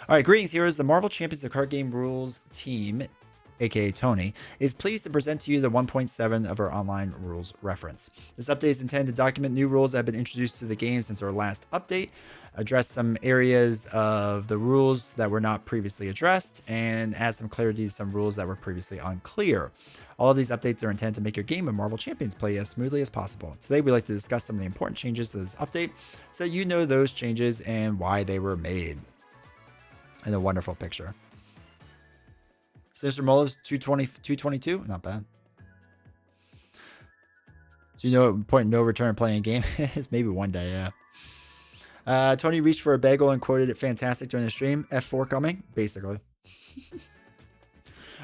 All right, greetings, heroes. The Marvel Champions of Card Game Rules team, aka Tony, is pleased to present to you the 1.7 of our online rules reference. This update is intended to document new rules that have been introduced to the game since our last update, address some areas of the rules that were not previously addressed, and add some clarity to some rules that were previously unclear. All of these updates are intended to make your game of Marvel Champions play as smoothly as possible. Today, we'd like to discuss some of the important changes to this update so that you know those changes and why they were made. And a wonderful picture. Sinister Molo's 222, not bad. So you know what point no return playing a game is? Maybe one day, yeah. Tony reached for a bagel and quoted it fantastic during the stream. F4 coming, basically.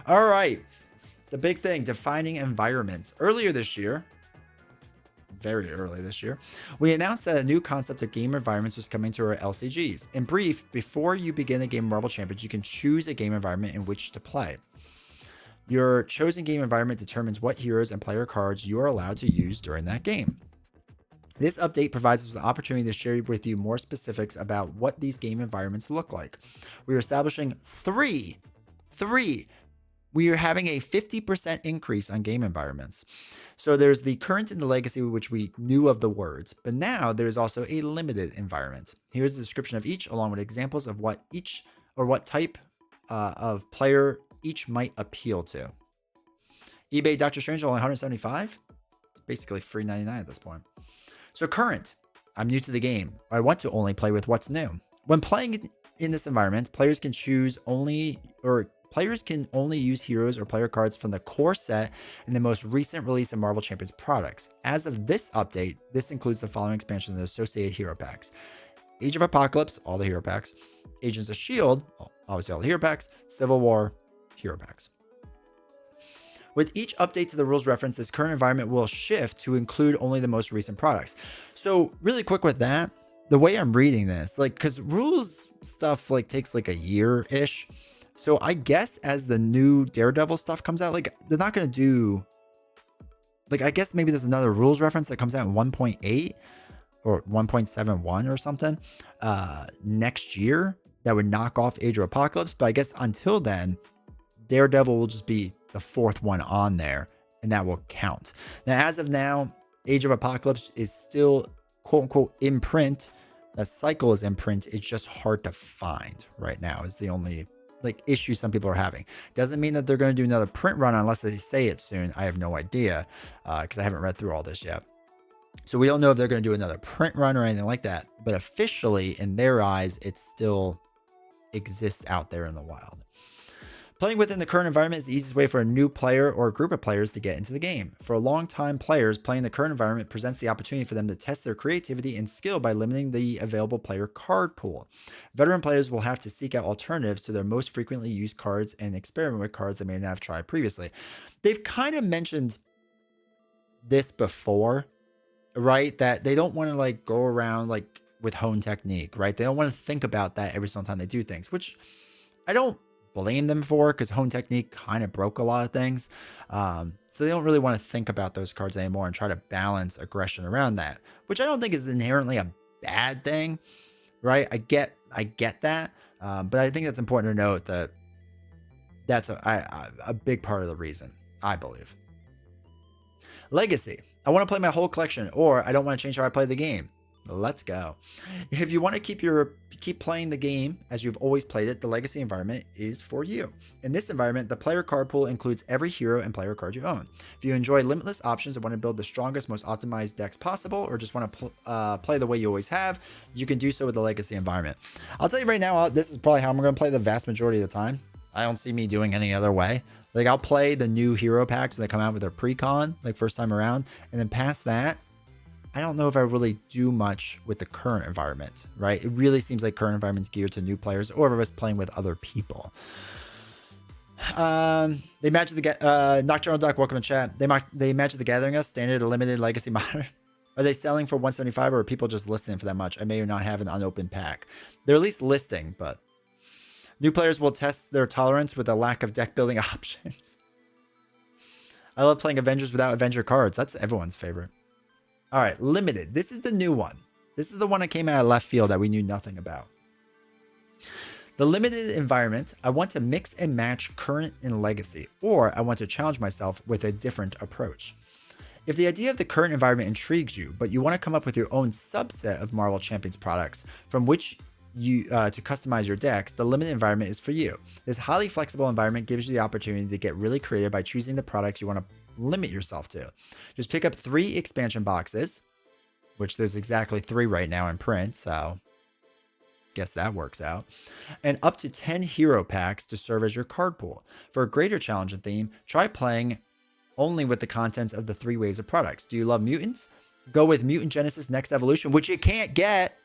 All right. The big thing, defining environments. Earlier this year, very early this year, we announced that a new concept of game environments was coming to our LCGs. In brief, before you begin a game of Marvel Champions, you can choose a game environment in which to play. Your chosen game environment determines what heroes and player cards you are allowed to use during that game. This update provides us the opportunity to share with you more specifics about what these game environments look like. We are establishing three. We are having a 50% increase on game environments. So there's the current and the legacy, which we knew of the words, but now there's also a limited environment. Here's the description of each, along with examples of what each or what type of player each might appeal to. eBay Doctor Strange only 175. It's basically free 99 at this point. So current, I'm new to the game. I want to only play with what's new. When playing in this environment, players can only use heroes or player cards from the core set and the most recent release of Marvel Champions products. As of this update, this includes the following expansions and associated hero packs. Age of Apocalypse, all the hero packs. Agents of S.H.I.E.L.D., obviously all the hero packs. Civil War, hero packs. With each update to the rules reference, this current environment will shift to include only the most recent products. So really quick with that, the way I'm reading this, because rules stuff takes a year-ish. So I guess as the new Daredevil stuff comes out, they're not going to do, I guess maybe there's another rules reference that comes out in 1.8 or 1.71 or something next year that would knock off Age of Apocalypse. But I guess until then, Daredevil will just be the fourth one on there, and that will count. Now, as of now, Age of Apocalypse is still quote unquote in print. That cycle is in print. It's just hard to find right now is the only issue some people are having. Doesn't mean that they're going to do another print run unless they say it soon. I have no idea because I haven't read through all this yet. So we don't know if they're going to do another print run or anything like that. But officially, in their eyes, it still exists out there in the wild. Playing within the current environment is the easiest way for a new player or a group of players to get into the game. For long-time players, playing the current environment presents the opportunity for them to test their creativity and skill by limiting the available player card pool. Veteran players will have to seek out alternatives to their most frequently used cards and experiment with cards they may not have tried previously. They've kind of mentioned this before, right? That they don't want to go around with hone technique, right? They don't want to think about that every single time they do things, which I don't blame them for because hone technique kind of broke a lot of things. So they don't really want to think about those cards anymore and try to balance aggression around that, which I don't think is inherently a bad thing, right? I get that. But I think it's important to note that that's a big part of the reason, I believe. Legacy. I want to play my whole collection, or I don't want to change how I play the game. Let's go. If you want to keep playing the game as you've always played it, the legacy environment is for you. In this environment, the player card pool includes every hero and player card you own. If you enjoy limitless options and want to build the strongest, most optimized decks possible, or just want to play the way you always have, you can do so with the legacy environment. I'll tell you right now, this is probably how I'm going to play the vast majority of the time. I don't see me doing any other way. I'll play the new hero packs when they come out with their pre-con, first time around, and then past that, I don't know if I really do much with the current environment, right? It really seems like current environment's geared to new players or if I was playing with other people. They match the Nocturnal Duck, welcome to chat. They match the Gathering Us, standard, limited, legacy, modern. Are they selling for 175 or are people just listing for that much? I may or not have an unopened pack. They're at least listing, but new players will test their tolerance with a lack of deck building options. I love playing Avengers without Avenger cards. That's everyone's favorite. All right, limited. This is the new one. This is the one that came out of left field that we knew nothing about. The limited environment, I want to mix and match current and legacy, or I want to challenge myself with a different approach. If the idea of the current environment intrigues you, but you want to come up with your own subset of Marvel Champions products from which you to customize your decks, the limited environment is for you. This highly flexible environment gives you the opportunity to get really creative by choosing the products you want to limit yourself to. Just pick up 3 expansion boxes, which there's exactly 3 right now in print, so guess that works out, and up to 10 hero packs to serve as your card pool. For a greater challenge and theme, try playing only with the contents of the 3 waves of products. Do you love mutants? Go with Mutant Genesis Next Evolution, which you can't get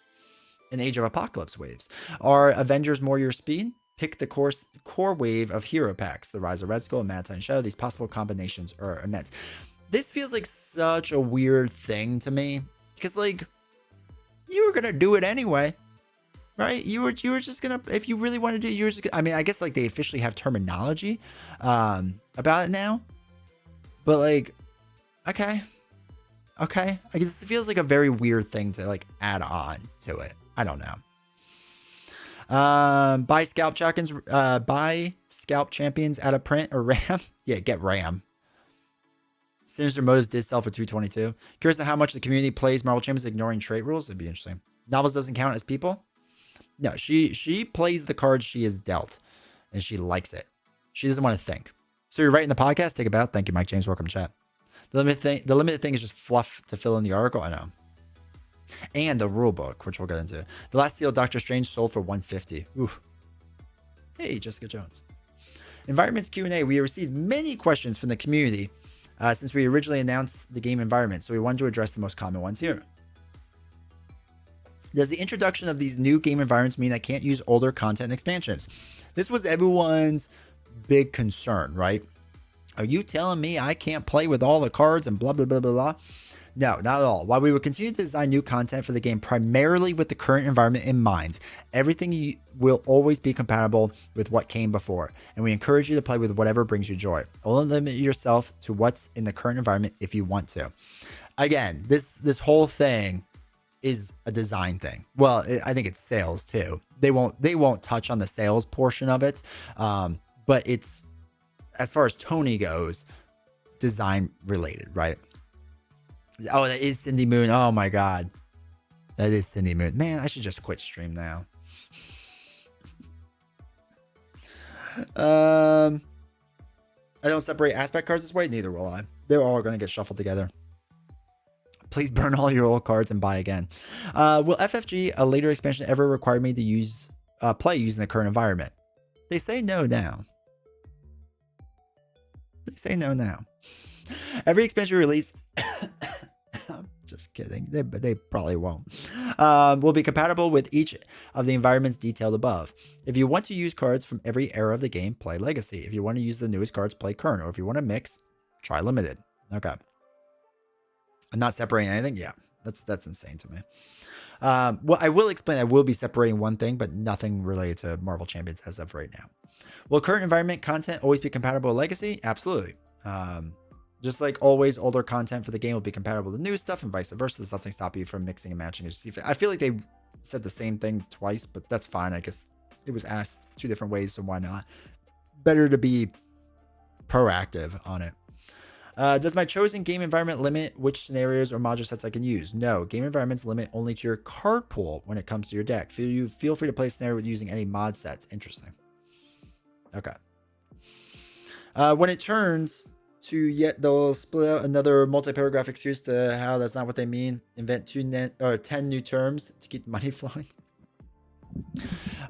in Age of Apocalypse waves. Are Avengers more your speed? Pick the core wave of hero packs, the Rise of Red Skull and Mad Titan Shadow. These possible combinations are immense. This feels like such a weird thing to me, because like, you were gonna do it anyway, right? You were just gonna, if you really wanted to, you were just gonna, I mean, I guess like they officially have terminology about it now, but like, okay, I guess it feels like a very weird thing to like add on to it. I don't know. Buy scalp champions out of print or RAM. Yeah, get RAM. Sinister Motives did sell for $222. Curious to how much the community plays Marvel Champions ignoring trait rules. It'd be interesting. Novels doesn't count as people. No, she plays the cards she is dealt, and she likes it. She doesn't want to think. So you're writing the podcast. Take a bow. Thank you, Mike James. Welcome to chat. The limited thing is just fluff to fill in the article. I know. And the rule book, which we'll get into. The last seal, Doctor Strange, sold for $150. Ooh. Hey, Jessica Jones. Environments Q&A. We received many questions from the community since we originally announced the game environment, so we wanted to address the most common ones here. Does the introduction of these new game environments mean I can't use older content and expansions? This was everyone's big concern, right? Are you telling me I can't play with all the cards and blah, blah, blah, blah, blah? No, not at all. While we will continue to design new content for the game primarily with the current environment in mind, everything will always be compatible with what came before, and we encourage you to play with whatever brings you joy. Only limit yourself to what's in the current environment if you want to. Again, this whole thing is a design thing. Well, I think it's sales too. They won't touch on the sales portion of it, but it's, as far as Tony goes, design related, right? Oh, that is Cindy Moon. Oh my god, that is Cindy Moon. Man, I should just quit stream now. I don't separate aspect cards this way. Neither will I. They're all going to get shuffled together. Please burn all your old cards and buy again. Will FFG, a later expansion, ever require me to use play using the current environment? They say no now. They say no now. Every expansion release, just kidding. They probably won't. Will be compatible with each of the environments detailed above. If you want to use cards from every era of the game, play Legacy. If you want to use the newest cards, play Current. Or if you want to mix, try Limited. Okay. I'm not separating anything. Yeah, that's insane to me. Well, I will explain. I will be separating one thing, but nothing related to Marvel Champions as of right now. Will current environment content always be compatible with Legacy? Absolutely. Just like always, older content for the game will be compatible to new stuff and vice versa. There's nothing stopping you from mixing and matching. I feel like they said the same thing twice, but that's fine. I guess it was asked 2 different ways, so why not? Better to be proactive on it. Does my chosen game environment limit which scenarios or module sets I can use? No, game environments limit only to your card pool when it comes to your deck. Feel free to play a scenario with using any mod sets. Interesting. Okay. When it turns to yet, they'll split out another multi-paragraph excuse to how that's not what they mean. Invent 10 new terms to keep money flowing.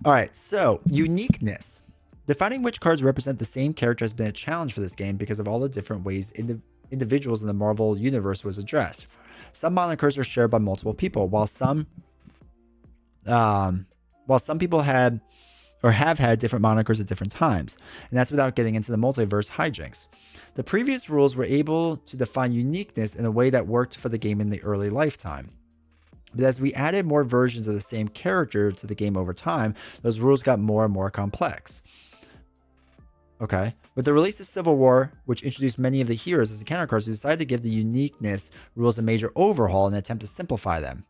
All right, so uniqueness. Defining which cards represent the same character has been a challenge for this game because of all the different ways individuals in the Marvel universe was addressed. Some monikers are shared by multiple people, while some people had or have had different monikers at different times, and that's without getting into the multiverse hijinks. The previous rules were able to define uniqueness in a way that worked for the game in the early lifetime. But as we added more versions of the same character to the game over time, those rules got more and more complex. Okay. With the release of Civil War, which introduced many of the heroes as encounter cards, we decided to give the uniqueness rules a major overhaul in an attempt to simplify them.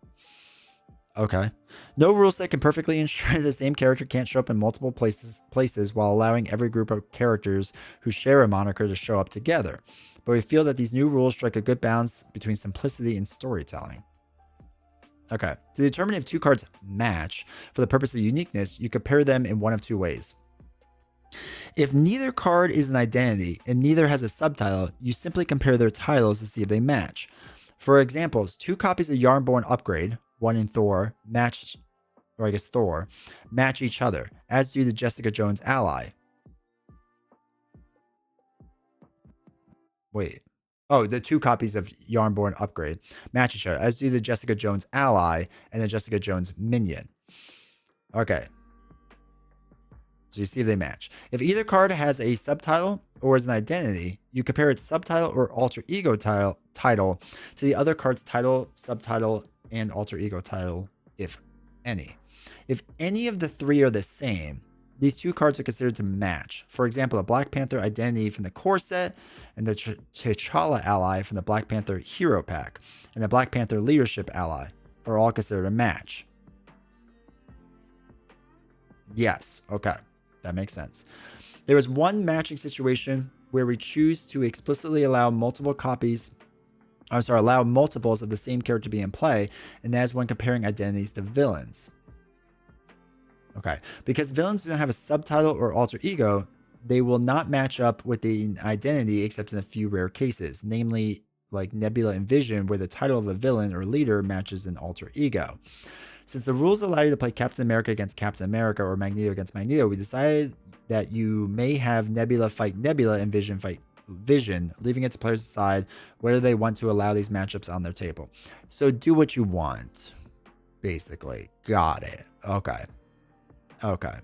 Okay. No rule set can perfectly ensure the same character can't show up in multiple places while allowing every group of characters who share a moniker to show up together. But we feel that these new rules strike a good balance between simplicity and storytelling. Okay. To determine if two cards match for the purpose of uniqueness, you compare them in one of two ways. If neither card is an identity and neither has a subtitle, you simply compare their titles to see if they match. For examples, two copies of Yarnborn Upgrade, one in Thor, match each other, as do the Jessica Jones ally. Wait. Oh, the two copies of Yarnborn Upgrade match each other, as do the Jessica Jones ally and the Jessica Jones minion. Okay. So you see if they match. If either card has a subtitle or is an identity, you compare its subtitle or alter ego title to the other card's title, subtitle, and alter ego title, if any. If any of the three are the same, these two cards are considered to match. For example, a Black Panther identity from the core set and the T'Challa ally from the Black Panther hero pack and the Black Panther leadership ally are all considered a match. Yes, okay. That makes sense. There is one matching situation where we choose to explicitly allow multiples of the same character to be in play, and that is when comparing identities to villains. Okay. Because villains do not have a subtitle or alter ego, they will not match up with the identity except in a few rare cases, namely like Nebula and Vision, where the title of a villain or leader matches an alter ego. Since the rules allow you to play Captain America against Captain America or Magneto against Magneto, we decided that you may have Nebula fight Nebula and Vision fight Vision, leaving it to players to decide whether they want to allow these matchups on their table. So do what you want, basically. Got it. Okay. Okay.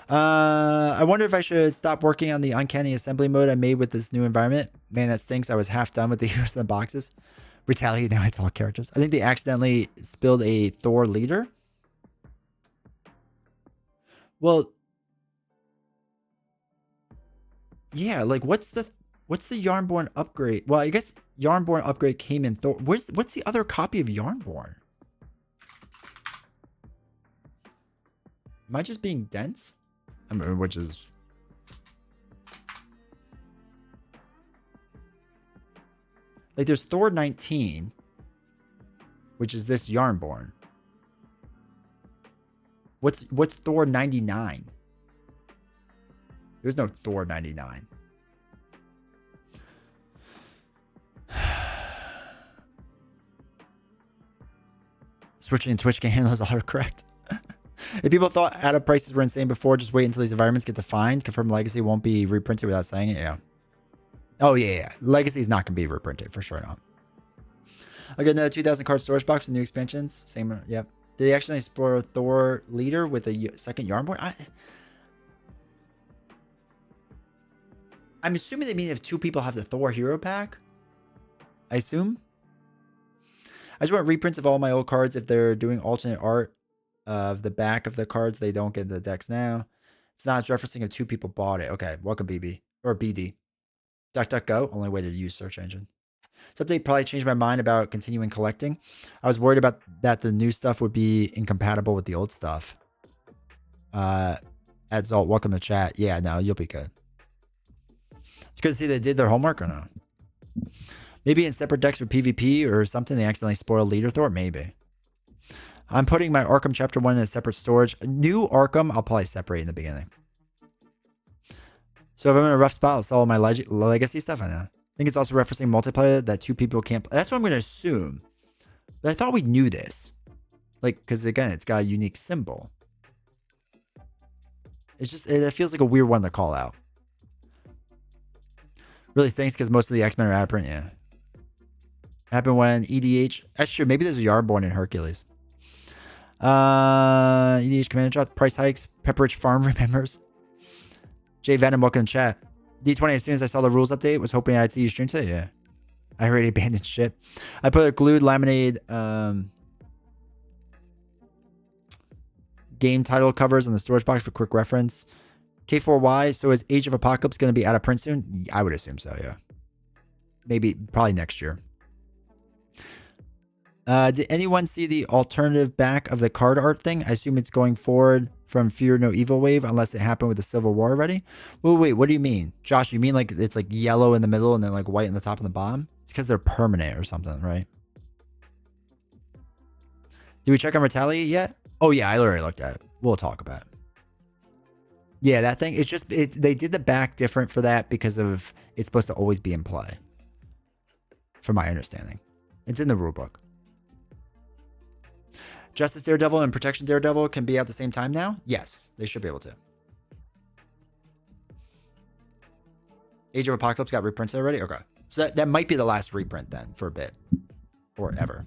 I wonder if I should stop working on the uncanny assembly mode I made with this new environment. Man, that stinks. I was half done with the heroes in the boxes. Retaliate, now it's all characters. I think they accidentally spilled a Thor leader. Well, yeah, like what's the Yarnborn upgrade? Well, I guess Yarnborn upgrade came in Thor. What's the other copy of Yarnborn? Am I just being dense? I mean, which is like there's Thor 19, which is this Yarnborn. What's Thor 99? There's no Thor 99. Switching Twitch can handle this autocorrect. If people thought add-up prices were insane before, just wait until these environments get defined. Confirm Legacy won't be reprinted without saying it. Yeah. Oh, yeah. Legacy is not going to be reprinted. For sure not. I got another 2,000 card storage box with new expansions. Same. Yep. Did they actually explore Thor leader with a second Yarnborn? I'm assuming they mean if two people have the Thor hero pack. I assume. I just want reprints of all my old cards if they're doing alternate art of the back of the cards. They don't get the decks now. It's not referencing if two people bought it. Okay. Welcome, BB. Or BD. DuckDuckGo. Only way to use search engine. This update probably changed my mind about continuing collecting. I was worried about that the new stuff would be incompatible with the old stuff. Edzalt, welcome to chat. Yeah, no, you'll be good. It's good to see they did their homework or no. Maybe in separate decks for PvP or something, they accidentally spoiled Leader Thor? Maybe. I'm putting my Arkham Chapter 1 in a separate storage. New Arkham, I'll probably separate in the beginning. So if I'm in a rough spot, I'll sell my legacy stuff. I know. I think it's also referencing multiplayer that two people can't play. That's what I'm going to assume. But I thought we knew this. Like, because again, it's got a unique symbol. It's just, it feels like a weird one to call out. Really stinks because most of the X-Men are out of print, yeah. Happened when EDH. That's true. Maybe there's a Yarnborn in Hercules. EDH Commander drop. Price hikes. Pepperidge Farm remembers. Jay Venom, welcome to chat. D20, as soon as I saw the rules update, was hoping I'd see you stream today. Yeah. I already abandoned shit. I put a glued laminated game title covers on the storage box for quick reference. K4Y. So is Age of Apocalypse going to be out of print soon? I would assume so, yeah. Maybe, probably next year. Did anyone see the alternative back of the card art thing? I assume it's going forward from Fear No Evil Wave, unless it happened with the Civil War already. Wait, what do you mean? Josh, you mean like it's like yellow in the middle and then like white in the top and the bottom? It's because they're permanent or something, right? Did we check on Retaliate yet? Oh yeah, I already looked at it. We'll talk about it. Yeah, that thing, it's just, they did the back different for that because of, it's supposed to always be in play. From my understanding. It's in the rulebook. Justice Daredevil and Protection Daredevil can be at the same time now? Yes, they should be able to. Age of Apocalypse got reprinted already? Okay. So that might be the last reprint then for a bit. Or ever.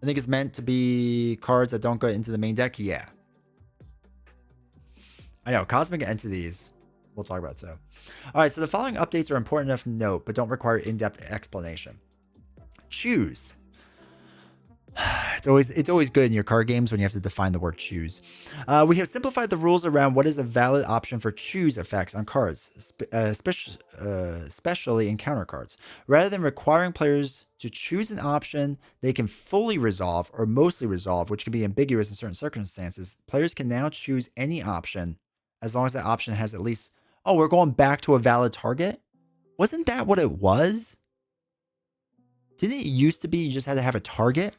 I think it's meant to be cards that don't go into the main deck. Yeah. I know. Cosmic Entities. We'll talk about it too. All right. So the following updates are important enough to note, but don't require in-depth explanation. Choose. It's always good in your card games when you have to define the word choose. We have simplified the rules around what is a valid option for choose effects on cards, especially in counter cards. Rather than requiring players to choose an option they can fully resolve or mostly resolve, which can be ambiguous in certain circumstances, players can now choose any option as long as that option has at least... Oh, we're going back to a valid target? Wasn't that what it was? Didn't it used to be you just had to have a target?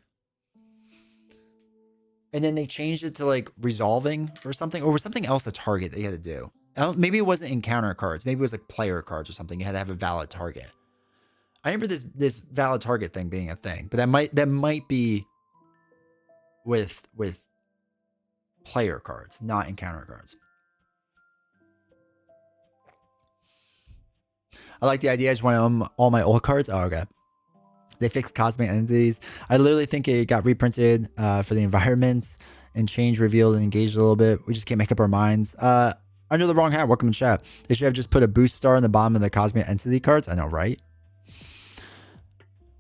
And then they changed it to like resolving or something, or was something else a target that you had to do? Maybe it wasn't encounter cards. Maybe it was like player cards or something. You had to have a valid target. I remember this valid target thing being a thing, but that might be with player cards, not encounter cards. I like the idea. I just want all my old cards. Oh, okay. They fixed Cosmic Entities. I literally think it got reprinted for the environments and changed, revealed, and engaged a little bit. We just can't make up our minds. Under the Wrong Hat, welcome to chat. They should have just put a boost star in the bottom of the Cosmic Entity cards. I know, right?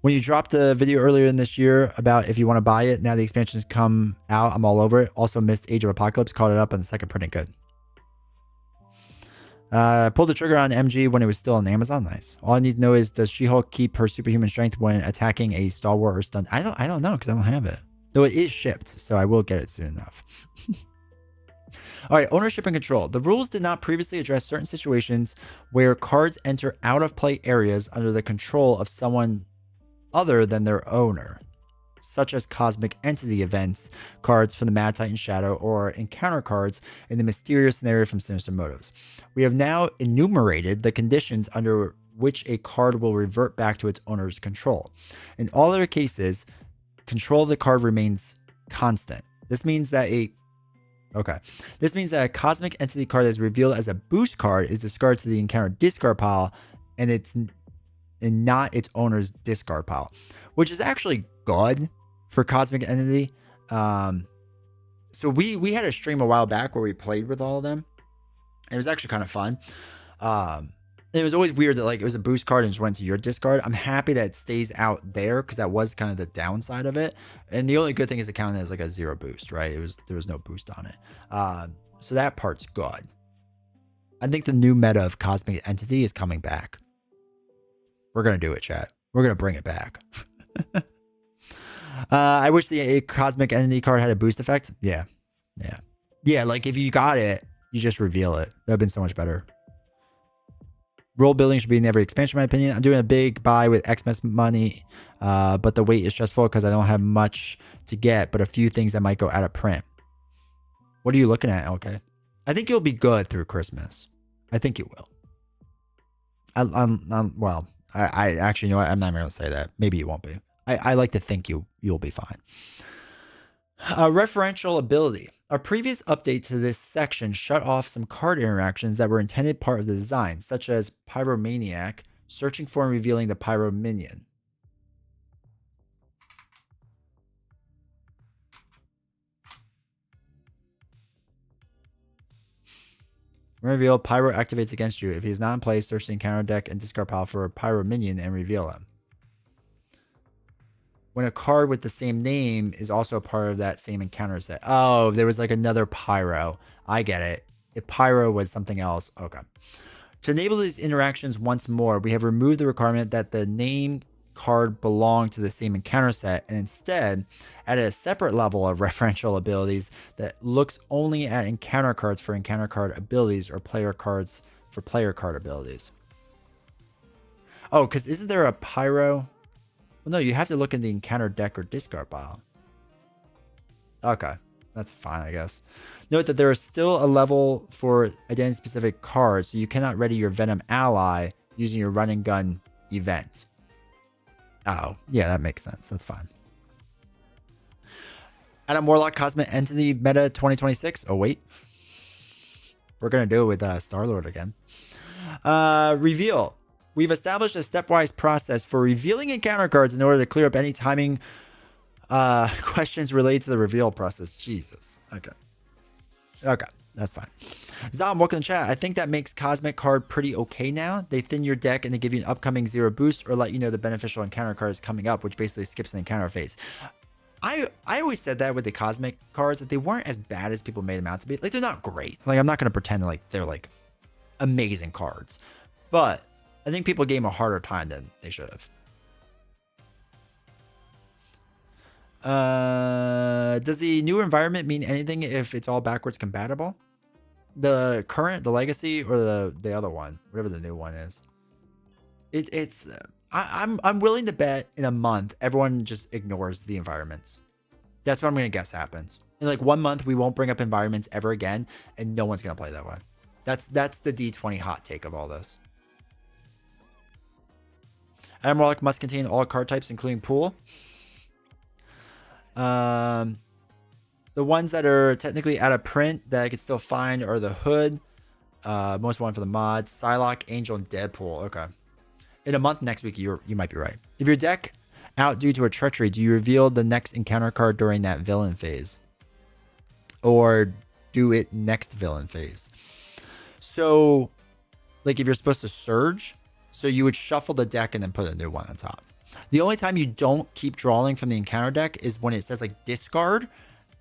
When you dropped the video earlier in this year about if you want to buy it, now the expansions come out. I'm all over it. Also missed Age of Apocalypse. Caught it up on the second printing. Good. Pulled the trigger on MG when it was still on Amazon. Nice. All I need to know is, does She-Hulk keep her superhuman strength when attacking a stalwart or stun? I don't know because I don't have it. Though it is shipped, so I will get it soon enough. All right, ownership and control. The rules did not previously address certain situations where cards enter out of play areas under the control of someone other than their owner, such as Cosmic Entity events, cards from the Mad Titan Shadow, or encounter cards in the mysterious scenario from Sinister Motives. We have now enumerated the conditions under which a card will revert back to its owner's control. In all other cases, control of the card remains constant. This means that a Cosmic Entity card that is revealed as a boost card is discarded to the encounter discard pile, and not its owner's discard pile, which is actually good for Cosmic Entity. So we had a stream a while back where we played with all of them. It was actually kind of fun. It was always weird that like it was a boost card and just went to your discard. I'm happy that it stays out there because that was kind of the downside of it. And the only good thing is it counted as like a 0 boost, right? There was no boost on it. So that part's good. I think the new meta of Cosmic Entity is coming back. We're gonna do it, chat. We're gonna bring it back. I wish the Cosmic Entity card had a boost effect. Yeah. Like if you got it, you just reveal it. That'd been so much better. Role building should be in every expansion, in my opinion. I'm doing a big buy with xmen money, but the wait is stressful because I don't have much to get, but a few things that might go out of print. What are you looking at, okay? I think you'll be good through Christmas. I think you will. Well, I actually, you know what? I'm not even going to say that. Maybe you won't be. I like to think you'll be fine. Referential ability. A previous update to this section shut off some card interactions that were intended part of the design, such as Pyromaniac, searching for and revealing the Pyro minion. Reveal Pyro activates against you. If he is not in play, search the encounter deck and discard pile for a Pyro minion and reveal him. When a card with the same name is also a part of that same encounter set. Oh, there was like another Pyro. I get it. If Pyro was something else. Okay. To enable these interactions once more, we have removed the requirement that the name card belong to the same encounter set, and instead added a separate level of referential abilities that looks only at encounter cards for encounter card abilities or player cards for player card abilities. Oh, because isn't there a pyro? Well, no, you have to look in the encounter deck or discard pile. Okay, that's fine, I guess. Note that there is still a level for identity-specific cards, so you cannot ready your Venom ally using your run and gun event. Oh, yeah, that makes sense. That's fine. Adam Warlock Cosmic Entity Meta 2026. Oh, wait. We're going to do it with Star-Lord again. Reveal. We've established a stepwise process for revealing encounter cards in order to clear up any timing questions related to the reveal process. Jesus. Okay, that's fine. Zom, welcome to chat. I think that makes Cosmic card pretty okay now. They thin your deck and they give you an upcoming 0 boost or let you know the beneficial encounter card is coming up, which basically skips an encounter phase. I always said that with the Cosmic cards, that they weren't as bad as people made them out to be. Like, they're not great. Like, I'm not going to pretend like they're like amazing cards, but I think people gave them a harder time than they should have. Does the new environment mean anything if it's all backwards compatible? The current, the legacy, or the other one, whatever the new one is. I'm willing to bet in a month everyone just ignores the environments. That's what I'm gonna guess happens. In like 1 month, we won't bring up environments ever again, and no one's gonna play that way. That's the D20 hot take of all this. Adam Warlock must contain all card types, including pool. The ones that are technically out of print that I could still find are the Hood, most one for the mods, Psylocke, Angel, and Deadpool. Okay. In a month next week, you might be right. If your deck out due to a treachery, do you reveal the next encounter card during that villain phase? Or do it next villain phase? So, like if you're supposed to surge, so you would shuffle the deck and then put a new one on top. The only time you don't keep drawing from the encounter deck is when it says like discard,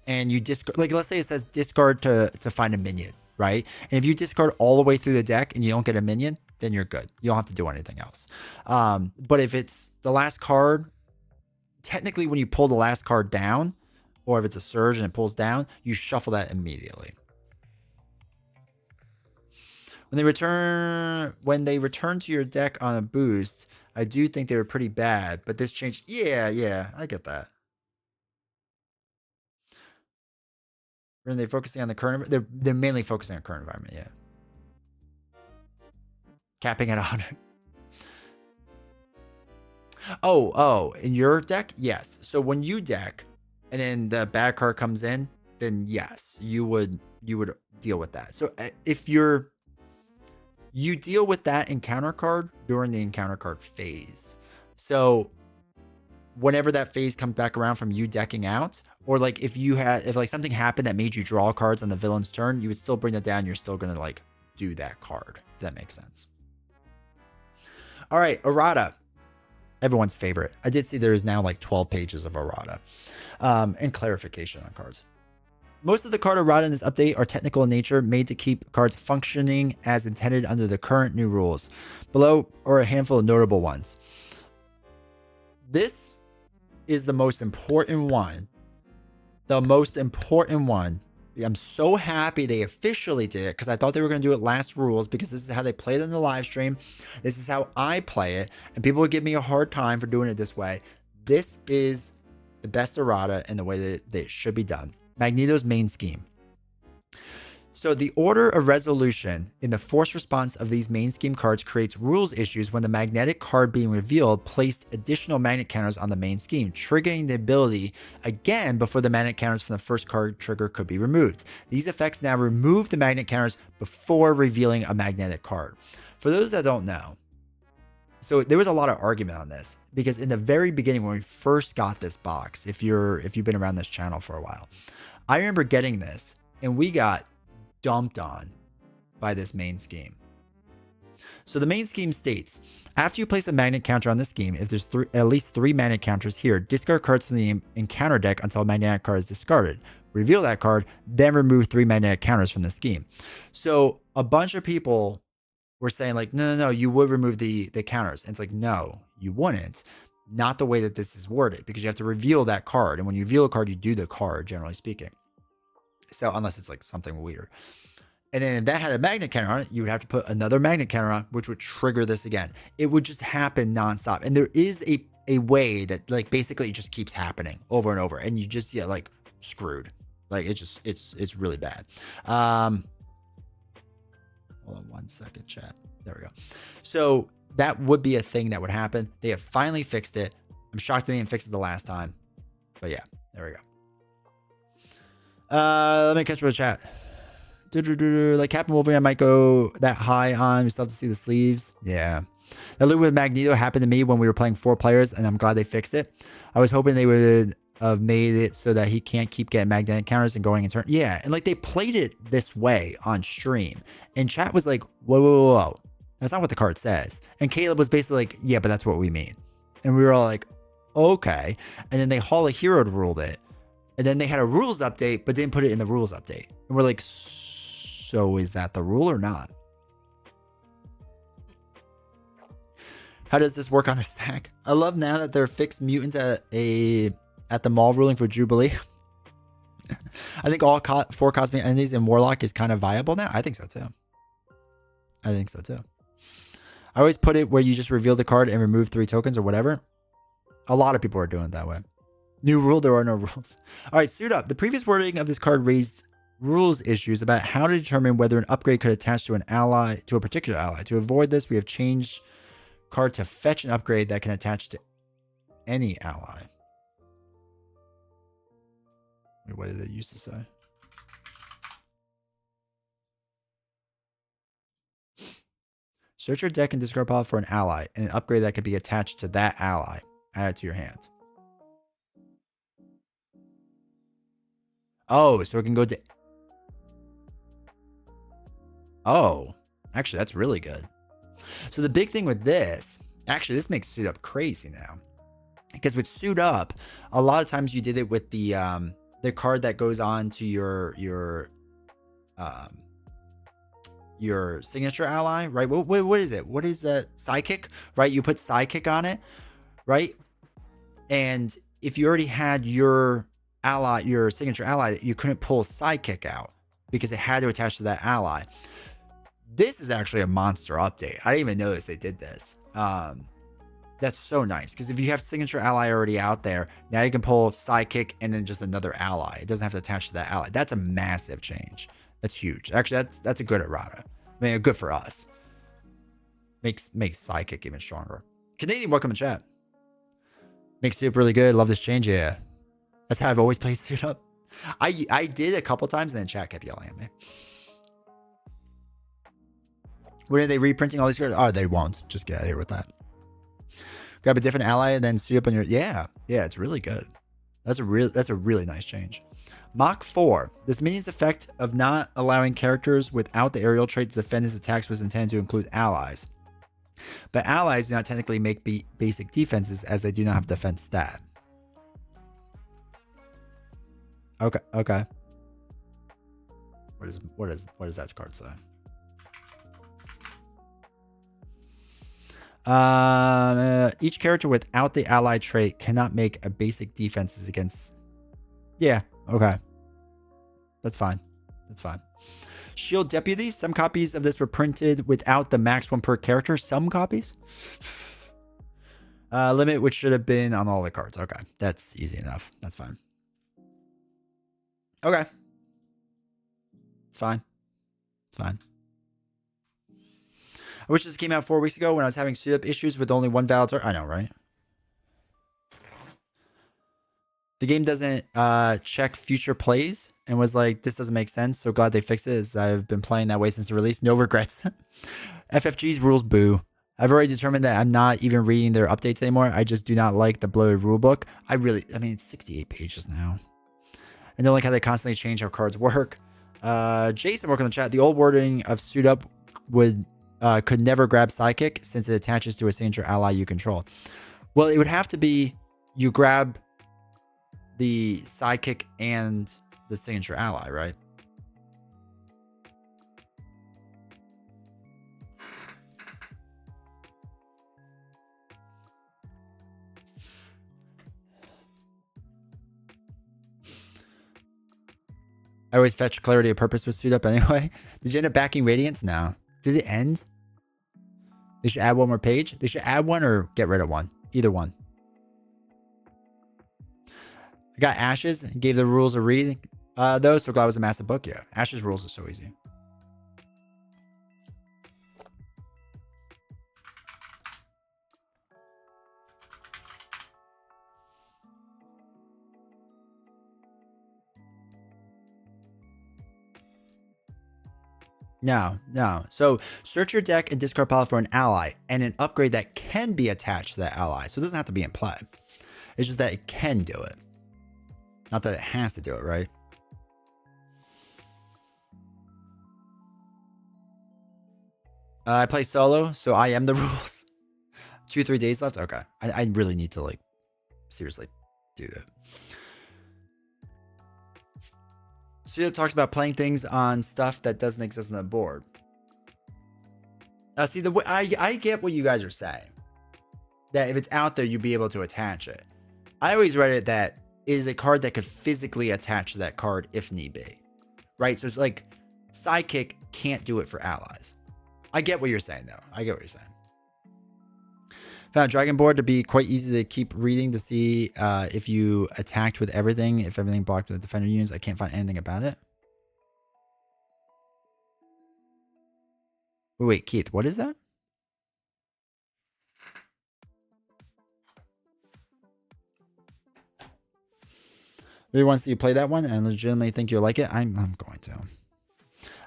and you discard, like let's say it says discard to find a minion, right? And if you discard all the way through the deck and you don't get a minion, then you're good. You don't have to do anything else. But if it's the last card, technically when you pull the last card down, or if it's a surge and it pulls down, you shuffle that immediately. When they return to your deck on a boost, I do think they were pretty bad, but this changed. Yeah, I get that. Are they focusing on the current? They're mainly focusing on current environment, yeah. Capping at 100. Oh, in your deck, yes. So when you deck, and then the bad card comes in, then yes, you would deal with that. So if you deal with that encounter card during the encounter card phase. So whenever that phase comes back around from you decking out, or like if like something happened that made you draw cards on the villain's turn, you would still bring that down. You're still going to like do that card. If that makes sense. All right, errata. Everyone's favorite. I did see there is now like 12 pages of errata and clarification on cards. Most of the card errata in this update are technical in nature, made to keep cards functioning as intended under the current new rules. Below are a handful of notable ones. This is the most important one. The most important one. I'm so happy they officially did it because I thought they were going to do it last rules because this is how they played it in the live stream. This is how I play it. And people would give me a hard time for doing it this way. This is the best errata in the way that it should be done. Magneto's main scheme. So the order of resolution in the force response of these main scheme cards creates rules issues when the magnetic card being revealed placed additional magnet counters on the main scheme, triggering the ability again before the magnet counters from the first card trigger could be removed. These effects now remove the magnet counters before revealing a magnetic card. For those that don't know, so there was a lot of argument on this because in the very beginning when we first got this box, if you've been around this channel for a while, I remember getting this and we got dumped on by this main scheme. So the main scheme states, after you place a magnet counter on the scheme, if there's at least 3 magnet counters here, discard cards from the encounter deck until a magnetic card is discarded. Reveal that card, then remove 3 magnetic counters from the scheme. So a bunch of people were saying like, no, you would remove the counters. And it's like, no, you wouldn't, not the way that this is worded, because you have to reveal that card. And when you reveal a card, you do the card, generally speaking. So unless it's like something weird. And then if that had a magnet counter on it, you would have to put another magnet counter on, which would trigger this again. It would just happen nonstop. And there is a way that like basically it just keeps happening over and over. And you just get like screwed. Like it's really bad. Hold on 1 second, chat. There we go. So that would be a thing that would happen. They have finally fixed it. I'm shocked they didn't fix it the last time. But yeah, there we go. Let me catch the chat. Like Captain Wolverine, I might go that high on. We still have to see the sleeves. Yeah. That loop with Magneto happened to me when we were playing 4 players, and I'm glad they fixed it. I was hoping they would have made it so that he can't keep getting magnetic counters and going in turn. Yeah, and like they played it this way on stream, and chat was like, whoa. That's not what the card says. And Caleb was basically like, yeah, but that's what we mean. And we were all like, okay. And then they Hall of Hero ruled it. And then they had a rules update, but didn't put it in the rules update. And we're like, so is that the rule or not? How does this work on the stack? I love now that they're fixed mutants at the mall ruling for Jubilee. I think all 4 cosmic entities in Warlock is kind of viable now. I think so too. I always put it where you just reveal the card and remove 3 tokens or whatever. A lot of people are doing it that way. New rule, there are no rules. All right, suit up. The previous wording of this card raised rules issues about how to determine whether an upgrade could attach to an ally, to a particular ally. To avoid this, we have changed card to fetch an upgrade that can attach to any ally. Wait, what did it used to say? Search your deck and discard pile for an ally and an upgrade that could be attached to that ally. Add it to your hand. Oh, so it can go to... Oh, actually, that's really good. So the big thing with this... Actually, this makes Suit Up crazy now. Because with Suit Up, a lot of times you did it with the card that goes on to your signature ally, right? What is it? What is that? Psychic, right? You put Psychic on it, right? And if you already had your ally, your signature ally, you couldn't pull Psychic out because it had to attach to that ally. This is actually a monster update. I didn't even notice they did this. That's so nice because if you have signature ally already out there, now you can pull Psychic and then just another ally. It doesn't have to attach to that ally. That's a massive change. That's huge. Actually, that's a good errata. I mean, good for us. Makes Psychic even stronger. Canadian, welcome to chat. Makes Suit Up really good. Love this change. Yeah, that's how I've always played Suit Up. I did a couple times and then chat kept yelling at me. When are they reprinting all these cards? Oh, they won't. Just get out of here with that. Grab a different ally and then Suit Up on your... Yeah, it's really good. That's a really nice change. Mach 4. This minion's effect of not allowing characters without the aerial trait to defend his attacks was intended to include allies. But allies do not technically make basic defenses as they do not have defense stat. Okay. What does that card say? Each character without the ally trait cannot make a basic defenses against... Yeah, okay. That's fine. Shield Deputy. Some copies of this were printed without the max 1 per character. Some copies. Limit, which should have been on all the cards. Okay, that's easy enough. That's fine. Okay. It's fine. I wish this came out 4 weeks ago when I was having Suit Up issues with only 1 valid target. I know, right? The game doesn't check future plays and was like, this doesn't make sense. So glad they fixed it, as I've been playing that way since the release. No regrets. FFG's rules, boo. I've already determined that I'm not even reading their updates anymore. I just do not like the bloated rulebook. I mean, it's 68 pages now. I don't like how they constantly change how cards work. Jason, welcome to the chat. The old wording of Suit Up could never grab Psychic since it attaches to a signature ally you control. Well, it would have to be you grab the Psychic and the signature ally, right? I always fetch clarity of purpose with suit up anyway. Did you end up backing Radiance? No. Did it end? They should add one more page. They should add one or get rid of one. Either one. I got Ashes. Gave the rules a read. Though, so glad it was a massive book. Yeah. Ashes rules are so easy. No. So search your deck and discard pile for an ally and an upgrade that can be attached to that ally. So it doesn't have to be in play. It's just that it can do it. Not that it has to do it, right? I play solo, so I am the rules. 2-3 days left? Okay. I really need to, like, seriously do that. Sudo talks about playing things on stuff that doesn't exist on the board. See, I get what you guys are saying. That if it's out there, you'd be able to attach it. I always read it that it is a card that could physically attach to that card if need be. Right? So it's like, Sidekick can't do it for allies. I get what you're saying, though. I get what you're saying. Found Dragon Board to be quite easy to keep reading to see if you attacked with everything, if everything blocked with the defender units. I can't find anything about it. Wait, Keith, what is that? Really wants to see you play that one and legitimately think you'll like it. I'm going to.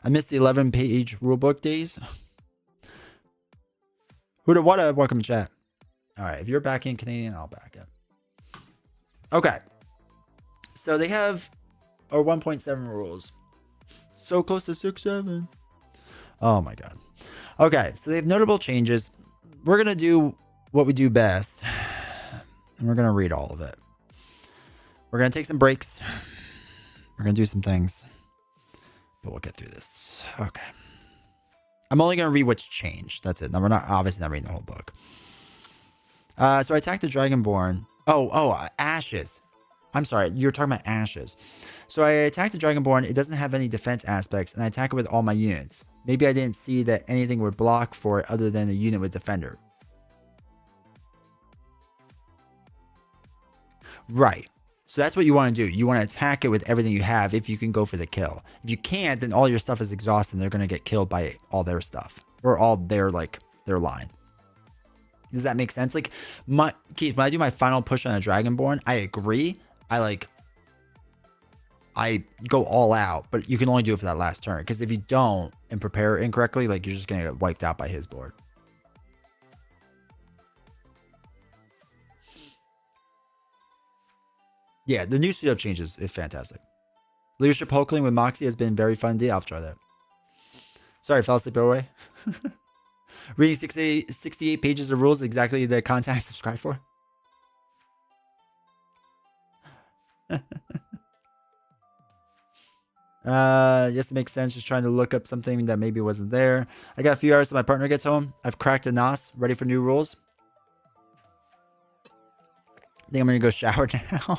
I missed the 11-page rulebook days. Huda Wada, welcome to chat. All right, if you're backing Canadian, I'll back it. Okay. So they have our 1.7 rules. So close to 6.7. Oh my god. Okay, so they have notable changes. We're going to do what we do best. And we're going to read all of it. We're going to take some breaks. We're going to do some things. But we'll get through this. Okay. I'm only going to read what's changed. That's it. Now, we're not obviously not reading the whole book. So I attacked the Dragonborn. Ashes. I'm sorry. You're talking about Ashes. So I attacked the Dragonborn. It doesn't have any defense aspects, and I attack it with all my units. Maybe I didn't see that anything would block for it other than a unit with defender. Right. So that's what you want to do. You want to attack it with everything you have if you can go for the kill. If you can't, then all your stuff is exhausted and they're going to get killed by all their stuff. Or all their, like, their line. Does that make sense? Like, Keith, when I do my final push on a Dragonborn, I agree. I go all out, but you can only do it for that last turn. Because if you don't and prepare incorrectly, like, you're just going to get wiped out by his board. Yeah, the new suit up changes is fantastic. Leadership Hulkling with Moxie has been very fun indeed. I'll try that. Sorry, fell asleep away. Reading 68 pages of rules, exactly the content I subscribed for. Yes, it makes sense. Just trying to look up something that maybe wasn't there. I got a few hours till my partner gets home. I've cracked a NOS, ready for new rules. I think I'm going to go shower now.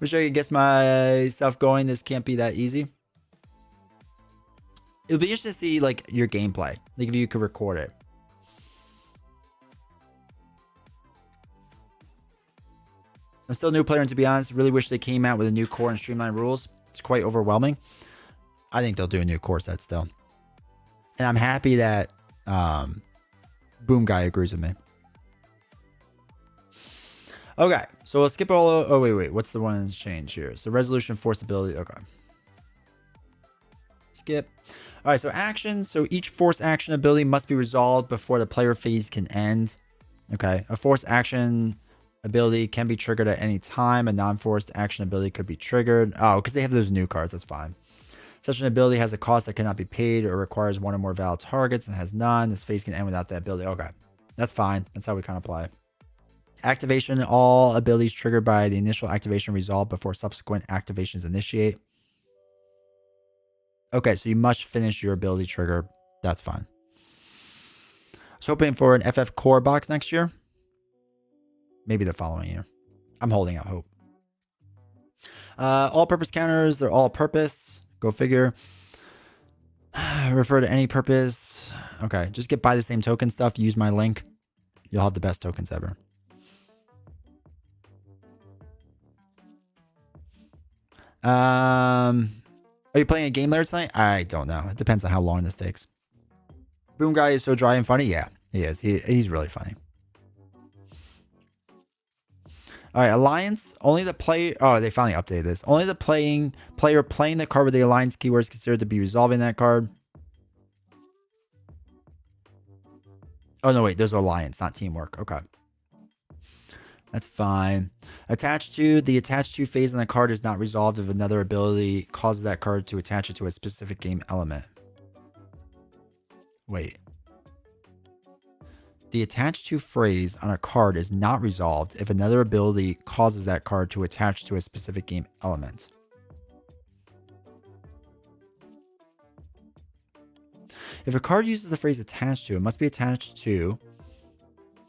Wish I could get myself going. This can't be that easy. It'll be interesting to see, like, your gameplay. Like, if you could record it. I'm still a new player, and to be honest, really wish they came out with a new core and streamlined rules. It's quite overwhelming. I think they'll do a new core set still. And I'm happy that Boom Guy agrees with me. Okay, so we'll skip all. Oh, wait. What's the one that's changed here? So resolution, force ability. Okay. Skip. All right, so actions. So each force action ability must be resolved before the player phase can end. Okay, a force action ability can be triggered at any time. A non-forced action ability could be triggered. Oh, because they have those new cards. That's fine. Such an ability has a cost that cannot be paid or requires one or more valid targets and has none. This phase can end without that ability. Okay, that's fine. That's how we kind of play. Activation. All abilities triggered by the initial activation resolve before subsequent activations initiate. Okay, so you must finish your ability trigger. That's fine. I was hoping for an FF core box next year. Maybe the following year. I'm holding out hope. All-purpose counters, they're all-purpose. Go figure. Refer to any purpose. Okay, just get buy the same token stuff. Use my link. You'll have the best tokens ever. Are you playing a game later tonight? I don't know. It depends on how long this takes. Boom Guy is so dry and funny. Yeah, he is. He's really funny. All right, Alliance. Only the play. Oh, they finally updated this. Only the player playing the card with the Alliance keyword is considered to be resolving that card. Oh no, wait. There's Alliance, not teamwork. Okay, that's fine. Attached to the attached to phase on the card is not resolved if another ability causes that card to attach it to a specific game element. Wait. The attached to phrase on a card is not resolved if another ability causes that card to attach to a specific game element. If a card uses the phrase attached to, it must be attached to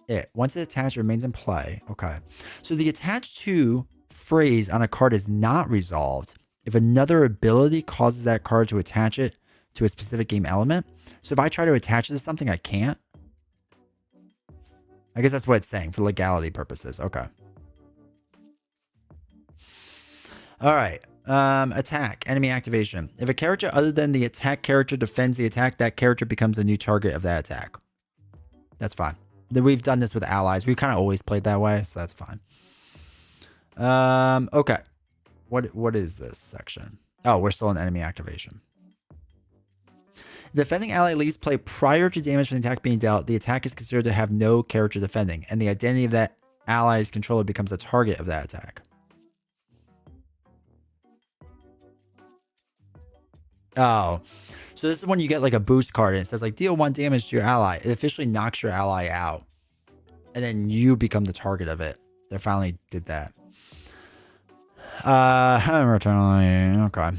it. Once it's attached, it remains in play. Okay. So the attached to phrase on a card is not resolved if another ability causes that card to attach it to a specific game element. So if I try to attach it to something, I can't. I guess that's what it's saying for legality purposes. Okay. All right. Attack. Enemy activation. If a character other than the attack character defends the attack, that character becomes a new target of that attack. That's fine. We've done this with allies. We've kind of always played that way, so that's fine. Okay. What is this section? Oh, we're still in enemy activation. The defending ally leaves play prior to damage from the attack being dealt. The attack is considered to have no character defending, and the identity of that ally's controller becomes a target of that attack. Oh, so this is when you get like a boost card and it says like deal 1 damage to your ally. It officially knocks your ally out, and then you become the target of it. They finally did that. Okay.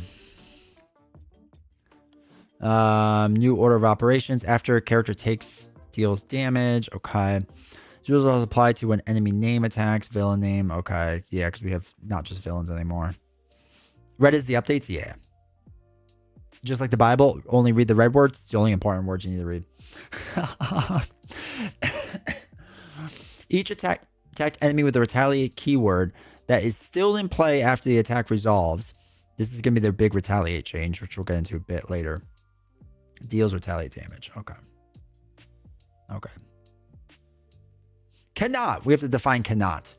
New order of operations. After a character deals damage. Okay. Rules also apply to when enemy name attacks, villain name. Okay. Yeah, because we have not just villains anymore. Red is the updates? Yeah. Just like the Bible, only read the red words. It's the only important words you need to read. Each attacked enemy with a retaliate keyword that is still in play after the attack resolves. This is going to be their big retaliate change, which we'll get into a bit later. Deals retaliate damage. Okay. Okay. Cannot. We have to define cannot.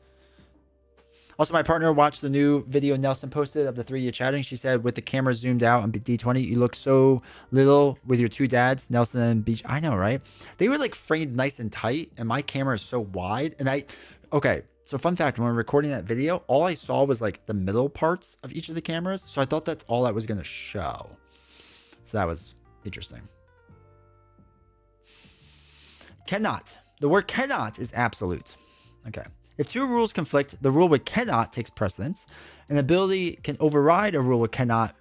Also, my partner watched the new video Nelson posted of the 3 of you chatting. She said, with the camera zoomed out on D20, you look so little with your 2 dads, Nelson and Beach. I know, right? They were like framed nice and tight, and my camera is so wide. And okay, so fun fact, when we were recording that video, all I saw was like the middle parts of each of the cameras. So I thought that's all I was going to show. So that was interesting. Cannot. The word cannot is absolute. Okay. If 2 rules conflict, the rule with cannot takes precedence. An ability can override a rule with cannot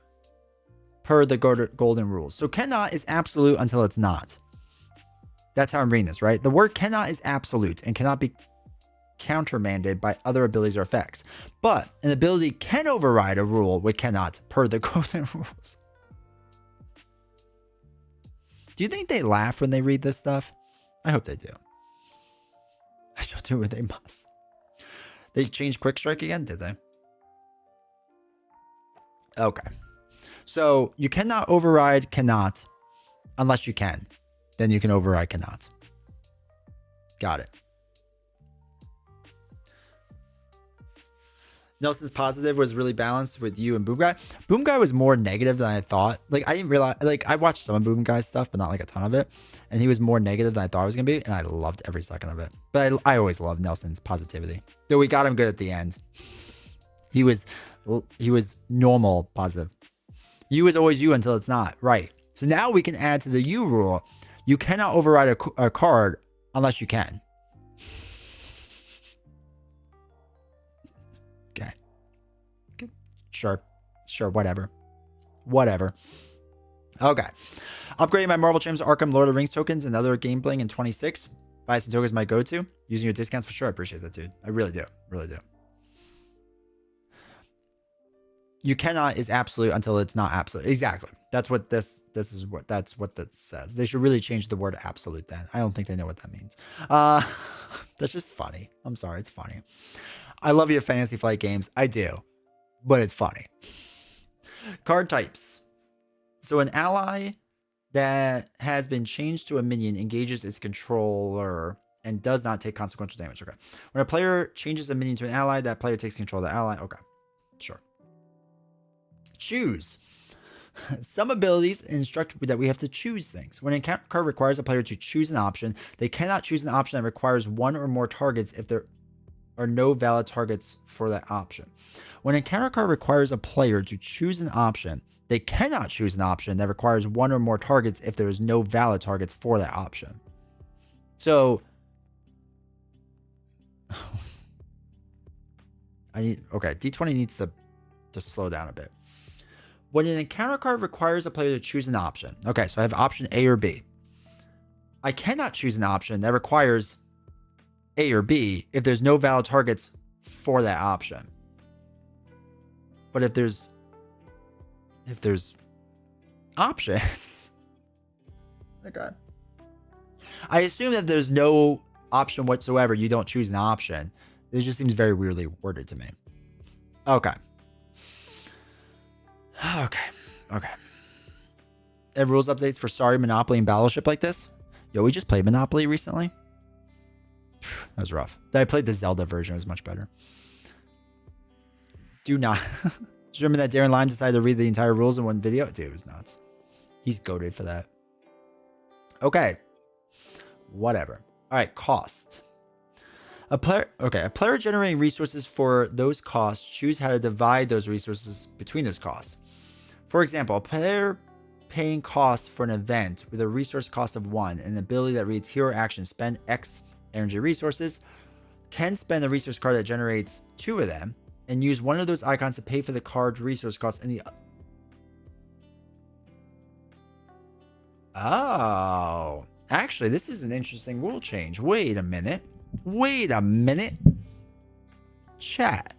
per the golden rules. So cannot is absolute until it's not. That's how I'm reading this, right? The word cannot is absolute and cannot be countermanded by other abilities or effects. But an ability can override a rule with cannot per the golden rules. Do you think they laugh when they read this stuff? I hope they do. I shall do what they must. They changed Quick Strike again, did they? Okay. So you cannot override cannot unless you can. Then you can override cannot. Got it. Nelson's positive was really balanced with you and Boom Guy. Boom Guy was more negative than I thought. Like, I didn't realize, like, I watched some of Boom Guy's stuff, but not like a ton of it. And he was more negative than I thought it was going to be. And I loved every second of it. But I always loved Nelson's positivity. Though we got him good at the end. He was normal positive. You is always you until it's not. Right. So now we can add to the you rule. You cannot override a card unless you can. Sure, whatever. Okay. Upgrading my Marvel Champs Arkham Lord of the Rings tokens and other game bling in 26. Buy some tokens my go-to. Using your discounts for sure. I appreciate that, dude. I really do. You cannot is absolute until it's not absolute. Exactly. That's what this says. They should really change the word absolute then. I don't think they know what that means. That's just funny. I'm sorry, it's funny. I love you, Fantasy Flight Games. I do, but it's funny. Card types. So an ally that has been changed to a minion engages its controller and does not take consequential damage. Okay. When a player changes a minion to an ally, that player takes control of the ally. Okay. Sure. Choose. Some abilities instruct that we have to choose things. When an encounter card requires a player to choose an option, they cannot choose an option that requires one or more targets if there are no valid targets for that option. When an encounter card requires a player to choose an option, they cannot choose an option that requires one or more targets if there is no valid targets for that option. So, D20 needs to slow down a bit. When an encounter card requires a player to choose an option. Okay, so I have option A or B. I cannot choose an option that requires A or B if there's no valid targets for that option. But if there's options, okay. I assume that there's no option whatsoever. You don't choose an option. It just seems very weirdly worded to me. Okay. And rules updates for Sorry, Monopoly, and Battleship like this? Yo, we just played Monopoly recently. That was rough. I played the Zelda version. It was much better. Do not. Just remember that Darren Lime decided to read the entire rules in one video? Dude, it was nuts. He's goated for that. Okay. Whatever. All right, cost. A player generating resources for those costs, choose how to divide those resources between those costs. For example, a player paying costs for an event with a resource cost of 1 and an ability that reads hero action, spend X energy resources, can spend a resource card that generates 2 of them and use one of those icons to pay for the card resource cost in the... Oh, actually, this is an interesting rule change. Wait a minute. Chat.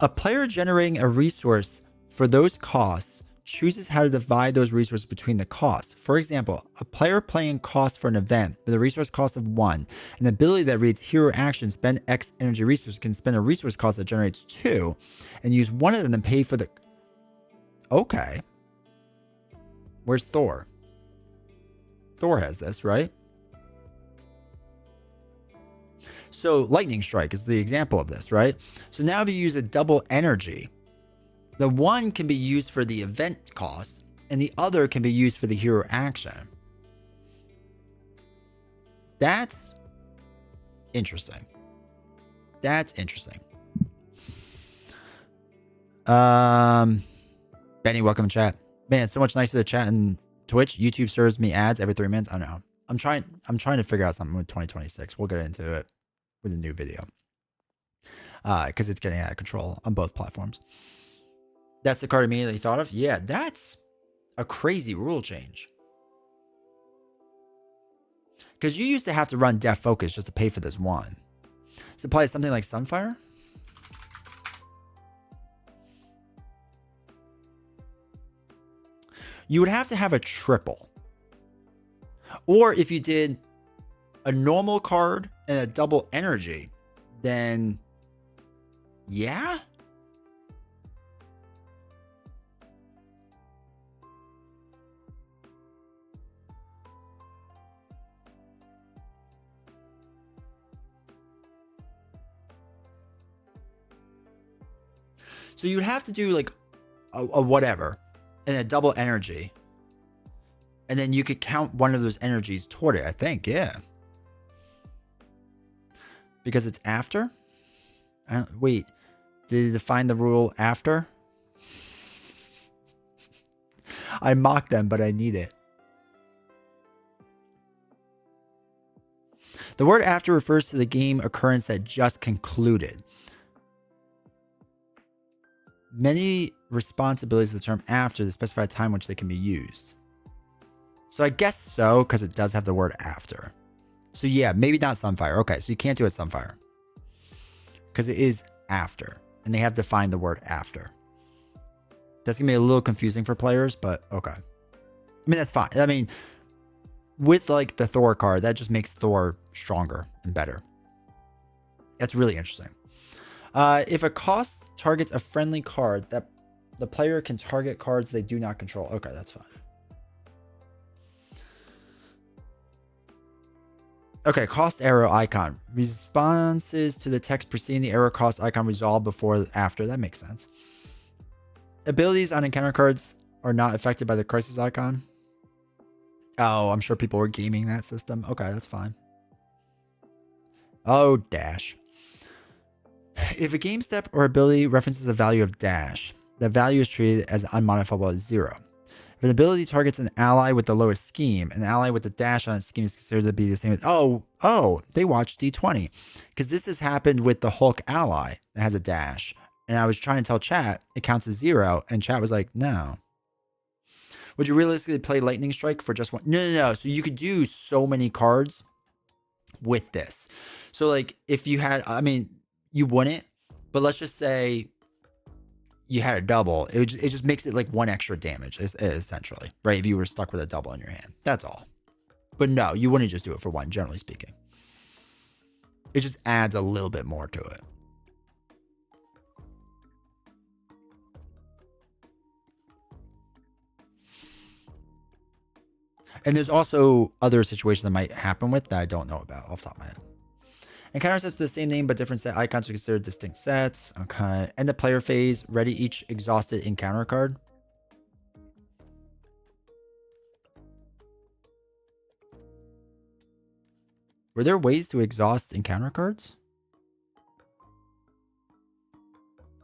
A player generating a resource for those costs chooses how to divide those resources between the costs. For example, a player playing costs for an event with a resource cost of 1, an ability that reads hero action, spend X energy resource, can spend a resource cost that generates 2 and use one of them to pay for the... Okay. Where's Thor? Thor has this, right? So Lightning Strike is the example of this, right? So now if you use a double energy, the one can be used for the event cost and the other can be used for the hero action. That's interesting. Benny, welcome to chat. Man, it's so much nicer to chat in Twitch. YouTube serves me ads every 3 minutes. I don't know. I'm trying to figure out something with 2026. We'll get into it with a new video. Because it's getting out of control on both platforms. That's the card immediately thought of. Yeah, that's a crazy rule change. Because you used to have to run Def Focus just to pay for this one. So apply something like Sunfire. You would have to have a triple. Or if you did a normal card and a double energy, then yeah. So you'd have to do like a whatever and a double energy. And then you could count one of those energies toward it, I think. Yeah. Because it's after? Wait. Did he define the rule after? I mock them, but I need it. The word after refers to the game occurrence that just concluded. Many responsibilities of the term after the specified time which they can be used. So I guess so, because it does have the word after. So yeah, maybe not Sunfire. Okay, so you can't do it Sunfire. Because it is after. And they have defined the word after. That's going to be a little confusing for players, but okay. I mean, that's fine. I mean, with like the Thor card, that just makes Thor stronger and better. That's really interesting. If a cost targets a friendly card, that the player can target cards they do not control. Okay, that's fine. Okay, cost arrow icon. Responses to the text preceding the arrow cost icon resolve before or after. That makes sense. Abilities on encounter cards are not affected by the crisis icon. Oh, I'm sure people were gaming that system. Okay, that's fine. Oh, dash. If a game step or ability references the value of dash, the value is treated as unmodifiable at 0. If an ability targets an ally with the lowest scheme, an ally with the dash on its scheme is considered to be the same as... Oh, they watched D20. Because this has happened with the Hulk ally that has a dash. And I was trying to tell chat, it counts as 0. And chat was like, no. Would you realistically play Lightning Strike for just one? No. So you could do so many cards with this. So like if you had... I mean, you wouldn't. But let's just say... you had a double, it just makes it like 1 extra damage, essentially, right? If you were stuck with a double in your hand, that's all. But no, you wouldn't just do it for 1, generally speaking. It just adds a little bit more to it. And there's also other situations that might happen with that I don't know about off the top of my head. Encounter sets with the same name but different set icons are considered distinct sets. Okay. End the player phase. Ready each exhausted encounter card. Were there ways to exhaust encounter cards?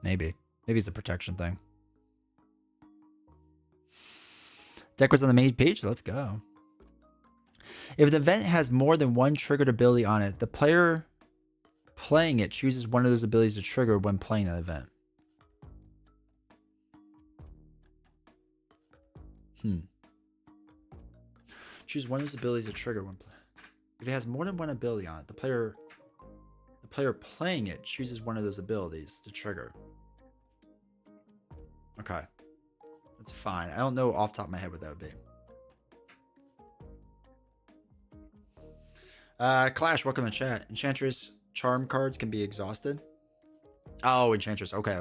Maybe. Maybe it's a protection thing. Deck was on the main page. Let's go. If an event has more than 1 triggered ability on it, the player playing it chooses one of those abilities to trigger when playing an event. Choose one of those abilities to trigger when playing. If it has more than 1 ability on it, the player playing it chooses one of those abilities to trigger. Okay. That's fine. I don't know off the top of my head what that would be. Clash, welcome to chat. Enchantress charm cards can be exhausted. Oh, Enchantress. Okay.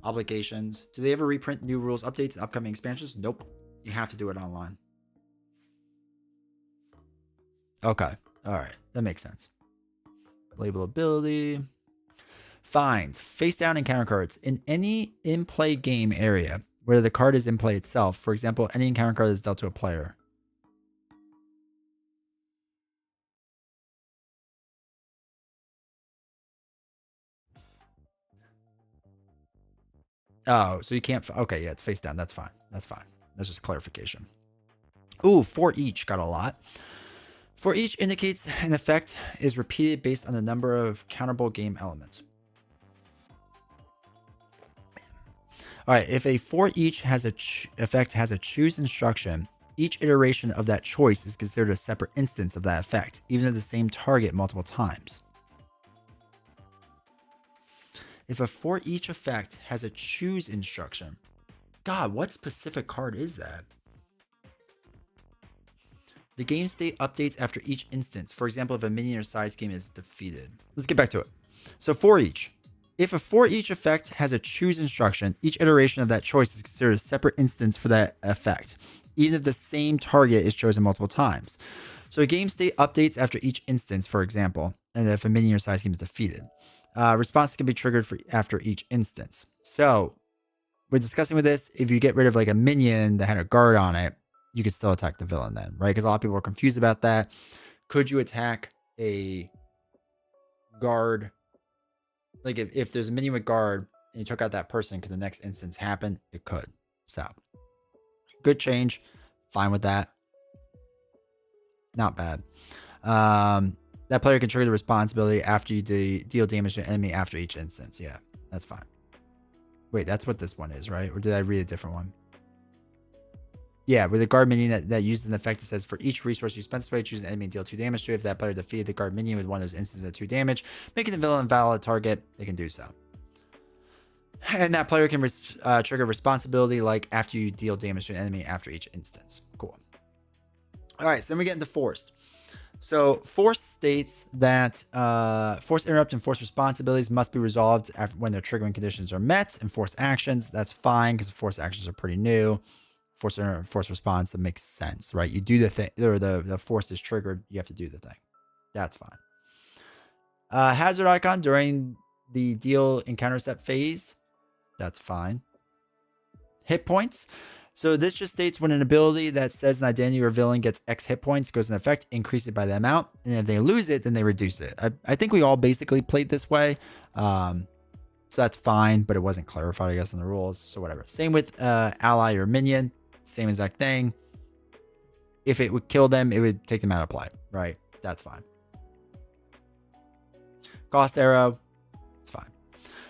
Obligations. Do they ever reprint new rules, updates, and upcoming expansions? Nope. You have to do it online. Okay. All right. That makes sense. Label ability. Find. Face down encounter cards. In any in-play game area where the card is in play itself, for example, any encounter card is dealt to a player. Oh, so you can't... Okay, yeah, it's face down. That's fine. That's just clarification. Ooh, for each. Got a lot. For each indicates an effect is repeated based on the number of counterable game elements. All right, if a for each has a effect has a choose instruction, each iteration of that choice is considered a separate instance of that effect, even if the same target multiple times. If a for each effect has a choose instruction, God, what specific card is that? The game state updates after each instance. For example, if a minion or side scheme is defeated. Let's get back to it. So for each. If a for each effect has a choose instruction, each iteration of that choice is considered a separate instance for that effect, even if the same target is chosen multiple times. So a game state updates after each instance, for example, and if a minion or side scheme is defeated. Response can be triggered after each instance. So we're discussing with this, if you get rid of like a minion that had a guard on it, you could still attack the villain then, right? Because a lot of people are confused about that. Could you attack a guard? Like if there's a minion with guard and you took out that person, could the next instance happen? It could. So good change. Fine with that. Not bad. That player can trigger the responsibility after you deal damage to an enemy after each instance. Yeah, that's fine. Wait, that's what this one is, right? Or did I read a different one? Yeah, with a guard minion that uses an effect that says for each resource you spend this way, choose an enemy and deal 2 damage to it. If that player defeated the guard minion with one of those instances of 2 damage, making the villain invalid target, they can do so. And that player can trigger responsibility like after you deal damage to an enemy after each instance. Cool. All right, so then we get into force. So force states that force interrupt and force responsibilities must be resolved when their triggering conditions are met. And force actions, that's fine because force actions are pretty new. Force interrupt, force response, it makes sense, right? You do the thing, or the force is triggered, you have to do the thing. That's fine. Hazard icon during the deal encounter step phase, that's fine. Hit points. So this just states when an ability that says an identity or villain gets X hit points goes in effect, increase it by the amount. And if they lose it, then they reduce it. I think we all basically played this way. So that's fine, but it wasn't clarified, I guess, in the rules. So whatever. Same with ally or minion. Same exact thing. If it would kill them, it would take them out of play, right? That's fine. Cost arrow. It's fine.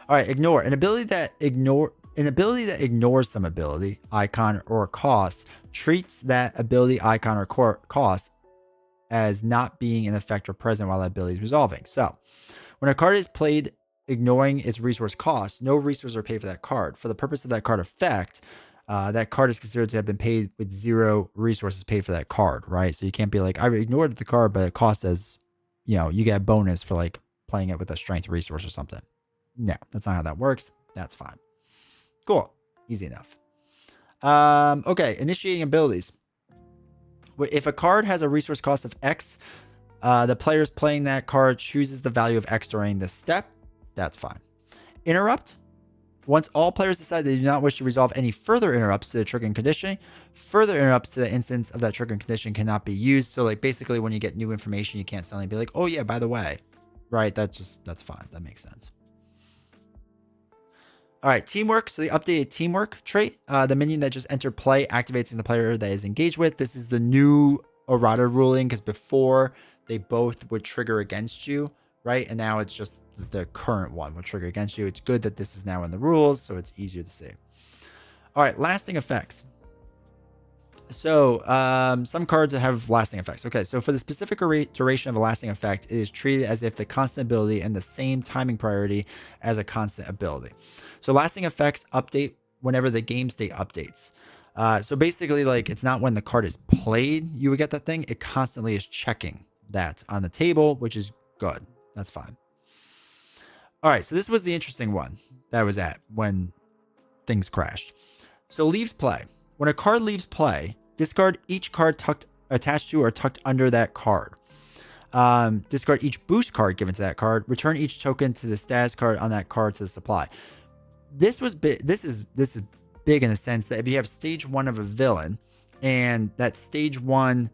All right, ignore. An ability that ignores some ability, icon, or cost treats that ability, icon, or cost as not being in effect or present while that ability is resolving. So when a card is played ignoring its resource cost, no resources are paid for that card. For the purpose of that card effect, that card is considered to have been paid with 0 resources paid for that card, right? So you can't be like, I ignored the card, but it costs as, you get a bonus for like playing it with a strength resource or something. No, that's not how that works. That's fine. Cool. Easy enough. Okay, initiating abilities. If a card has a resource cost of X, the players playing that card chooses the value of X during this step. That's fine. Interrupt. Once all players decide they do not wish to resolve any further interrupts to the triggering condition, further interrupts to the instance of that triggering condition cannot be used. So like basically when you get new information, you can't suddenly be like, oh yeah, by the way, right? That's fine. That makes sense. All right, teamwork. So the updated teamwork trait, the minion that just entered play activates in the player that is engaged with. This is the new errata ruling because before they both would trigger against you, right? And now it's just the current one would trigger against you. It's good that this is now in the rules, so it's easier to see. All right, lasting effects. So some cards have lasting effects. Okay, so for the specific duration of a lasting effect, it is treated as if the constant ability and the same timing priority as a constant ability. So lasting effects update whenever the game state updates. So basically, like it's not when the card is played you would get that thing. It constantly is checking that on the table, which is good. That's fine. All right, so this was the interesting one that was at when things crashed. So leaves play. When a card leaves play, discard each card attached to or tucked under that card. Discard each boost card given to that card. Return each token to the status card on that card to the supply. This was big. This is big in the sense that if you have stage 1 of a villain, and that stage 1,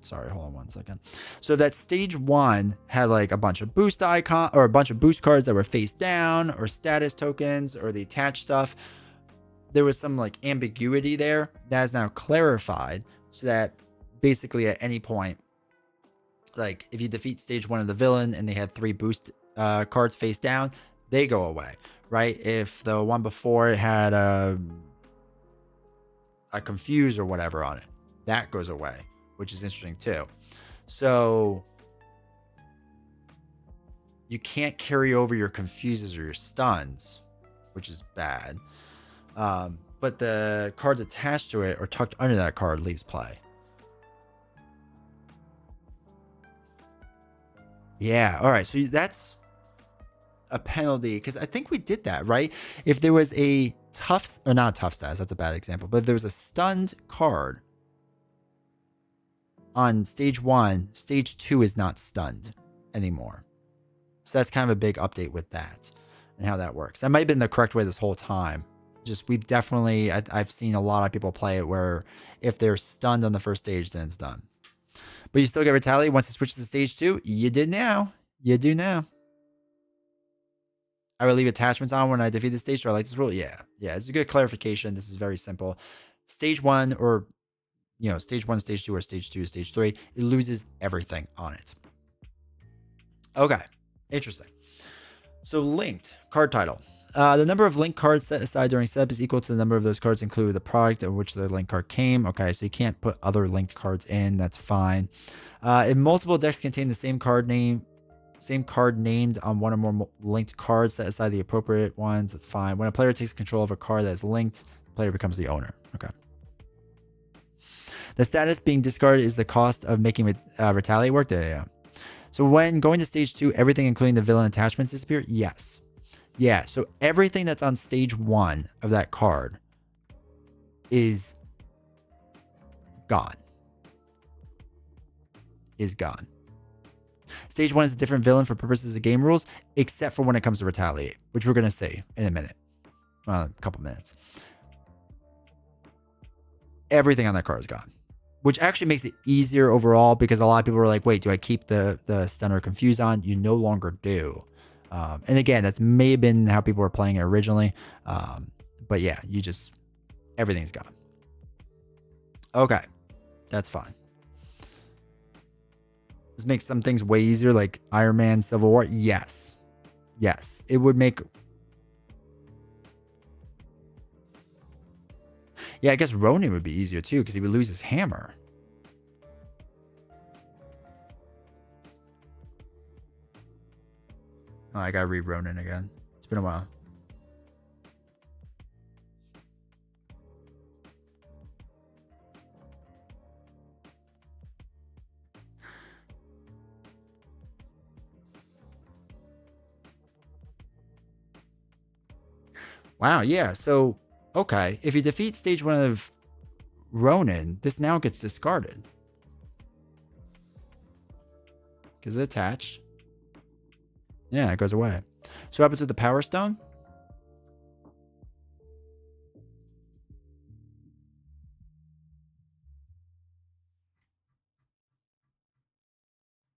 sorry, hold on one second. So that stage 1 had like a bunch of boost icon or a bunch of boost cards that were face down, or status tokens, or the attached stuff. There was some like ambiguity there that is now clarified, so that basically at any point, like if you defeat stage 1 of the villain and they had 3 boost cards face down, they go away, right? If the one before it had a confuse or whatever on it, that goes away, which is interesting too. So you can't carry over your confuses or your stuns, which is bad. But the cards attached to it or tucked under that card leaves play. Yeah. All right. So that's a penalty because I think we did that, right? If there was a tough, or not a tough status, that's a bad example, but if there was a stunned card on stage 1, stage 2 is not stunned anymore. So that's kind of a big update with that and how that works. That might have been the correct way this whole time. Just we've definitely, I've seen a lot of people play it where if they're stunned on the first stage, then it's done. But you still get retaliate once it switches to stage 2. You did now. You do now. I will leave attachments on when I defeat the stage. Do I like this rule? Yeah. Yeah, it's a good clarification. This is very simple. Stage 1 or, stage 1, stage 2, or stage 2, stage 3, it loses everything on it. Okay. Interesting. So linked card title. The number of linked cards set aside during setup is equal to the number of those cards included with the product of which the linked card came. Okay, so you can't put other linked cards in. That's fine. If multiple decks contain the same card name, Same card named on one or more linked cards. Set aside the appropriate ones. That's fine. When a player takes control of a card that is linked, the player becomes the owner. Okay. The status being discarded is the cost of making retaliate work. Yeah. So when going to stage 2, everything including the villain attachments disappear? Yes. Yeah, so everything that's on stage 1 of that card is gone. Is gone. Stage 1 is a different villain for purposes of game rules, except for when it comes to retaliate, which we're going to see in a minute. Well, a couple minutes. Everything on that card is gone, which actually makes it easier overall because a lot of people are like, wait, do I keep the Stunner Confuse on? You no longer do. And again, that's may have been how people were playing it originally. But yeah, everything's gone. Okay, that's fine. This makes some things way easier, like Iron Man, Civil War. Yes. Yes, it would make... Yeah, I guess Ronin would be easier too because he would lose his hammer. Oh, I gotta read Ronin again. It's been a while. Wow, yeah. So, okay. If you defeat stage 1 of Ronin, this now gets discarded. Because it's attached. Yeah, it goes away. So what happens with the Power Stone?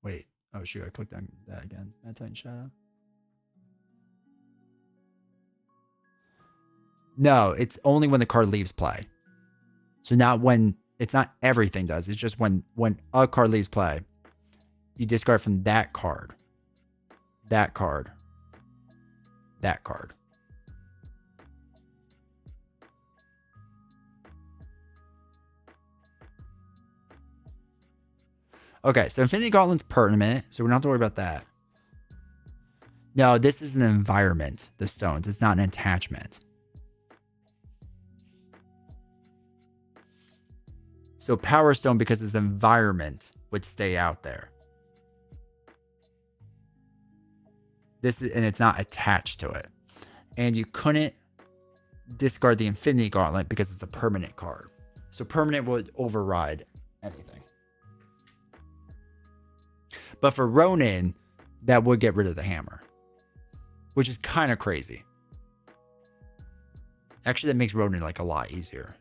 Wait. Oh, shoot. I clicked on that again. That Titan Shadow. No, it's only when the card leaves play. So not when... It's not everything does. It's just when a card leaves play, you discard from that card. That card. That card. Okay, so Infinity Gauntlet's permanent, so we don't have to worry about that. No, this is an environment, the stones. It's not an attachment. So Power Stone, because it's the environment, would stay out there. And it's not attached to it. And you couldn't discard the Infinity Gauntlet because it's a permanent card. So permanent would override anything. But for Ronin, that would get rid of the hammer, which is kind of crazy. Actually, that makes Ronin like a lot easier.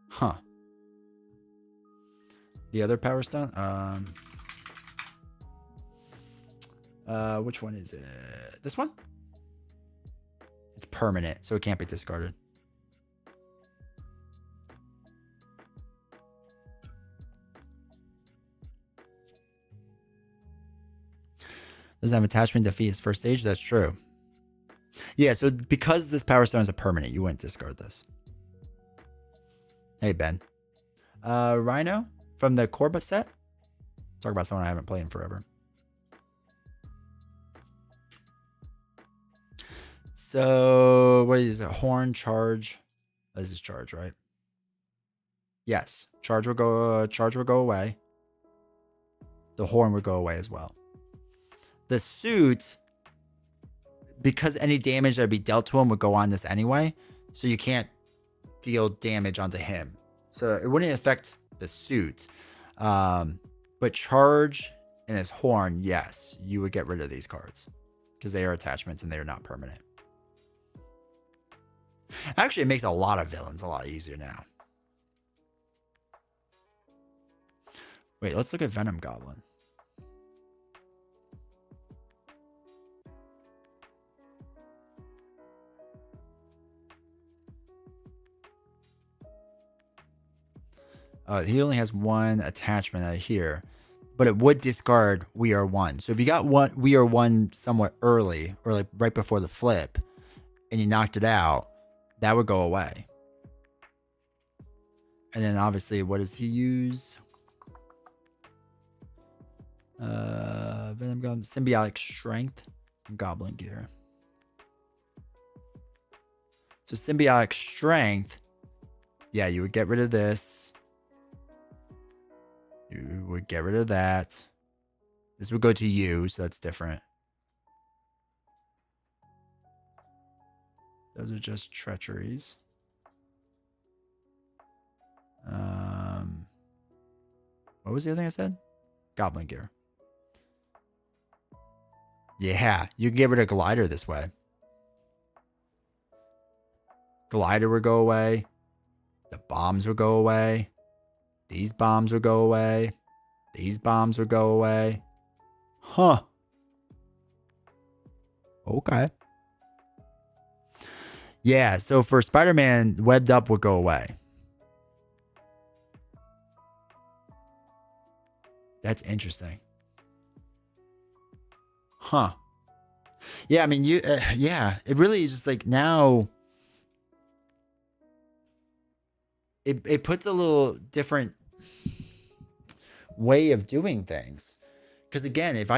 Huh. The other Power Stone? Which one is it? This one? It's permanent, so it can't be discarded. Doesn't have attachment to defeat his first stage? That's true. Yeah, so because this Power Stone is a permanent, you wouldn't discard this. Hey, Ben. Rhino from the Corba set? Talk about someone I haven't played in forever. So, what is it? Horn, charge. This is charge, right? Yes. Charge will go away. The horn would go away as well. The suit, because any damage that would be dealt to him would go on this anyway, so you can't deal damage onto him. So it wouldn't affect the suit. But charge and his horn, yes, you would get rid of these cards because they are attachments and they are not permanent. Actually, it makes a lot of villains a lot easier now. Wait, let's look at Venom Goblin. He only has one attachment out here, but it would discard We Are One. So if you got We Are One somewhat early, or like right before the flip, and you knocked it out, that would go away. And then obviously, what does he use? Venom Goblin, Symbiotic Strength, and Goblin Gear. So Symbiotic Strength, yeah, you would get rid of this. You would get rid of that. This would go to you, so that's different. Those are just treacheries. What was the other thing I said? Goblin Gear. Yeah, you can get rid of Glider this way. Glider would go away. The bombs would go away. These bombs would go away. These bombs would go away. Huh. Okay. Yeah, so for Spider-Man, Webbed Up would go away. That's interesting. Huh. Yeah, I mean, yeah, it really is just like now it puts a little different way of doing things. Because again, if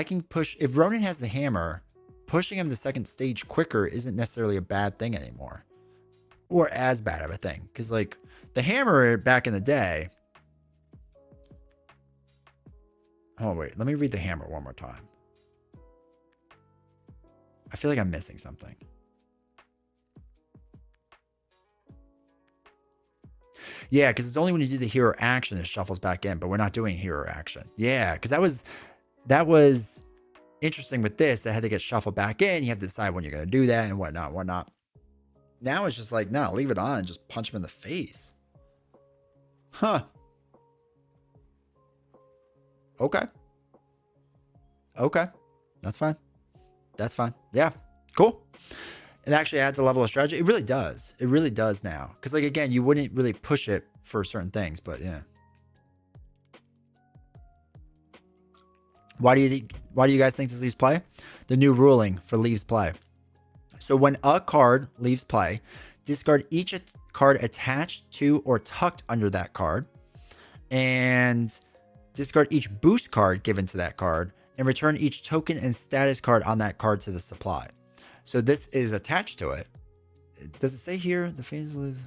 Ronan has the hammer, pushing him to second stage quicker isn't necessarily a bad thing anymore. Or as bad of a thing. Because like the hammer back in the day. Oh, wait, let me read the hammer one more time. I feel like I'm missing something. Yeah, because it's only when you do the hero action it shuffles back in, but we're not doing hero action. Yeah, because that was interesting with this. That had to get shuffled back in. You have to decide when you're going to do that and whatnot. Now it's just like, no, leave it on and just punch him in the face. Huh. Okay. Okay. That's fine. That's fine. Yeah. Cool. It actually adds a level of strategy. It really does. It really does now. Because like, again, you wouldn't really push it for certain things, but yeah. Why do you guys think this leaves play? The new ruling for leaves play. So when a card leaves play, discard each card attached to or tucked under that card, and discard each boost card given to that card, and return each token and status card on that card to the supply. So this is attached to it. Does it say here the phase live?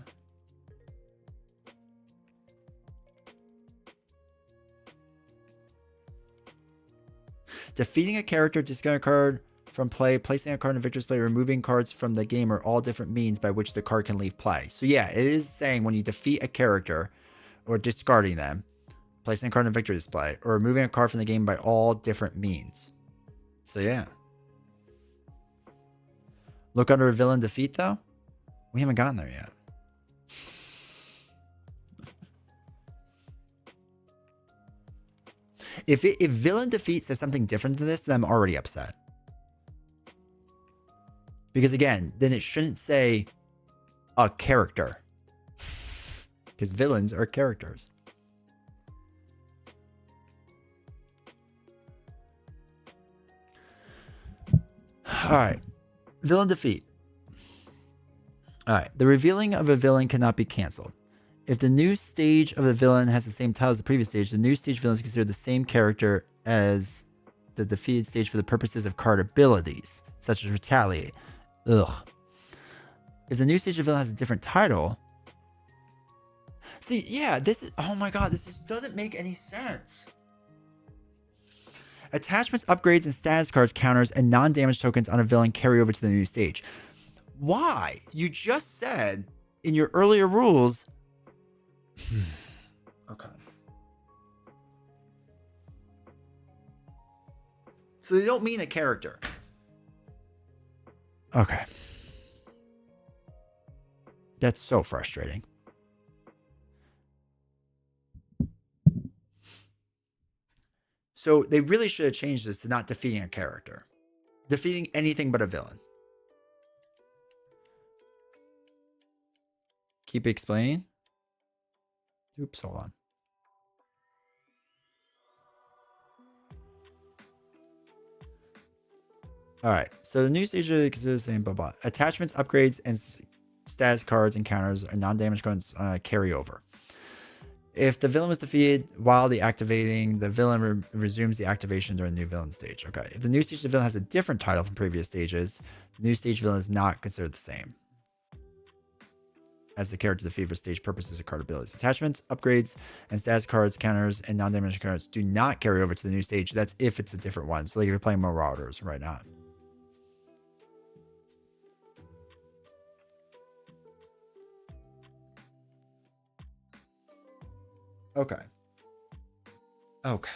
Defeating a character, discarding a card from play, placing a card in victor's play, removing cards from the game are all different means by which the card can leave play. So yeah, it is saying when you defeat a character or discarding them, placing a card in victor's display, or removing a card from the game by all different means. So yeah. Look under a villain defeat though. We haven't gotten there yet. If villain defeat says something different than this, then I'm already upset. Because again, then it shouldn't say a character. Because villains are characters. Alright. Villain defeat. Alright. The revealing of a villain cannot be cancelled. If the new stage of the villain has the same title as the previous stage, the new stage villain is considered the same character as the defeated stage for the purposes of card abilities, such as Retaliate. Ugh. If the new stage of villain has a different title... See, yeah, this is... Oh my god, this doesn't make any sense. Attachments, upgrades, and status cards, counters, and non-damage tokens on a villain carry over to the new stage. Why? You just said in your earlier rules... Okay. So they don't mean a character. Okay. That's so frustrating. So they really should have changed this to not defeating a character. Defeating anything but a villain. Keep explaining. Oops, hold on. All right, so the new stage is the same, blah, blah. Attachments, upgrades, and status cards and counters and non-damage cards carry over. If the villain was defeated while the activating, the villain resumes the activation during the new villain stage. Okay. If the new stage of the villain has a different title from previous stages, the new stage villain is not considered the same as the character defeated for stage purposes of card abilities. Attachments, upgrades, and status cards, counters, and non-dimensional cards do not carry over to the new stage. That's if it's a different one. So like if you're playing Marauders right now. Okay. Okay.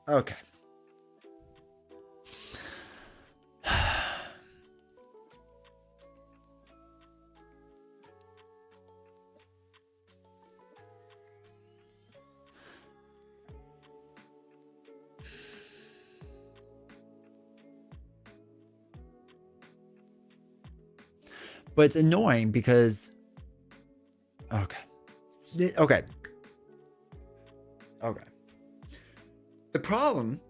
Okay. But it's annoying because okay. Okay. The problem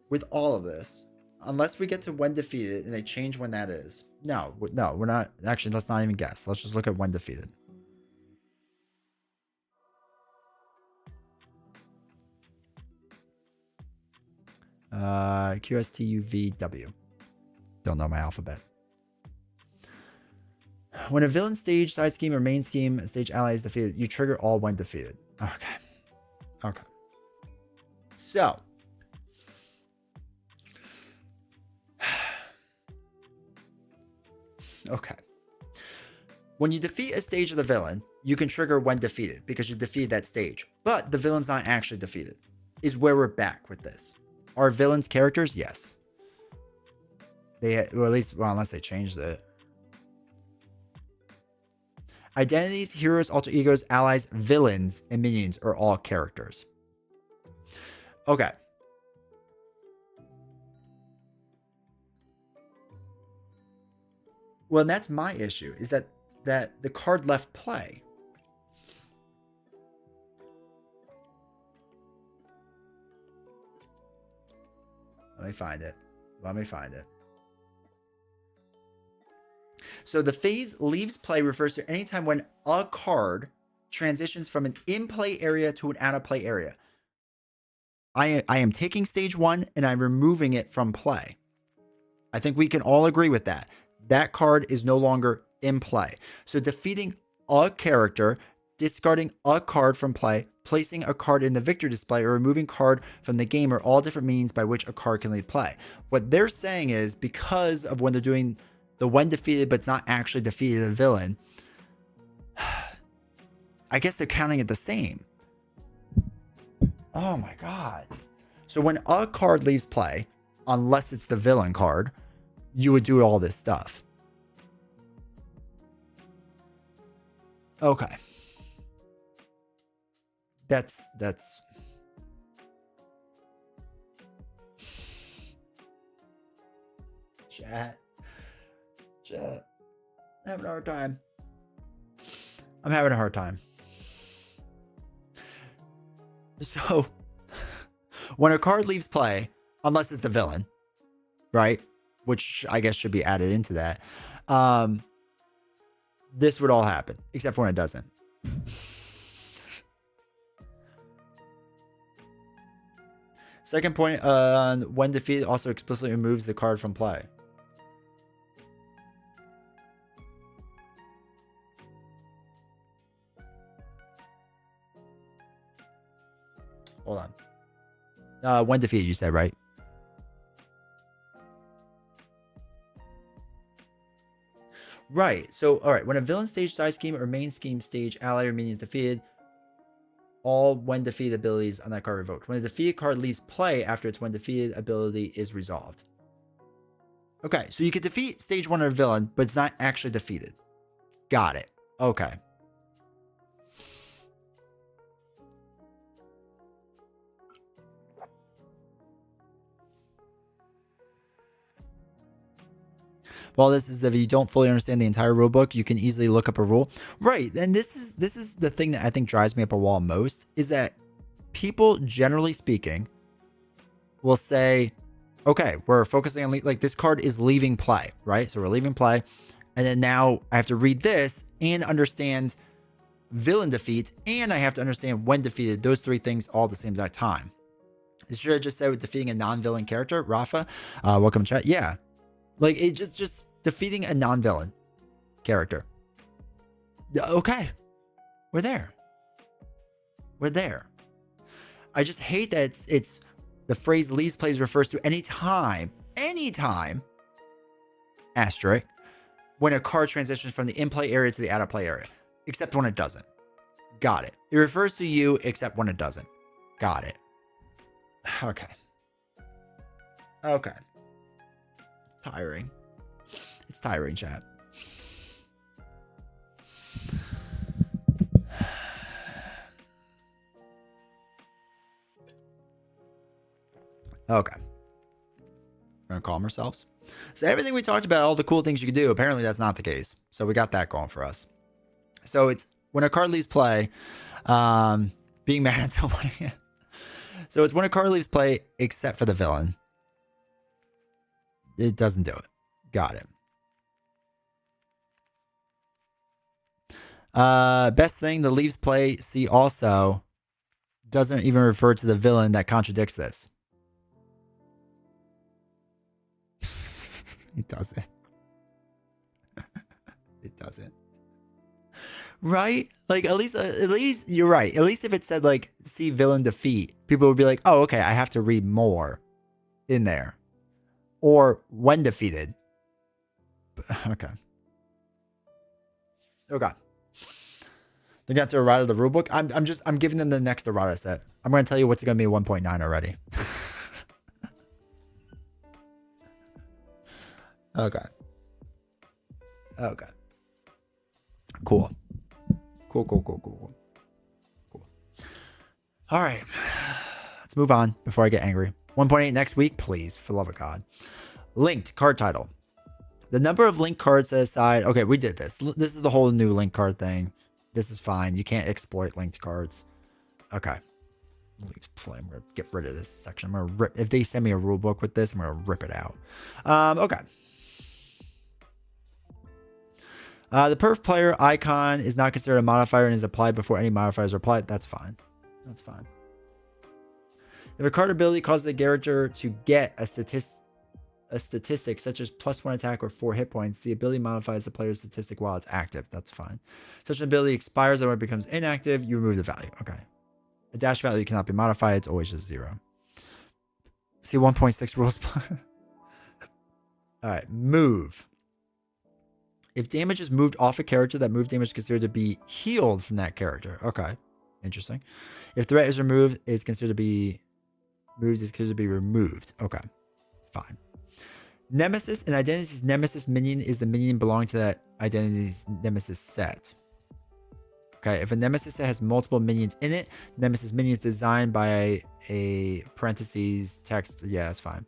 with all of this, unless we get to when defeated and they change when that is. No, we're not. Actually, let's not even guess. Let's just look at when defeated. QSTUVW. Don't know my alphabet. When a villain stage, side scheme, or main scheme stage ally is defeated, you trigger all when defeated. Okay. So. Okay. When you defeat a stage of the villain, you can trigger when defeated because you defeated that stage. But the villain's not actually defeated. Is where we're back with this. Are villains characters? Yes. Or at least, well, unless they changed it. Identities, heroes, alter egos, allies, villains, and minions are all characters. Okay. Well, that's my issue, is that the card left play. Let me find it. So the phase leaves play refers to any time when a card transitions from an in-play area to an out-of-play area. I am taking stage 1 and I'm removing it from play. I think we can all agree with that. That card is no longer in play. So defeating a character, discarding a card from play, placing a card in the victory display, or removing card from the game are all different means by which a card can leave play. What they're saying is because of when they're doing the when defeated, but it's not actually defeated a villain, I guess they're counting it the same. Oh my God. So when a card leaves play, unless it's the villain card, you would do all this stuff. Okay. That's chat. I'm having a hard time. So when a card leaves play, unless it's the villain, right? Which I guess should be added into that. This would all happen, except for when it doesn't. Second point on when defeated also explicitly removes the card from play. Hold on. When defeated, you said, right? Right. So, all right. When a villain stage, side scheme, or main scheme stage ally or minion is defeated, all when defeated abilities on that card revoked. When a defeated card leaves play after its when defeated ability is resolved. Okay. So you could defeat stage 1 of a villain, but it's not actually defeated. Got it. Okay. Well, this is if you don't fully understand the entire rule book, you can easily look up a rule. Right. And this is the thing that I think drives me up a wall most, is that people, generally speaking, will say, okay, we're focusing on, like, this card is leaving play, right? So we're leaving play. And then now I have to read this and understand villain defeat, and I have to understand when defeated. Those three things all at the same exact time. Should I just say with defeating a non-villain character? Rafa, welcome chat. Yeah, like it just defeating a non-villain character. Okay, we're there. We're there. I just hate that it's the phrase leaves plays refers to anytime, asterisk, when a card transitions from the in-play area to the out-of-play area, except when it doesn't. Got it. It refers to you except when it doesn't. Got it. Okay. Okay. Tiring. It's tiring, chat. Okay. We're going to calm ourselves. So everything we talked about, all the cool things you could do, apparently that's not the case. So we got that going for us. So it's when a card leaves play, being mad at someone. So it's when a card leaves play except for the villain. It doesn't do it. Got it. Best thing, the leaves play, see also, doesn't even refer to the villain that contradicts this. It doesn't. It doesn't. Right? Like at least you're right. At least if it said like see villain defeat, people would be like, oh, okay, I have to read more in there. Or when defeated. Okay. Okay. They got to errata the rulebook. I'm giving them the next errata set. I'm gonna tell you what's gonna be 1.9 already. Okay. Okay. Cool. Cool. All right. Let's move on before I get angry. 1.8 next week, please, for the love of God. Linked card title. The number of linked cards set aside. Okay, we did this. This is the whole new linked card thing. This is fine. You can't exploit linked cards. Okay. I'm going to get rid of this section. I'm going to rip. If they send me a rule book with this, I'm going to rip it out. Okay. The perf player icon is not considered a modifier and is applied before any modifiers are applied. That's fine. That's fine. If a card ability causes a character to get a statistic such as +1 attack or 4 hit points, the ability modifies the player's statistic while it's active. That's fine. Such an ability expires or when it becomes inactive, you remove the value. Okay. A dash value cannot be modified. It's always just 0. See 1.6 rules. All right. Move. If damage is moved off a character, that move damage is considered to be healed from that character. Okay. Interesting. If threat is removed, it's considered to be removed. Okay. Fine. Nemesis. An identity's nemesis minion is the minion belonging to that identity's nemesis set. Okay. If a nemesis set has multiple minions in it, nemesis minion is designed by a parentheses text. Yeah, that's fine.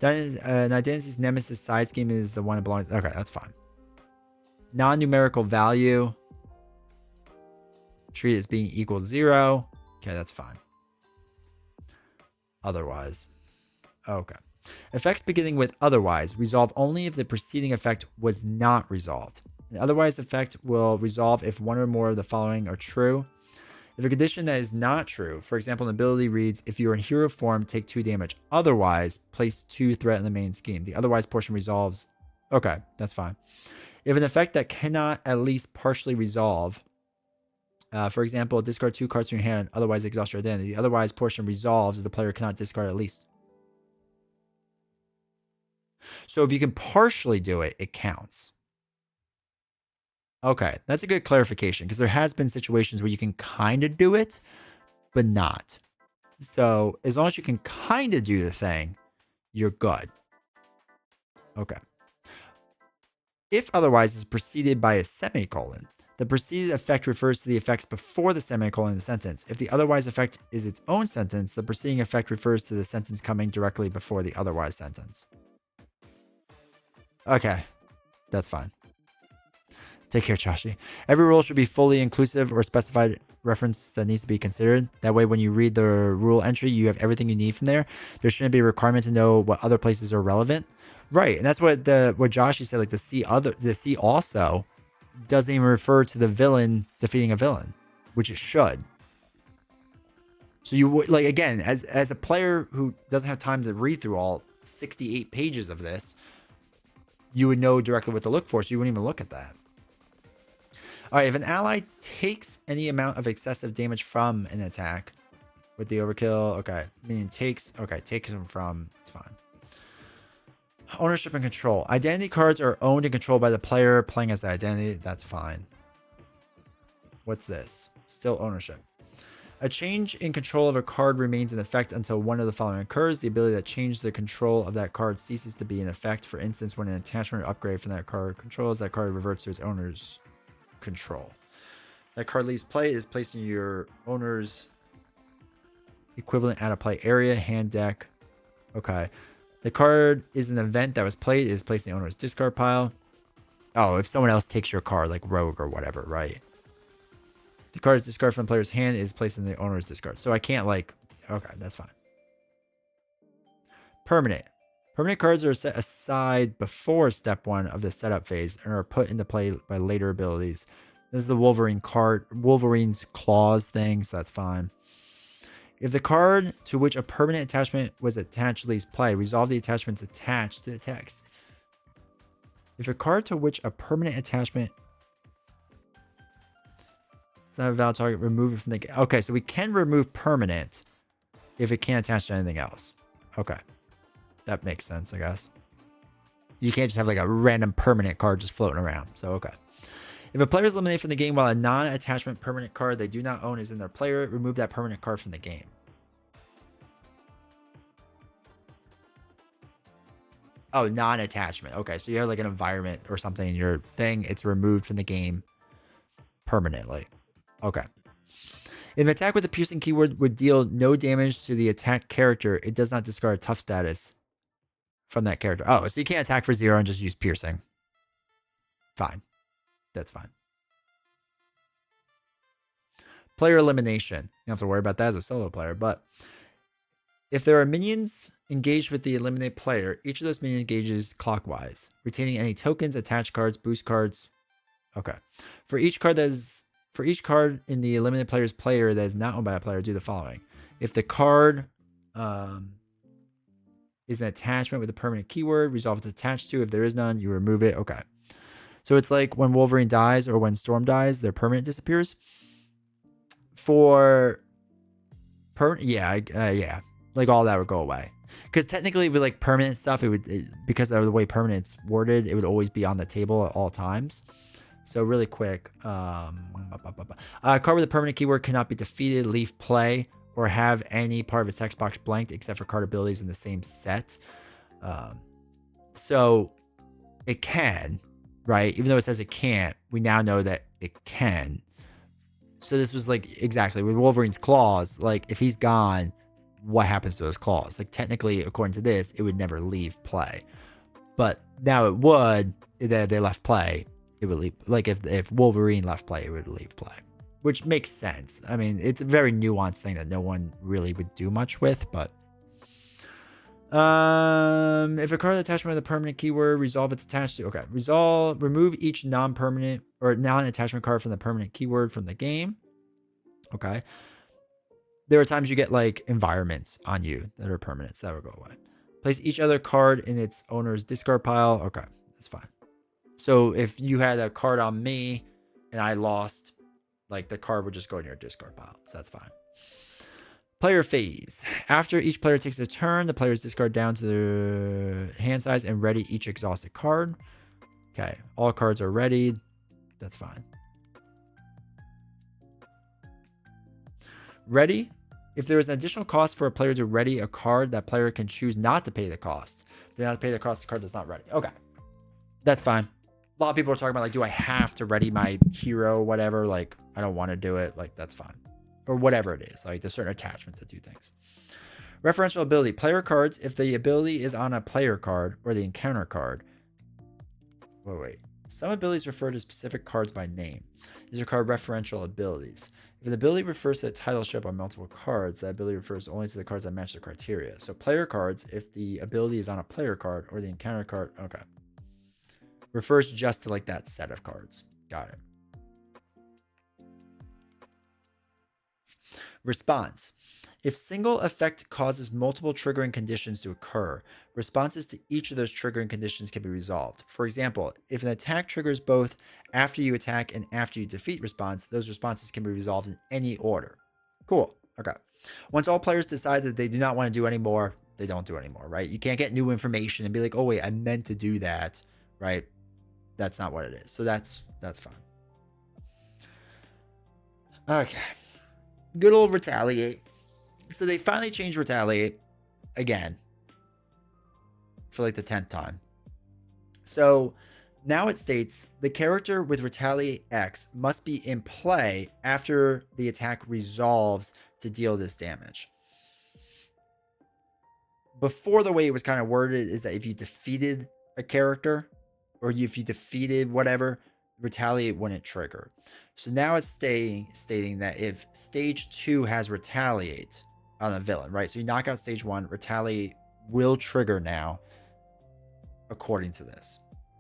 An identity's nemesis side scheme is the one that belongs. Okay, that's fine. Non-numerical value. Treat it as being equal to 0. Okay, that's fine. Otherwise. Okay. Effects beginning with otherwise resolve only if the preceding effect was not resolved. An otherwise effect will resolve if one or more of the following are true. If a condition that is not true, for example, an ability reads, if you are in hero form, take 2 damage. Otherwise, place 2 threat in the main scheme. The otherwise portion resolves. Okay, that's fine. If an effect that cannot at least partially resolve, for example, discard 2 cards from your hand, otherwise exhaust your identity. The otherwise portion resolves if the player cannot discard at least. So if you can partially do it, it counts. Okay, that's a good clarification because there has been situations where you can kind of do it, but not. So as long as you can kind of do the thing, you're good. Okay. If otherwise is preceded by a semicolon, the preceded effect refers to the effects before the semicolon in the sentence. If the otherwise effect is its own sentence, the preceding effect refers to the sentence coming directly before the otherwise sentence. Okay, that's fine. Take care, Chashi. Every rule should be fully inclusive or specified reference that needs to be considered. That way, when you read the rule entry, you have everything you need from there. There shouldn't be a requirement to know what other places are relevant. Right, and that's what Joshi said. Like the see also doesn't even refer to the villain defeating a villain, which it should. So you would, like, again, as a player who doesn't have time to read through all 68 pages of this, you would know directly what to look for, so you wouldn't even look at that. All right, if an ally takes any amount of excessive damage from an attack with the overkill, okay, meaning takes them from, it's fine. Ownership and control. Identity cards are owned and controlled by the player playing as the identity. That's fine. What's this? Still ownership. A change in control of a card remains in effect until one of the following occurs. The ability that changed the control of that card ceases to be in effect. For instance, when an attachment or upgrade from that card controls, that card reverts to its owner's control. That card leaves play, is placed in your owner's equivalent out of play area, hand deck. Okay. The card is an event that was played, is placed in the owner's discard pile. Oh, if someone else takes your card, like Rogue or whatever, right? The card is discarded from the player's hand, is placed in the owner's discard. So I can't, like, okay, that's fine. Permanent. Permanent cards are set aside before step 1 of the setup phase and are put into play by later abilities. This is the Wolverine's claws thing, so that's fine. If the card to which a permanent attachment was attached leaves play, resolve the attachments attached to the text. If a card to which a permanent attachment is not a valid target, remove it from the game. Okay, so we can remove permanent if it can't attach to anything else. Okay. That makes sense, I guess. You can't just have like a random permanent card just floating around. So, okay. If a player is eliminated from the game while a non-attachment permanent card they do not own is in their player, remove that permanent card from the game. Oh, non-attachment. Okay, so you have like an environment or something in your thing. It's removed from the game permanently. Okay. If an attack with a piercing keyword would deal no damage to the attacked character, it does not discard a tough status from that character. Oh, so you can't attack for 0 and just use piercing. Fine. That's fine. Player elimination. You don't have to worry about that as a solo player, but if there are minions engaged with the eliminated player, each of those minions engages clockwise, retaining any tokens, attached cards, boost cards. Okay. For each card in the eliminated player's player that is not owned by a player, do the following. If the card is an attachment with a permanent keyword, resolve it's attached to. If there is none, you remove it. Okay. So it's like when Wolverine dies or when Storm dies, their permanent disappears. Yeah, like all that would go away. Because technically with like permanent stuff, because of the way permanent's worded, it would always be on the table at all times. So really quick, a card with a permanent keyword cannot be defeated, leave play, or have any part of its text box blanked except for card abilities in the same set. So it can, right? Even though it says it can't, we now know that it can. So this was like exactly with Wolverine's claws. Like if he's gone, what happens to those claws? Like technically, according to this, it would never leave play. But now it would. If they left play, it would leave. Like if Wolverine left play, it would leave play, which makes sense. I mean, it's a very nuanced thing that no one really would do much with. But if a card attachment with a permanent keyword, resolve it's attached to. Okay, remove each non-permanent or non-attachment card from the permanent keyword from the game. Okay. There are times you get like environments on you that are permanent, so that will go away. Place each other card in its owner's discard pile. Okay, that's fine. So if you had a card on me and I lost, like the card would just go in your discard pile. So that's fine. Player phase. After each player takes a turn, the players discard down to their hand size and ready each exhausted card. Okay, all cards are readied. That's fine. Ready. If there is an additional cost for a player to ready a card, that player can choose not to pay the cost. If they not pay the cost, the card is not ready. Okay. That's fine. A lot of people are talking about, like, do I have to ready my hero, whatever? Like, I don't want to do it. Like, that's fine. Or whatever it is. Like, there's certain attachments that do things. Referential ability. Player cards. If the ability is on a player card or the encounter card. Wait. Some abilities refer to specific cards by name. These are called referential abilities. If an ability refers to a title shown on multiple cards, that ability refers only to the cards that match the criteria. So player cards, if the ability is on a player card or the encounter card, okay, refers just to like that set of cards. Got it. Response. If single effect causes multiple triggering conditions to occur, responses to each of those triggering conditions can be resolved. For example, if an attack triggers both after you attack and after you defeat response, those responses can be resolved in any order. Cool. Okay. Once all players decide that they do not want to do anymore, they don't do anymore, right? You can't get new information and be like, oh wait, I meant to do that, right? That's not what it is. So that's fine. Okay. Good old retaliate. So they finally changed retaliate again for like the 10th time. So now it states the character with retaliate X must be in play after the attack resolves to deal this damage. Before, the way it was kind of worded is that if you defeated a character or if you defeated whatever, retaliate wouldn't trigger. So now it's stating that if stage 2 has retaliate on a villain, right? So you knock out stage 1, retaliate will trigger now according to this.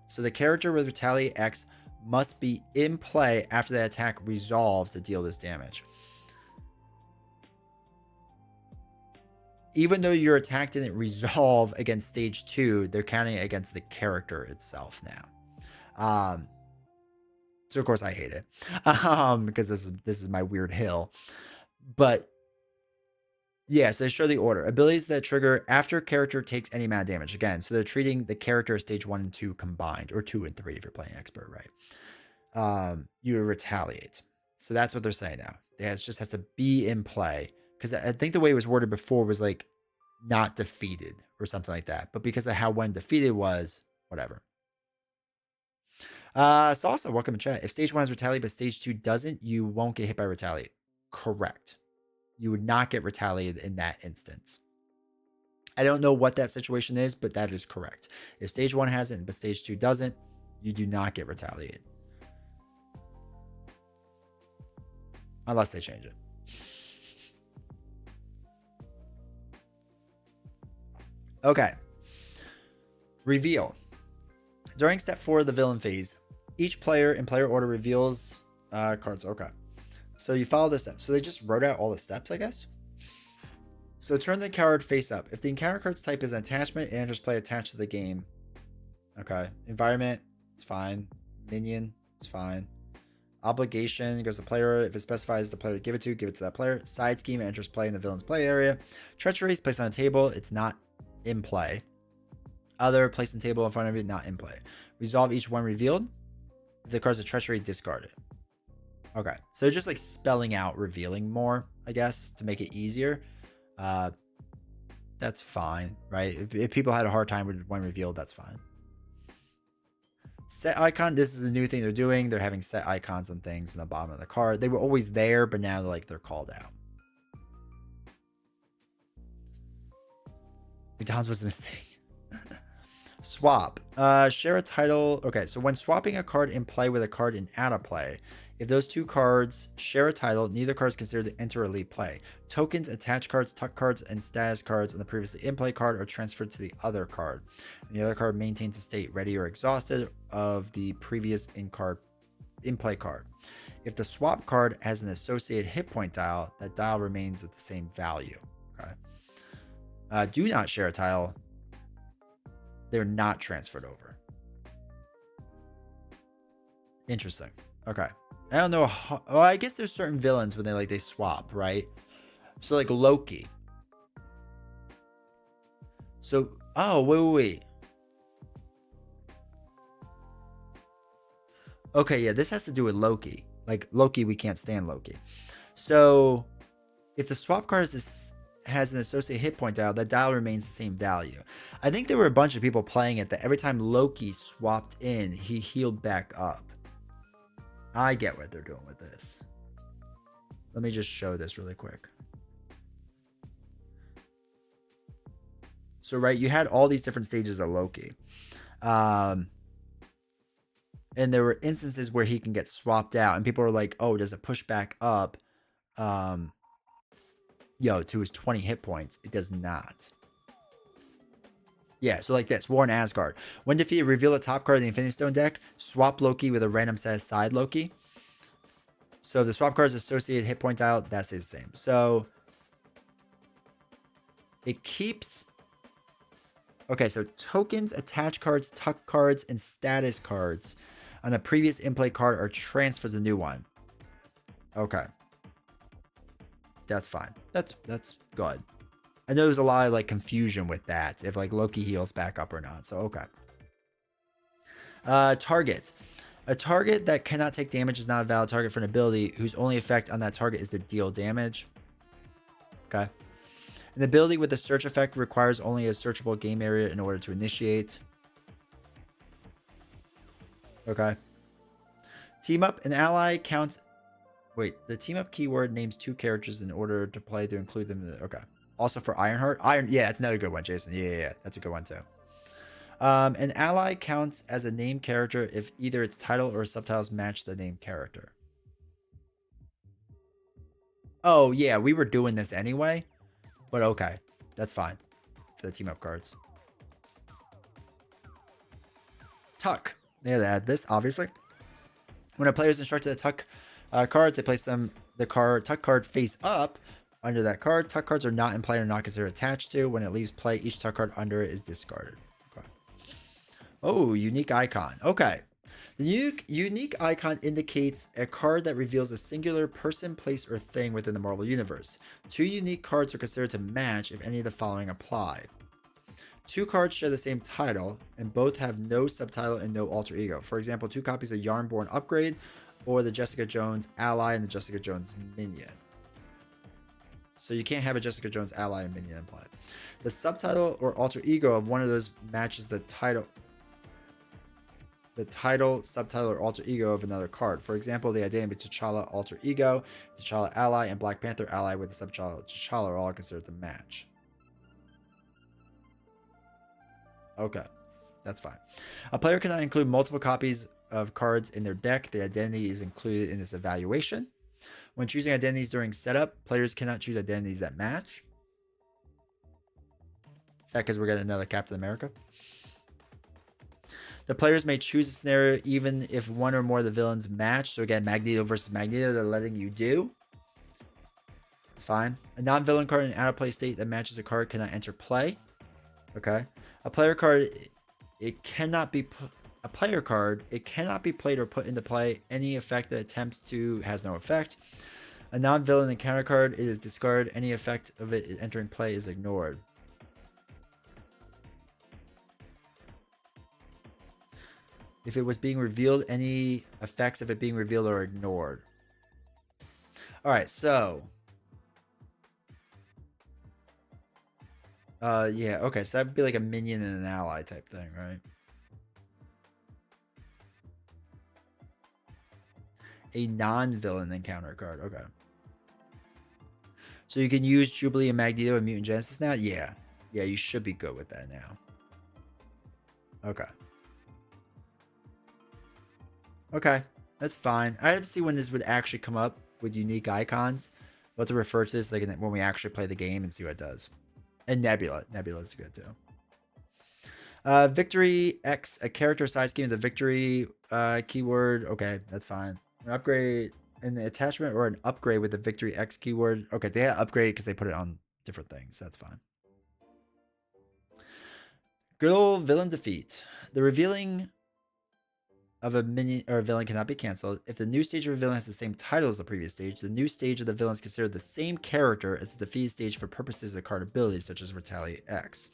So the character with retaliate X must be in play after the attack resolves to deal this damage. Even though your attack didn't resolve against stage 2, they're counting it against the character itself now. So of course I hate it because this is my weird hill. But yeah, so they show the order. Abilities that trigger after character takes any amount of damage. Again, so they're treating the character as stage 1 and 2 combined, or 2 and 3 if you're playing expert, right? You retaliate. So that's what they're saying now. It just has to be in play. Because I think the way it was worded before was like not defeated or something like that. But because of how when defeated was, whatever. Salsa, welcome to chat. If stage 1 has retaliate but stage 2 doesn't, you won't get hit by retaliate. Correct. You would not get retaliated in that instance. I don't know what that situation is, but that is correct. If stage 1 has it but stage 2 doesn't, you do not get retaliated. Unless they change it. Okay. Reveal. During step 4 of the villain phase, each player in player order reveals cards. Okay. So you follow the steps. So they just wrote out all the steps, I guess. So turn the card face up. If the encounter card's type is an attachment, it enters play attached to the game. Okay. Environment, it's fine. Minion, it's fine. Obligation goes to player. If it specifies the player to give it to that player. Side scheme enters play in the villain's play area. Treachery is placed on a table. It's not in play. Other, placed in table in front of it, not in play. Resolve each one revealed. If the card's a treachery, discard it. Okay, so they're just like spelling out revealing more, I guess, to make it easier. That's fine, right? If people had a hard time with when revealed, that's fine. Set icon, this is a new thing they're doing. They're having set icons and things in the bottom of the card. They were always there, but now they're called out. McDonald's was a mistake. Swap. Share a title. Okay, so when swapping a card in play with a card in out of play, if those two cards share a title, neither card is considered to enter or leave play. Tokens, attached cards, tuck cards, and status cards on the previously in play card are transferred to the other card. And the other card maintains the state ready or exhausted of the previous in play card. If the swap card has an associated hit point dial, that dial remains at the same value. Okay. Do not share a tile. They're not transferred over. Interesting. Okay. I don't know how, well, I guess there's certain villains when they swap, right? So like Loki. So, oh, wait. Okay, yeah, this has to do with Loki. Like Loki, we can't stand Loki. So if the swap card has an associated hit point dial, that dial remains the same value. I think there were a bunch of people playing it that every time Loki swapped in, he healed back up. I get what they're doing with this. Let me just show this really quick. So, right, you had all these different stages of Loki. And And there were instances where he can get swapped out, and people are like, "Oh, does it push back up, um, to his 20 hit points?" It does not. Yeah, so like this, War in Asgard. When defeated, reveal the top card of the Infinity Stone deck, swap Loki with a random set aside Loki. So if the swap card's associated hit point dial, that stays the same. So it keeps... Okay, so tokens, attach cards, tuck cards, and status cards on a previous in-play card are transferred to the new one. Okay. That's fine. That's good. I know there's a lot of like confusion with that, if like Loki heals back up or not. So okay. Target. A target that cannot take damage is not a valid target for an ability whose only effect on that target is to deal damage. Okay. An ability with a search effect requires only a searchable game area in order to initiate. Okay. Team up. An ally counts... Wait, the team up keyword names 2 characters in order to play to include them in the... Okay. Also for Ironheart. Yeah, that's another good one, Jason. Yeah. That's a good one too. An ally counts as a named character if either its title or subtitles match the named character. Oh, yeah, we were doing this anyway. But okay, that's fine for the team up cards. Tuck. Yeah, they add this, obviously. When a player is instructed to tuck cards, they place the tuck card face up under that card. Tuck cards are not in play and are not considered attached to. When it leaves play, each tuck card under it is discarded. Okay. Oh, unique icon. Okay. The unique icon indicates a card that reveals a singular person, place, or thing within the Marvel Universe. 2 unique cards are considered to match if any of the following apply. 2 cards share the same title, and both have no subtitle and no alter ego. For example, 2 copies of Yarnborn Upgrade, or the Jessica Jones Ally and the Jessica Jones Minion. So you can't have a Jessica Jones Ally and Minion in play. The subtitle or alter ego of one of those matches the title, subtitle, or alter ego of another card. For example, the identity of T'Challa alter ego, T'Challa ally, and Black Panther ally with the subtitle T'Challa are all considered to match. Okay, that's fine. A player cannot include multiple copies of cards in their deck. The identity is included in this evaluation. When choosing identities during setup, players cannot choose identities that match. Is that because we're getting another Captain America? The players may choose a scenario even if one or more of the villains match. So again, Magneto versus Magneto, they're letting you do. It's fine. A non-villain card in an out-of-play state that matches a card cannot enter play. Okay. A player card, it cannot be played or put into play. Any effect that attempts to has no effect. A non-villain encounter card, it is discarded. Any effect of it entering play is ignored. If it was being revealed, any effects of it being revealed are ignored. All right, so yeah, okay, so that'd be like a minion and an ally type thing, right? A non-villain encounter card. Okay. So you can use Jubilee and Magneto and Mutant Genesis now? Yeah. Yeah, you should be good with that now. Okay. Okay. That's fine. I have to see when this would actually come up with unique icons. We'll have to refer to this like when we actually play the game and see what it does. And Nebula. Nebula's good too. Victory X, a character size scheme, the victory keyword. Okay, that's fine. An upgrade in the attachment or an upgrade with the victory X keyword. Okay, they had upgrade because they put it on different things. That's fine. Good old villain defeat. The revealing of a minion or a villain cannot be canceled. If the new stage of a villain has the same title as the previous stage, the new stage of the villain is considered the same character as the defeated stage for purposes of card abilities, such as Retaliate X.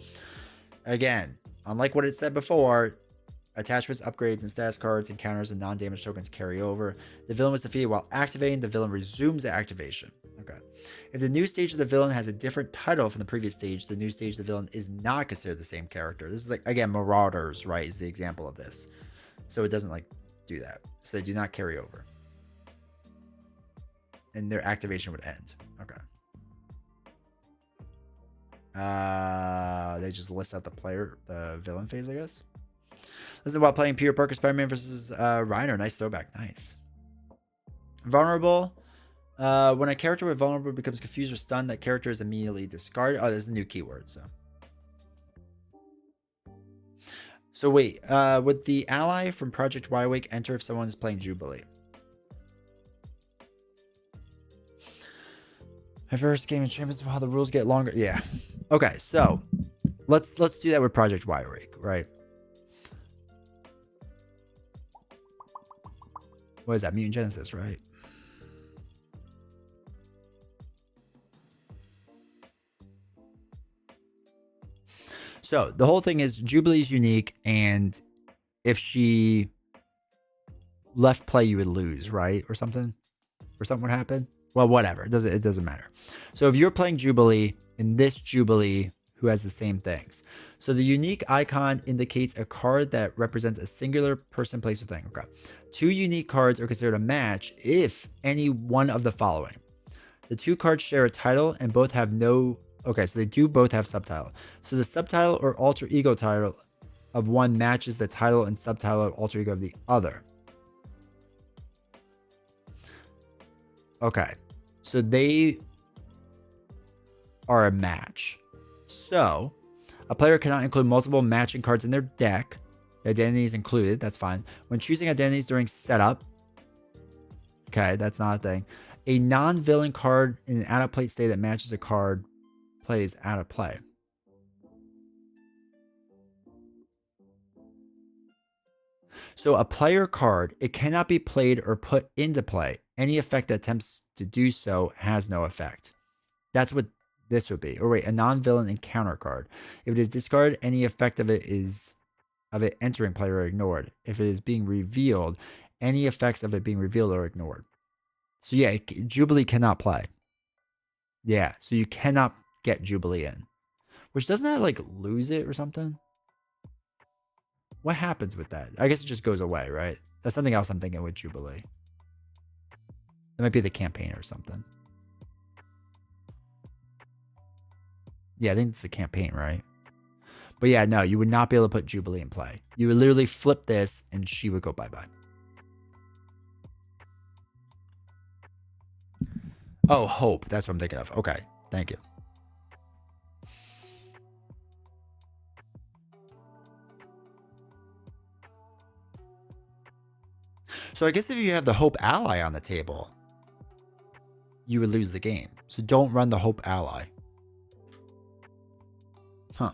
Again, unlike what it said before, attachments, upgrades, and status cards, encounters, and non-damage tokens carry over. The villain was defeated while activating. The villain resumes the activation. Okay. If the new stage of the villain has a different title from the previous stage, the new stage of the villain is not considered the same character. This is like, again, Marauders, right, is the example of this. So it doesn't like do that. So they do not carry over. And their activation would end. Okay. They just list out the villain phase, I guess. Listen while playing Peter Parker Spider-Man versus Reiner. Nice throwback. Nice. Vulnerable. When a character with vulnerable becomes confused or stunned, that character is immediately discarded. Oh, there's a new keyword. So wait. Would the ally from Project Wide Awake enter if someone is playing Jubilee? My first game in Champions, how the rules get longer. Yeah. Okay, so let's do that with Project Wide Awake, right? What is that? Mutant Genesis, right? So the whole thing is Jubilee's unique, and if she left play, you would lose, right? Or something? Or something would happen? Well, whatever. It doesn't matter. So if you're playing Jubilee and this Jubilee who has the same things. So the unique icon indicates a card that represents a singular person, place, or thing. Okay. 2 unique cards are considered a match if any one of the following. The 2 cards share a title and both have no... Okay, so they do both have subtitle. So the subtitle or alter ego title of one matches the title and subtitle or alter ego of the other. Okay, so they are a match. So a player cannot include multiple matching cards in their deck. The identity is included. That's fine. When choosing identities during setup, okay, that's not a thing. A non-villain card in an out-of-play state that matches a card plays out of play. So a player card, it cannot be played or put into play. Any effect that attempts to do so has no effect. That's what this would be. Or wait, a non-villain encounter card. If it is discarded, any effect of it entering play are ignored. If it is being revealed, any effects of it being revealed are ignored. So yeah, Jubilee cannot play. Yeah, so you cannot get Jubilee in. Which doesn't that like lose it or something? What happens with that? I guess it just goes away, right? That's something else I'm thinking with Jubilee. It might be the campaign or something. Yeah, I think it's the campaign, right? But yeah, no, you would not be able to put Jubilee in play. You would literally flip this and she would go bye-bye. Oh, Hope. That's what I'm thinking of. Okay, thank you. So I guess if you have the Hope ally on the table, you would lose the game. So don't run the Hope ally. Huh.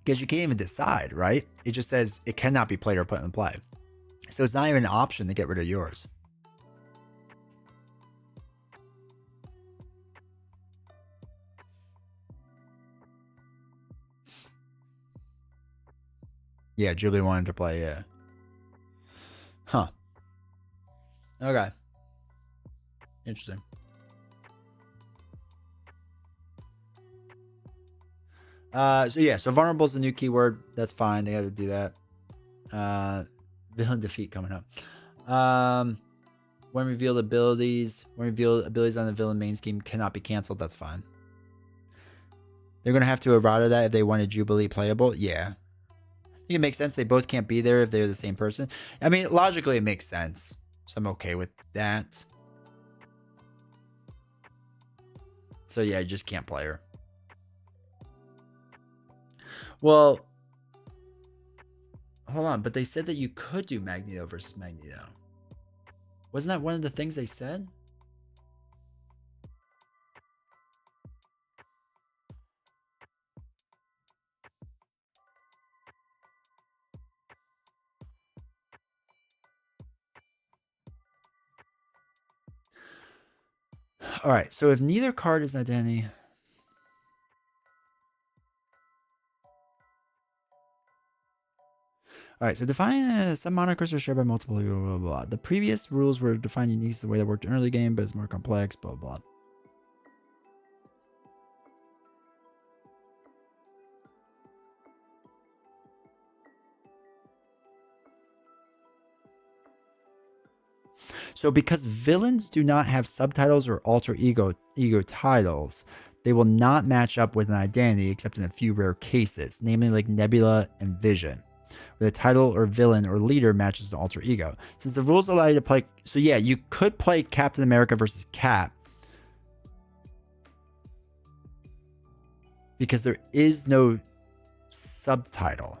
Because you can't even decide, right? It just says it cannot be played or put in play. So it's not even an option to get rid of yours. Yeah, Jubilee wanted to play, yeah. Huh. Okay. Interesting. So yeah, so vulnerable is the new keyword. That's fine. They had to do that. Villain defeat coming up. When revealed abilities on the villain main scheme cannot be canceled. That's fine. They're gonna have to errata that if they wanted Jubilee playable. Yeah, I think it makes sense. They both can't be there if they're the same person. I mean, logically it makes sense. So I'm okay with that. So yeah, I just can't play her. Well, hold on, but they said that you could do Magneto versus Magneto. Wasn't that one of the things they said? All right, so if neither card is identity... All right, so define some monikers are shared by multiple, blah, blah, blah. The previous rules were defined unique the way that worked in early game, but it's more complex, blah, blah. So because villains do not have subtitles or alter ego titles, they will not match up with an identity except in a few rare cases, namely like Nebula and Vision, where the title or villain or leader matches an alter ego. Since the rules allow you to play, so yeah, you could play Captain America versus Cap, because there is no subtitle.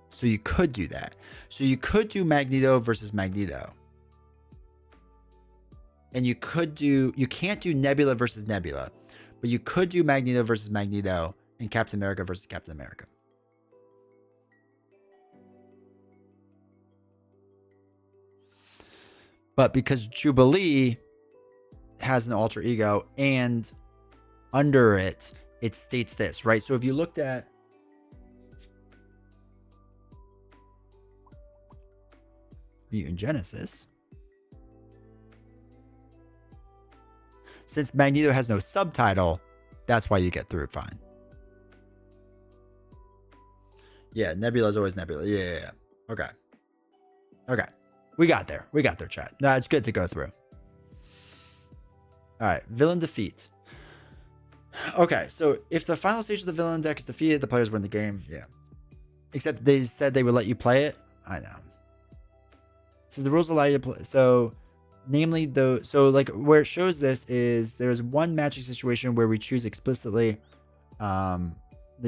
So you could do that. So you could do Magneto versus Magneto. And you can't do Nebula versus Nebula, but you could do Magneto versus Magneto and Captain America versus Captain America. But because Jubilee has an alter ego and under it, it states this, right? So if you looked at Mutant Genesis, since Magneto has no subtitle, that's why you get through it fine. Yeah, Nebula is always Nebula. Yeah. Okay. We got there, chat. No, it's good to go through. All right, villain defeat. Okay, so if the final stage of the villain deck is defeated, the players win the game. Yeah. Except they said they would let you play it. I know. So the rules allow you to play. So, namely, so like where it shows this is there's one matching situation where we choose explicitly the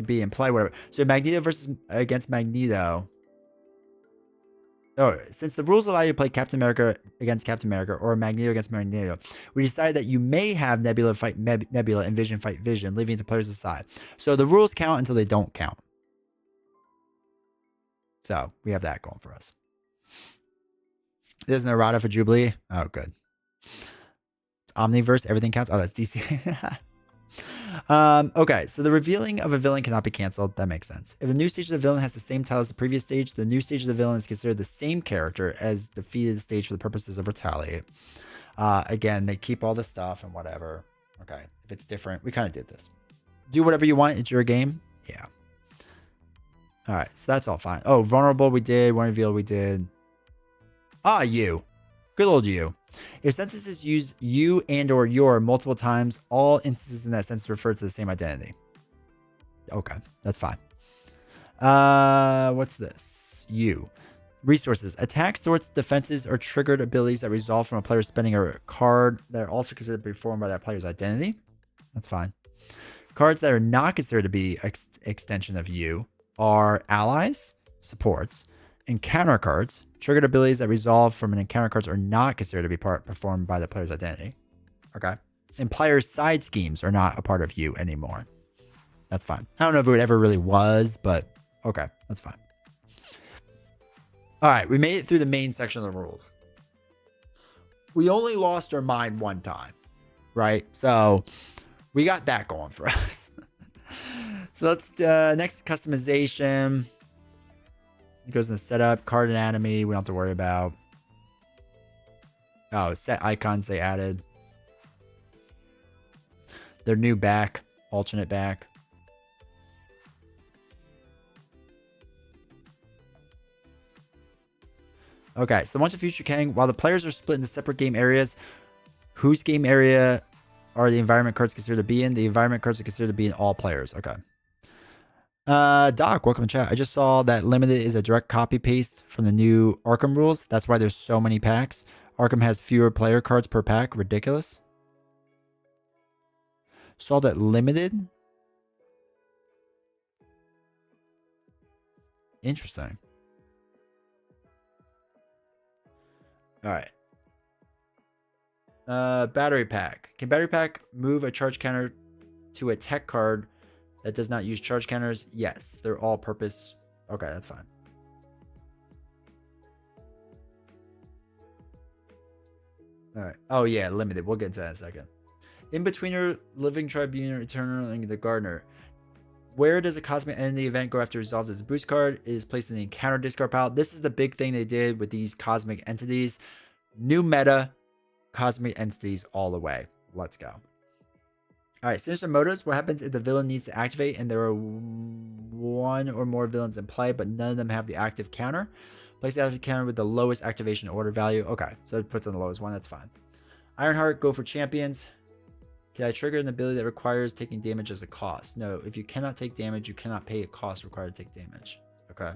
be in play, whatever. So Magneto versus against Magneto. Oh, since the rules allow you to play Captain America against Captain America or Magneto against Magneto, we decided that you may have Nebula fight Nebula and Vision fight Vision, leaving the players aside. So the rules count until they don't count. So we have that going for us. There's an errata for Jubilee. Oh, good. It's Omniverse. Everything counts. Oh, that's DC. Okay, so the revealing of a villain cannot be canceled. That makes sense. If the new stage of the villain has the same title as the previous stage, the new stage of the villain is considered the same character as defeated stage for the purposes of retaliate. Again, they keep all the stuff and whatever. Okay, if it's different, we kind of did this. Do whatever you want. It's your game. Yeah. All right, so that's all fine. Oh, vulnerable we did. One reveal we did. You. Good old you. If sentences use you and or your multiple times, all instances in that sentence refer to the same identity. Okay, that's fine. What's this? You. Resources. Attacks, thwarts, defenses, or triggered abilities that resolve from a player spending a card that are also considered to be formed by that player's identity. That's fine. Cards that are not considered to be extension of you are allies, supports, encounter cards. Triggered abilities that resolve from an encounter cards are not considered to be performed by the player's identity. Okay. And players' side schemes are not a part of you anymore. That's fine. I don't know if it ever really was, but okay, that's fine. All right, we made it through the main section of the rules. We only lost our mind one time, right? So we got that going for us. So let's next customization. It goes in the setup, card anatomy. We don't have to worry about. Oh, set icons they added. Their new back, alternate back. Okay, so once a future king, while the players are split into separate game areas, whose game area are the environment cards considered to be in? The environment cards are considered to be in all players. Okay. Doc, welcome to chat. I just saw that limited is a direct copy paste from the new Arkham rules. That's why there's so many packs. Arkham has fewer player cards per pack. Ridiculous. Saw that limited. Interesting. All right. Battery pack. Can battery pack move a charge counter to a tech card that does not use charge counters? Yes, they're all purpose. Okay, that's fine. All right. Oh yeah, limited. We'll get into that in a second. In betweener, Living Tribune, Eternal, and the Gardener. Where does a cosmic entity event go after resolved as a boost card? It is placed in the encounter discard pile. This is the big thing they did with these cosmic entities. New meta, cosmic entities all the way. Let's go. All right, sinister motives. What happens if the villain needs to activate and there are one or more villains in play, but none of them have the active counter? Place the active counter with the lowest activation order value. Okay, so it puts on the lowest one. That's fine. Ironheart, go for champions. Can I trigger an ability that requires taking damage as a cost? No, if you cannot take damage, you cannot pay a cost required to take damage. Okay.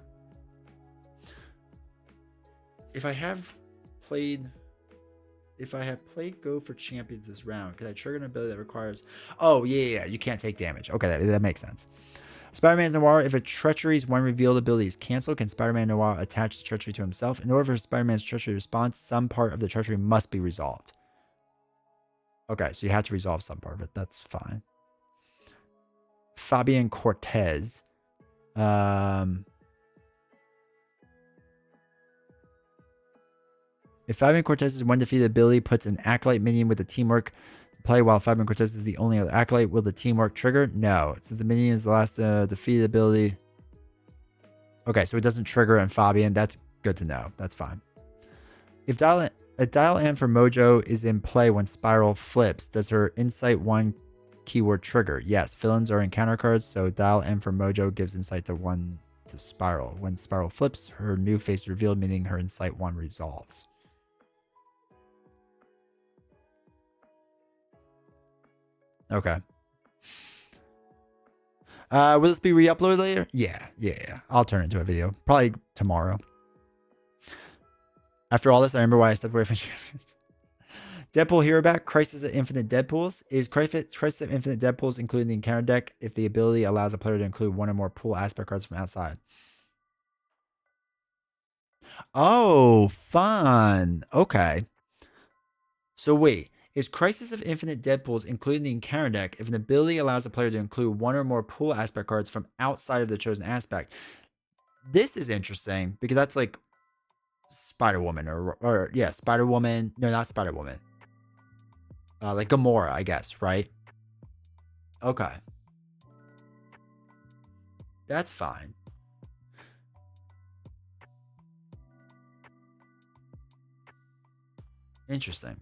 If I have played Go for Champions this round, can I trigger an ability that requires... Oh, yeah, you can't take damage. Okay, that makes sense. Spider-Man's Noir, if a Treachery's one revealed ability is canceled, can Spider-Man Noir attach the Treachery to himself? In order for Spider-Man's Treachery response, some part of the Treachery must be resolved. Okay, so you have to resolve some part of it. That's fine. Fabian Cortez. If Fabian Cortez's one defeated ability puts an Acolyte minion with a teamwork play while Fabian Cortez is the only other Acolyte, will the teamwork trigger? No. Since the minion is the last defeated ability. Okay, so it doesn't trigger on Fabian. That's good to know. That's fine. If a Dial M for Mojo is in play when Spiral flips, does her Insight 1 keyword trigger? Yes. Villains are encounter cards, so Dial M for Mojo gives Insight to 1 to Spiral. When Spiral flips, her new face is revealed, meaning her Insight 1 resolves. Okay. Will this be re-uploaded later? Yeah. I'll turn it into a video. Probably tomorrow. After all this, I remember why I stepped away from Champions. Deadpool Hero Back, Crisis of Infinite Deadpools. Is Crisis of Infinite Deadpools included in the encounter deck if the ability allows a player to include one or more pool aspect cards from outside? Oh, fun. Okay. So wait, is Crisis of Infinite Deadpools included in the encounter deck if an ability allows a player to include one or more pool aspect cards from outside of the chosen aspect? This is interesting because that's like Spider-Woman or yeah, Spider-Woman. No, not Spider-Woman. Like Gamora, I guess, right? Okay. That's fine. Interesting.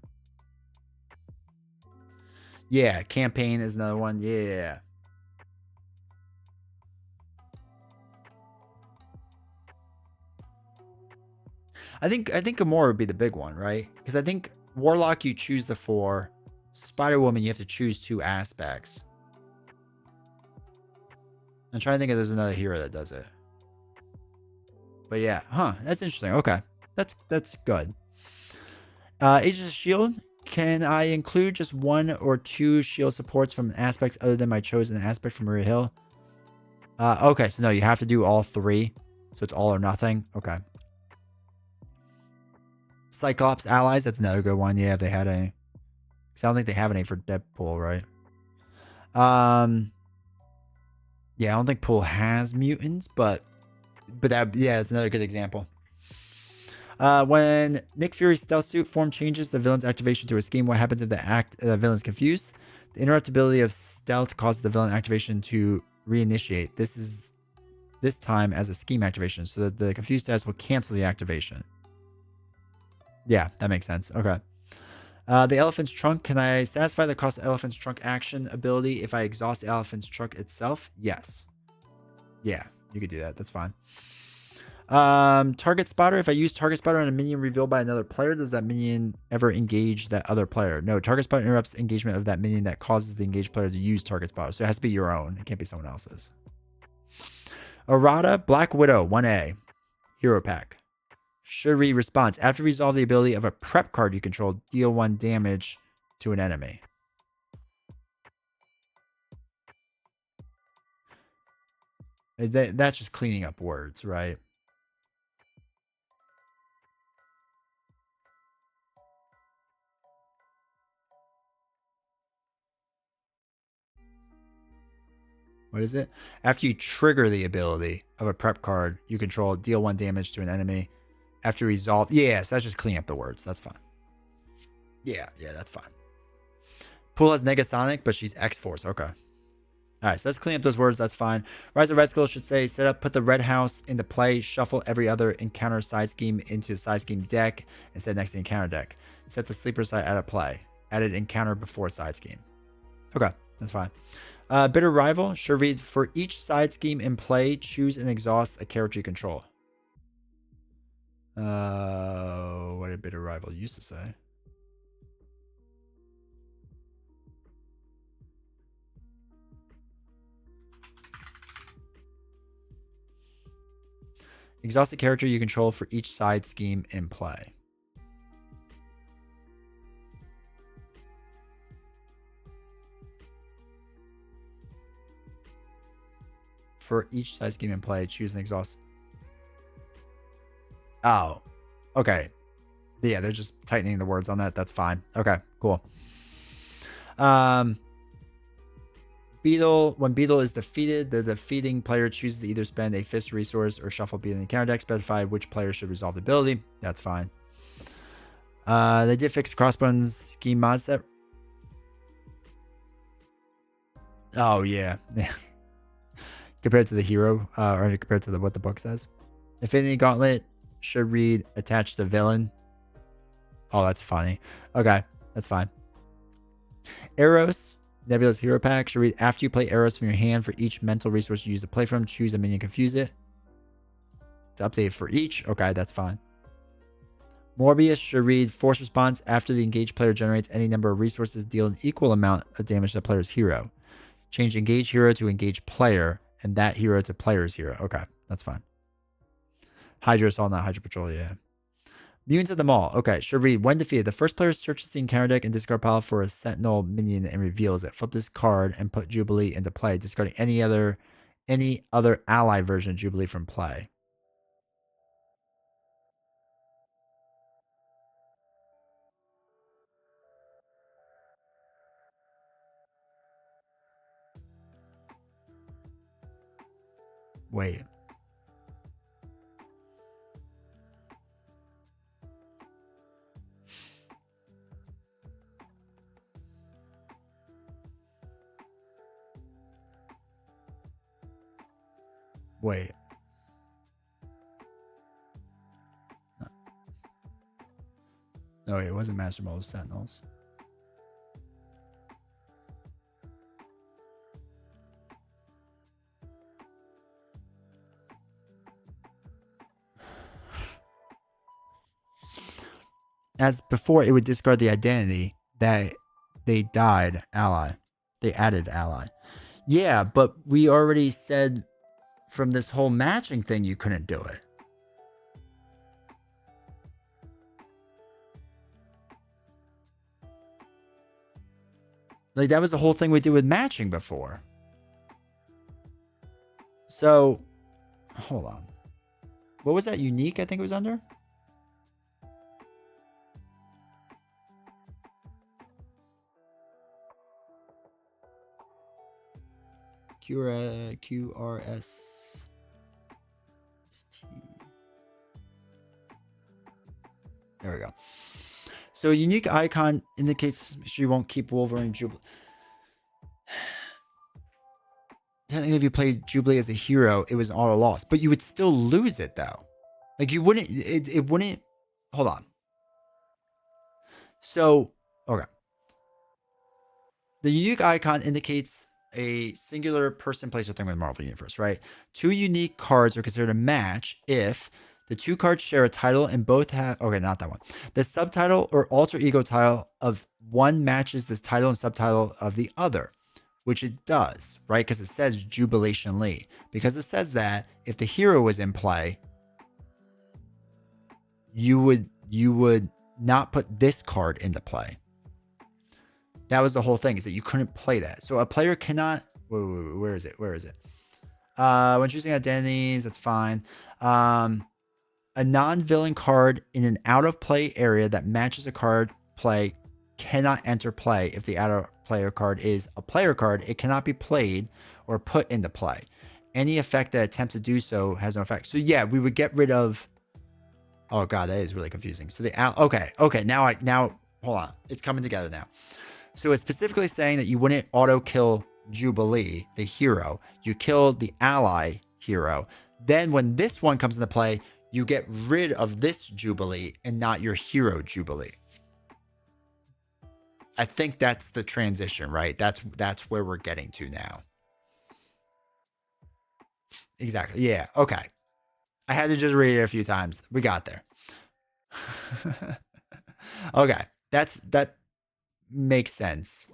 Yeah, campaign is another one. Yeah. I think Gamora would be the big one, right? Because I think Warlock you choose the 4. Spider-Woman you have to choose 2 aspects. I'm trying to think if there's another hero that does it. But yeah, that's interesting. Okay. That's good. Agents of S.H.I.E.L.D. Can I include just 1 or 2 shield supports from aspects other than my chosen aspect from Maria Hill? Okay, so no, you have to do all 3. So it's all or nothing. Okay. Cyclops allies, that's another good one. Yeah, if they had any. Because I don't think they have any for Deadpool, right? Yeah, I don't think Pool has mutants, but that, yeah, it's another good example. When Nick Fury's stealth suit form changes the villain's activation to a scheme, what happens if the villain's confused? The interruptibility of stealth causes the villain activation to reinitiate. This time as a scheme activation, so that the confused status will cancel the activation. Yeah, that makes sense. Okay. The Elephant's Trunk. Can I satisfy the cost of Elephant's Trunk action ability if I exhaust the Elephant's Trunk itself? Yes. Yeah, you could do that. That's fine. Target Spotter. If I use Target Spotter on a minion revealed by another player, does that minion ever engage that other player? No, Target Spotter interrupts engagement of that minion that causes the engaged player to use Target Spotter. So it has to be your own. It can't be someone else's. Errata, Black Widow, 1A. Hero Pack. Should read response. After resolve the ability of a prep card you control, deal 1 damage to an enemy. That's just cleaning up words, right? What is it? After you trigger the ability of a prep card you control, deal 1 damage to an enemy. After resolve, yeah, so that's just cleaning up the words. That's fine. Yeah, that's fine. Pool has Negasonic, but she's X-Force. Okay. All right, so let's clean up those words. That's fine. Rise of Red Skull should say, set up, put the red house into play, shuffle every other encounter side scheme into the side scheme deck, and set next to the encounter deck. Set the sleeper side out of play. Added encounter before side scheme. Okay, that's fine. Bitter Rival should read, for each side scheme in play, choose and exhaust a character you control. What did Bitter Rival used to say? Exhaust the character you control for each side scheme in play. For each side scheme in play, choose an exhaust. Oh, okay. Yeah, they're just tightening the words on that. That's fine. Okay, cool. Beetle. When Beetle is defeated, the defeating player chooses to either spend a fist resource or shuffle Beetle in the counter deck. Specify which player should resolve the ability. That's fine. They did fix Crossbones scheme mod set. Oh yeah. Compared to the hero, or compared to what the book says. Infinity Gauntlet should read attached to villain. Oh, that's funny. Okay, that's fine. Eros, Nebula's Hero Pack should read after you play Eros from your hand for each mental resource you use to play from, choose a minion, confuse it. It's updated for each. Okay, that's fine. Morbius should read force response after the engaged player generates any number of resources, deal an equal amount of damage to the player's hero. Change engaged hero to engaged player, and that hero to player's hero. Okay, that's fine. Hydra Assault, not Hydra Patrol, yeah. Mutants of the Mall. Okay, should read when defeated. The first player searches the encounter deck and discard pile for a Sentinel minion and reveals it. Flip this card and put Jubilee into play, discarding any other ally version of Jubilee from play. Wait. Wait. No, it wasn't Master Mode, it was Sentinels. As before, it would discard the identity that they died ally. They added ally. Yeah, but we already said from this whole matching thing you couldn't do it. Like, that was the whole thing we did with matching before. So, hold on. What was that? Unique, I think it was under? QRS. There we go. So a unique icon indicates she won't keep Wolverine Jubilee. Technically, if you played Jubilee as a hero, it was an auto loss, but you would still lose it though. Like you wouldn't. It wouldn't. Hold on. So okay. The unique icon indicates a singular person, place, or thing with Marvel Universe, right? Two unique cards are considered a match if the two cards share a title and both have. Okay, not that one. The subtitle or alter ego title of one matches the title and subtitle of the other, which it does, right? Because it says Jubilation Lee. Because it says that if the hero was in play, you would not put this card into play. That was the whole thing, is that you couldn't play that. So a player cannot. Where is it? Where is it? When choosing identities, that's fine. A non-villain card in an out-of-play area that matches a card play cannot enter play. If the out-of-player card is a player card, it cannot be played or put into play. Any effect that attempts to do so has no effect. So yeah, we would get rid of. Oh god, that is really confusing. So the okay. Now hold on, it's coming together now. So it's specifically saying that you wouldn't auto kill Jubilee, the hero. You kill the ally hero. Then when this one comes into play, you get rid of this Jubilee and not your hero Jubilee. I think that's the transition, right? That's where we're getting to now. Exactly. Yeah. Okay. I had to just read it a few times. We got there. Okay. That makes sense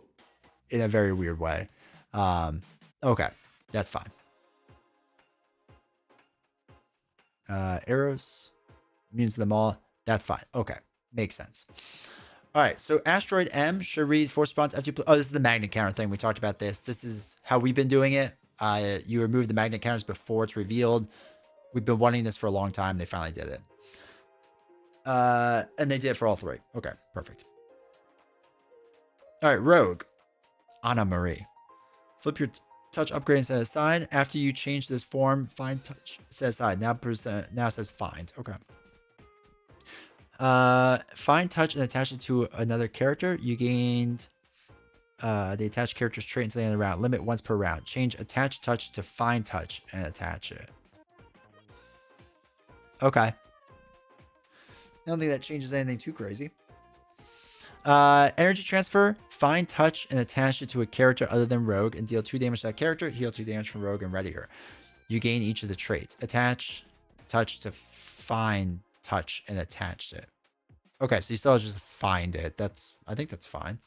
in a very weird way. Okay. That's fine. Arrows, immune to them all. That's fine. Okay, makes sense. All right, so Asteroid M should read force response after you. Oh, this is the magnet counter thing. We talked about this. This is how we've been doing it. You remove the magnet counters before it's revealed. We've been wanting this for a long time. They finally did it. And they did it for all three. Okay, perfect. All right, Rogue. Anna Marie. Flip your touch upgrade and set aside. After you change this form, find touch set aside. Now it says find. Okay. Find touch and attach it to another character. You gained the attached character's trait until the end of the round. Limit once per round. Change attach touch to find touch and attach it. Okay. I don't think that changes anything too crazy. Energy transfer. Find touch and attach it to a character other than Rogue and deal 2 damage to that character. Heal 2 damage from Rogue and ready her. You gain each of the traits. Attach touch to find touch and attach it. Okay, so you still just find it. I think that's fine.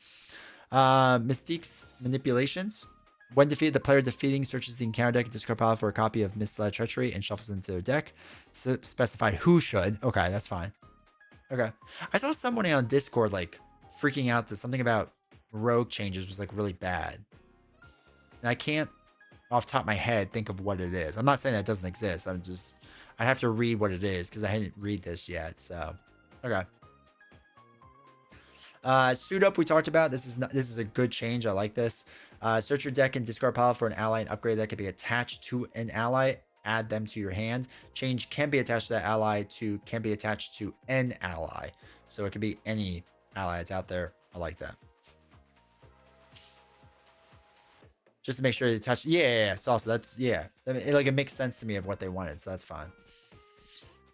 Mystique's manipulations. When defeated, the player defeating searches the encounter deck and discard pile for a copy of Misled Treachery and shuffles into their deck. So specify who should. Okay, that's fine. Okay. I saw someone on Discord like freaking out that something about Rogue changes was like really bad. And I can't off the top of my head think of what it is. I'm not saying that it doesn't exist. I have to read what it is because I hadn't read this yet. So okay. Suit up we talked about. This is a good change. I like this. Search your deck and discard pile for an ally and upgrade that can be attached to an ally. Add them to your hand. Change can be attached to that ally to can be attached to an ally. So it could be any ally that's out there. I like that. Just to make sure it's attached. Yeah, salsa. That's yeah. It makes sense to me of what they wanted, so that's fine.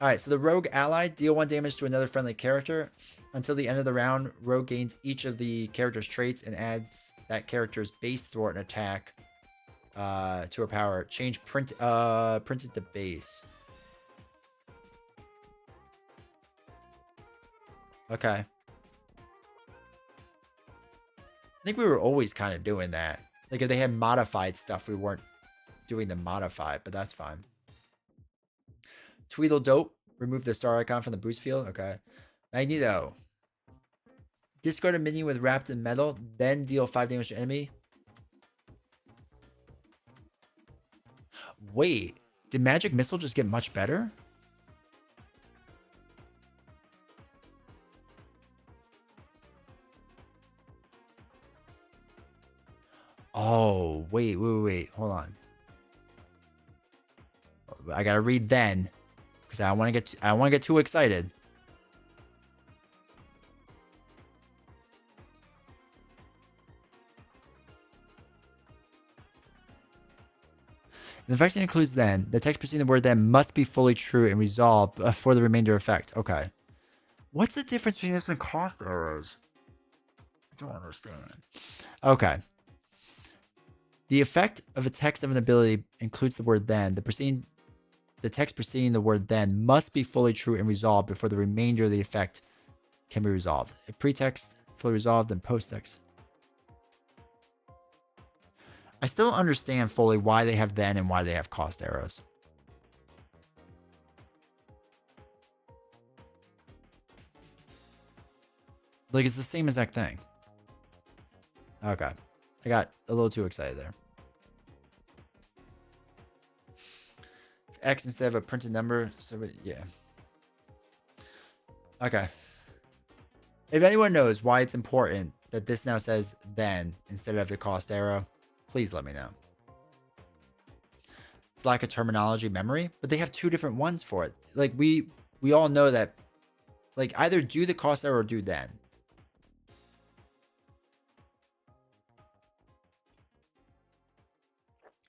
All right, so the Rogue ally, deal 1 damage to another friendly character. Until the end of the round, Rogue gains each of the character's traits and adds that character's base thwart and attack to her power. Change printed to base. Okay. I think we were always kind of doing that. Like if they had modified stuff, we weren't doing the modified, but that's fine. Tweedledope. Remove the star icon from the boost field. Okay. Magneto. Discard a minion with wrapped in metal, then deal 5 damage to enemy. Wait, did Magic Missile just get much better? Oh, wait. Hold on. I gotta read then, because I want to get too excited. The effect includes then. The text preceding the word then must be fully true and resolved for the remainder effect. Okay. What's the difference between this and cost arrows? I don't understand. Okay. The effect of a text of an ability includes the word then. The text preceding the word then must be fully true and resolved before the remainder of the effect can be resolved. If pretext fully resolved, then post-text. I still don't understand fully why they have then and why they have cost arrows. Like, it's the same exact thing. Okay. I got a little too excited there. X instead of a printed number. So, yeah. Okay. If anyone knows why it's important that this now says then instead of the cost arrow, please let me know. It's lack of terminology memory, but they have 2 different ones for it. Like, we all know that, like, either do the cost arrow or do then.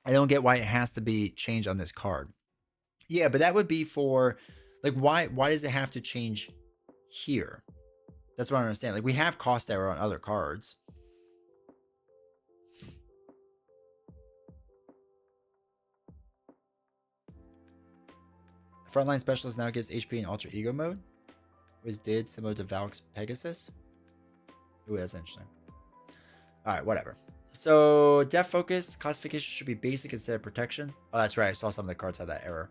I don't get why it has to be changed on this card. Yeah, but that would be for, like, why does it have to change here? That's what I don't understand. Like, we have cost arrow on other cards. Frontline Specialist now gives HP in Alter Ego mode. Was did similar to Valk's Pegasus. Ooh, that's interesting. Alright, whatever. So Def Focus classification should be basic instead of protection. Oh, that's right. I saw some of the cards had that error.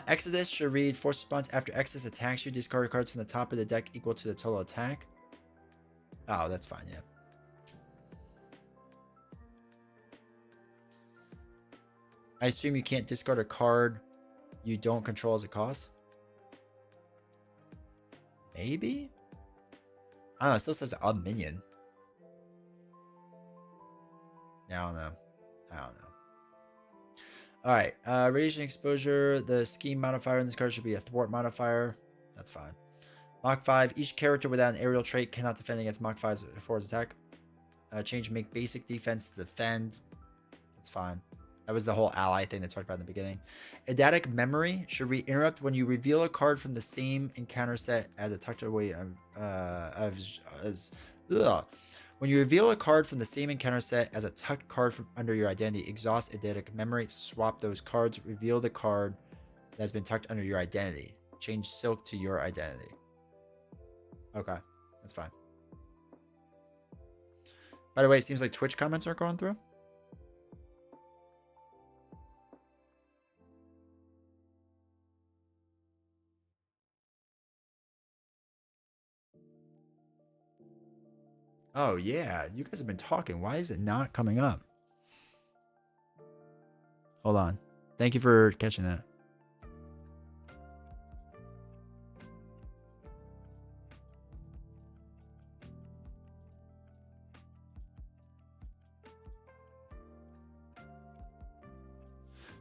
Exodus should read force response after Exodus attacks you. Discard cards from the top of the deck equal to the total attack. Oh, that's fine. Yeah. I assume you can't discard a card you don't control as a cost. Maybe. I don't know. It still says a minion. I don't know. All right. Radiation exposure. The scheme modifier in this card should be a thwart modifier. That's fine. Mach 5. Each character without an aerial trait cannot defend against Mach 5's force attack. Change make basic defense to defend. That's fine. That was the whole ally thing that talked about in the beginning. Eidetic memory should interrupt when you reveal a card from the same encounter set as a tucked away when you reveal a card from the same encounter set as a tucked card from under your identity, exhaust eidetic memory, swap those cards, reveal the card that has been tucked under your identity. Change Silk to your identity. Okay, that's fine. By the way, it seems like Twitch comments aren't going through. Oh, yeah. You guys have been talking. Why is it not coming up? Hold on. Thank you for catching that.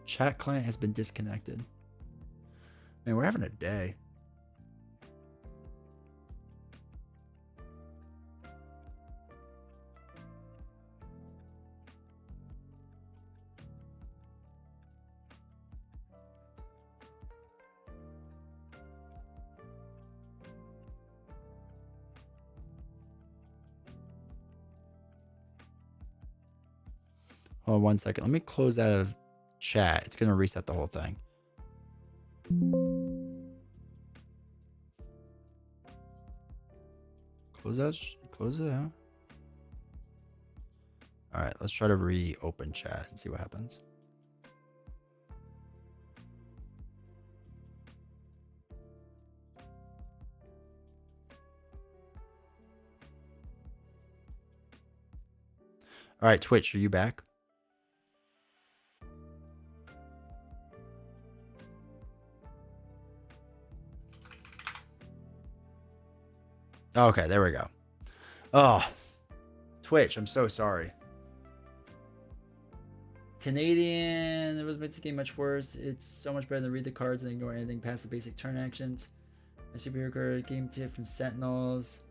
Chat client has been disconnected. Man, we're having a day. Hold on 1 second. Let me close out of chat. It's going to reset the whole thing. Close it out. All right, let's try to reopen chat and see what happens. All right, Twitch, are you back? Okay, there we go. Oh, Twitch, I'm so sorry. Canadian, it was made this game much worse. It's so much better than read the cards and ignore anything past the basic turn actions. A superhero card game tip from Sentinels.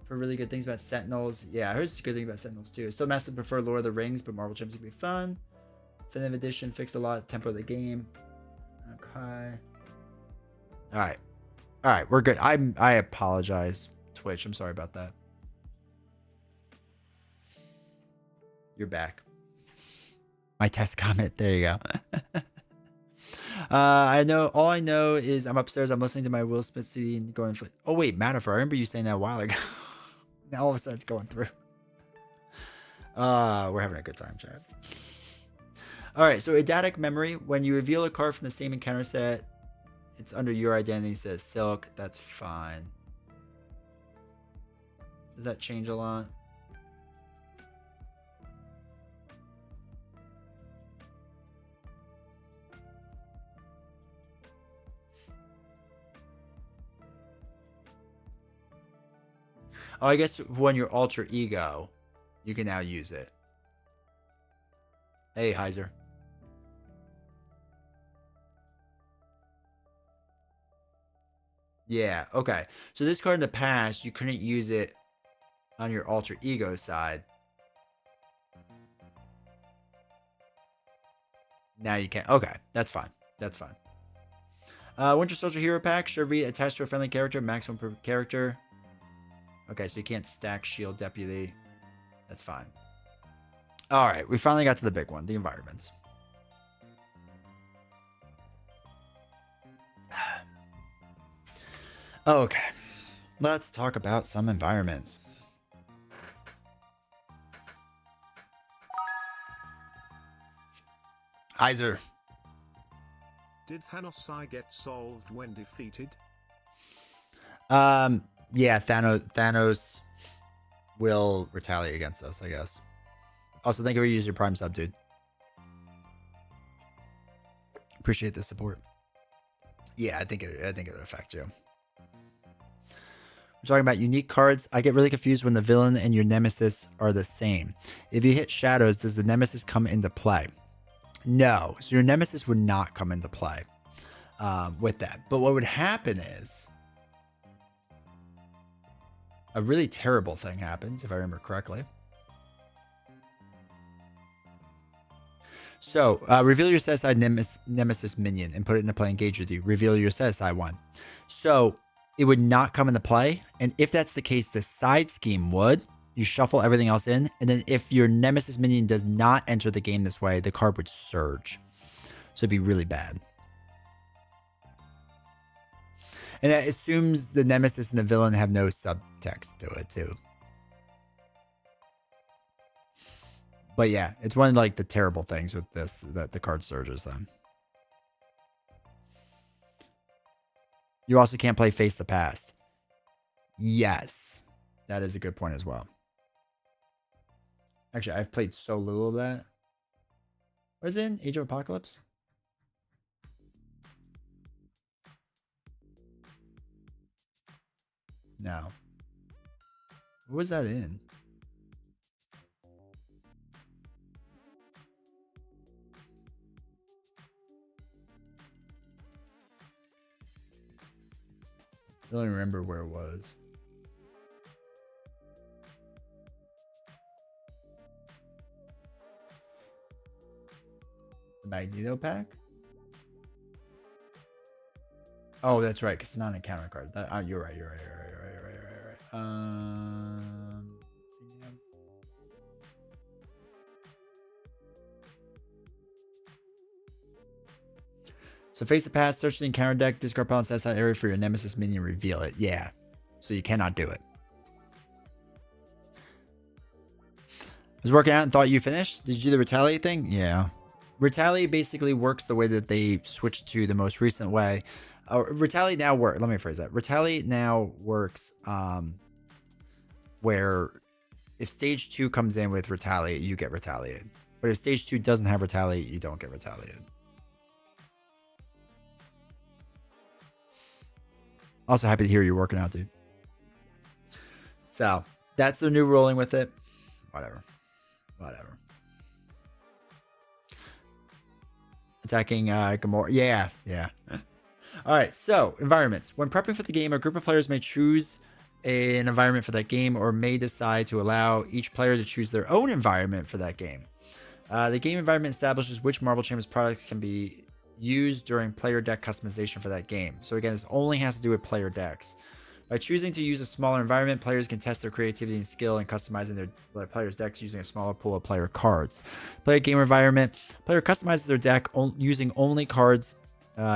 For really good things about Sentinels. Yeah, I heard some good things about Sentinels too. Still massively prefer Lord of the Rings, but Marvel Champions can be fun. Definitive Edition fixed a lot of tempo of the game. Okay. All right, we're good. I apologize, Twitch. I'm sorry about that. You're back. My test comment. There you go. I know. All I know is I'm upstairs. I'm listening to my Will Smith CD and going. Oh wait, Matafor. I remember you saying that a while ago. Now all of a sudden it's going through. We're having a good time, Chad. All right. So eidetic memory. When you reveal a card from the same encounter set, it's under your identity. Says Silk. That's fine. Does that change a lot? Oh, I guess when your alter ego, you can now use it. Hey, Heiser. Yeah, okay. So this card in the past, you couldn't use it on your alter ego side. Now you can. Okay, that's fine. That's fine. Winter Soldier Hero Pack should be attached to a friendly character, maximum per character. Okay, so you can't stack Shield Deputy. That's fine. All right, we finally got to the big one, the environments. Okay, let's talk about some environments. Heiser. Did Thanos get solved when defeated? Yeah, Thanos will retaliate against us, I guess. Also, thank you for using your Prime sub, dude. Appreciate the support. Yeah, I think it'll affect you. We're talking about unique cards. I get really confused when the villain and your nemesis are the same. If you hit shadows, does the nemesis come into play? No. So your nemesis would not come into play with that. But what would happen is a really terrible thing happens, if I remember correctly. So, reveal your set aside nemesis minion and put it into play, engage with you. Reveal your set aside one. So, it would not come into play. And if that's the case, the side scheme would. You shuffle everything else in. And then if your nemesis minion does not enter the game this way, the card would surge. So, it'd be really bad. And that assumes the nemesis and the villain have no subtext to it, too. But yeah, it's one of like the terrible things with this, that the card surges then. You also can't play Face the Past. Yes, that is a good point as well. Actually, I've played so little of that. What is it in? Age of Apocalypse? No. What was that in? I don't remember where it was. The Magneto pack? Oh, that's right, because it's not an encounter card. You're right. So face the past, search the encounter deck, discard pile and set aside area for your nemesis minion, reveal it. Yeah. So you cannot do it. I was working out and thought you finished. Did you do the retaliate thing? Yeah. Retaliate basically works the way that they switched to the most recent way. Retaliate now works. Let me phrase that. Retaliate now works where if stage 2 comes in with retaliate, you get retaliated. But if stage 2 doesn't have retaliate, you don't get retaliated. Also happy to hear you're working out, dude. So that's the new rolling with it. Whatever. Attacking Gamora. Yeah. All right. So environments. When prepping for the game, a group of players may choose an environment for that game or may decide to allow each player to choose their own environment for that game. The game environment establishes which Marvel Champions products can be used during player deck customization for that game. So again, this only has to do with player decks. By choosing to use a smaller environment, players can test their creativity and skill in customizing their players' decks using a smaller pool of player cards. Player game environment, player customizes their deck using only cards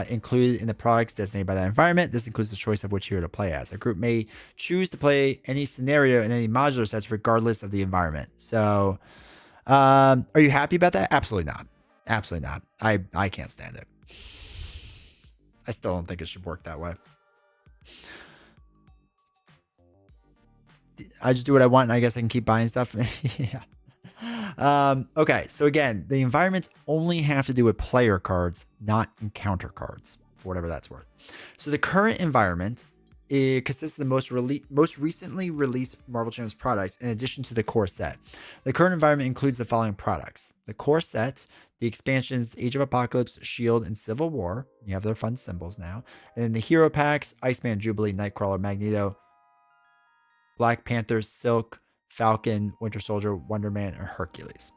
included in the products designated by that environment. This includes the choice of which hero to play as. A group may choose to play any scenario in any modular sets regardless of the environment. So, are you happy about that? Absolutely not. Absolutely not. I can't stand it. I still don't think it should work that way. I just do what I want and I guess I can keep buying stuff. Yeah. Okay, so again, the environments only have to do with player cards, not encounter cards, for whatever that's worth. So the current environment consists of the most recently released Marvel Champions products in addition to the core set. The current environment includes the following products: the core set, the expansions Age of Apocalypse, Shield, and Civil War. You have their fun symbols now. And then the hero packs: Iceman, Jubilee, Nightcrawler, Magneto, Black Panther, Silk, Falcon, Winter Soldier, Wonder Man, and Hercules.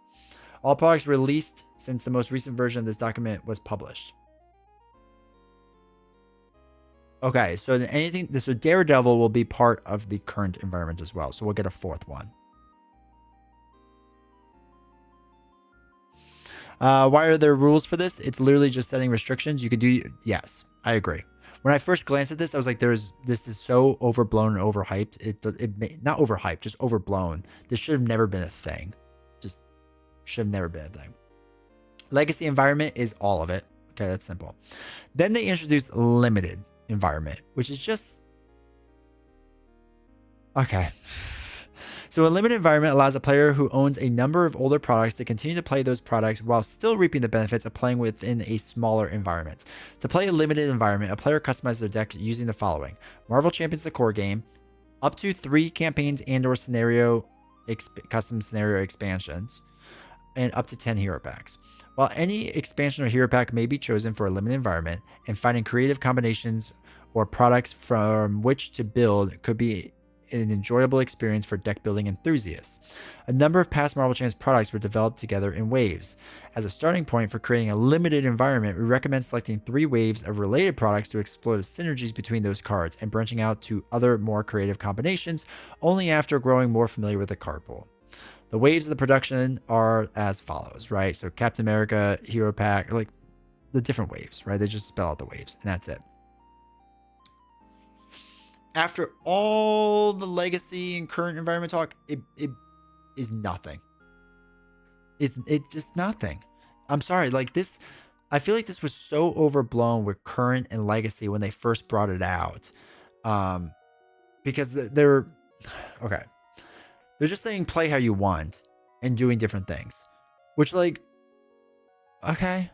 All products released since the most recent version of this document was published. Okay, so Daredevil will be part of the current environment as well. So we'll get a fourth one. Why are there rules for this? It's literally just setting restrictions. You could do, yes, I agree. When I first glanced at this, I was like, this is so overblown and overhyped. Not overhyped, just overblown. This should have never been a thing. Just should have never been a thing. Legacy environment is all of it. Okay, that's simple. Then they introduced limited environment, which is just okay. So a limited environment allows a player who owns a number of older products to continue to play those products while still reaping the benefits of playing within a smaller environment. To play a limited environment, a player customizes their deck using the following: Marvel Champions, the core game, up to 3 campaigns and/or custom scenario expansions, and up to 10 hero packs. While any expansion or hero pack may be chosen for a limited environment, and finding creative combinations or products from which to build could be an enjoyable experience for deck building enthusiasts. A number of past Marvel Champions products were developed together in waves. As a starting point for creating a limited environment, we recommend selecting 3 waves of related products to explore the synergies between those cards and branching out to other more creative combinations only after growing more familiar with the card pool. The waves of the production are as follows, right? So Captain America, Hero Pack, like the different waves, right? They just spell out the waves, and that's it. After all the legacy and current environment talk, it is nothing. It's just nothing. I'm sorry, like this, I feel like this was so overblown with current and legacy when they first brought it out. Because they're okay. They're just saying play how you want and doing different things. Which, like, okay.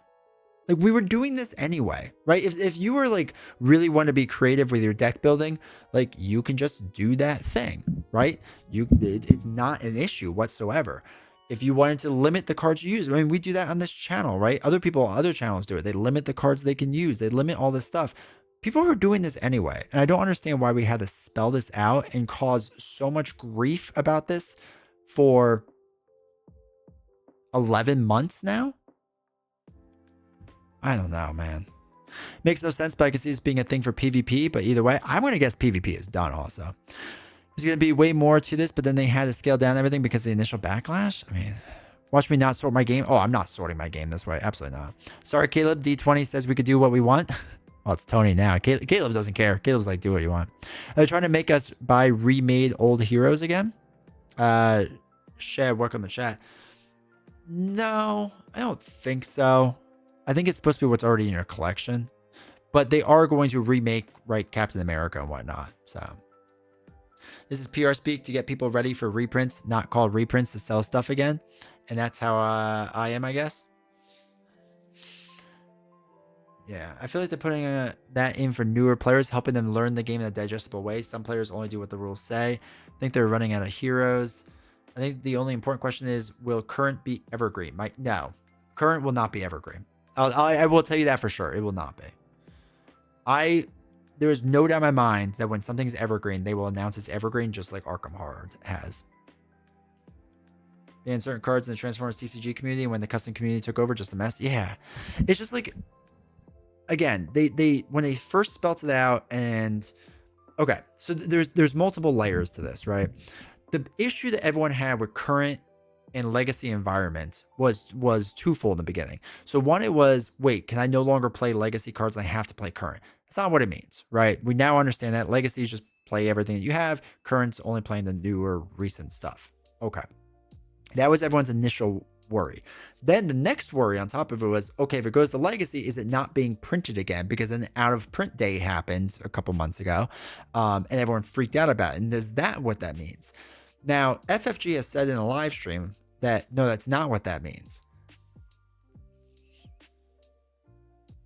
Like, we were doing this anyway, right? If you were like really want to be creative with your deck building, like you can just do that thing, right? It's not an issue whatsoever. If you wanted to limit the cards you use, I mean, we do that on this channel, right? Other people on other channels do it. They limit the cards they can use. They limit all this stuff. People are doing this anyway. And I don't understand why we had to spell this out and cause so much grief about this for 11 months now. I don't know, man. Makes no sense, but I can see this being a thing for PvP. But either way, I'm going to guess PvP is done also. There's going to be way more to this, but then they had to scale down everything because of the initial backlash. I mean, watch me not sort my game. Oh, I'm not sorting my game this way. Absolutely not. Sorry, Caleb. D20 says we could do what we want. Well, it's Tony now. Caleb doesn't care. Caleb's like, do what you want. They're trying to make us buy remade old heroes again. Shed, welcome to chat. No, I don't think so. I think it's supposed to be what's already in your collection. But they are going to remake, right, Captain America and whatnot. So this is PR speak to get people ready for reprints, not called reprints to sell stuff again. And that's how I am, I guess. Yeah, I feel like they're putting that in for newer players, helping them learn the game in a digestible way. Some players only do what the rules say. I think they're running out of heroes. I think the only important question is, will current be evergreen? No, current will not be evergreen. I will tell you that for sure. It will not be. There is no doubt in my mind that when something's evergreen, they will announce it's evergreen, just like Arkham Horror has. They had certain cards in the Transformers TCG community, and when the custom community took over, just a mess. Yeah, it's just like, again, they when they first spelled it out, and okay, so there's multiple layers to this, right? The issue that everyone had with current and legacy environment was twofold in the beginning. So one, it was, wait, can I no longer play legacy cards and I have to play current? That's not what it means, right? We now understand that legacy is just play everything that you have. Current's only playing the newer recent stuff. Okay. That was everyone's initial worry. Then the next worry on top of it was, okay, if it goes to legacy, is it not being printed again? Because then out of print day happened a couple months ago, and everyone freaked out about it. And is that what that means? Now, FFG has said in a live stream that, no, that's not what that means.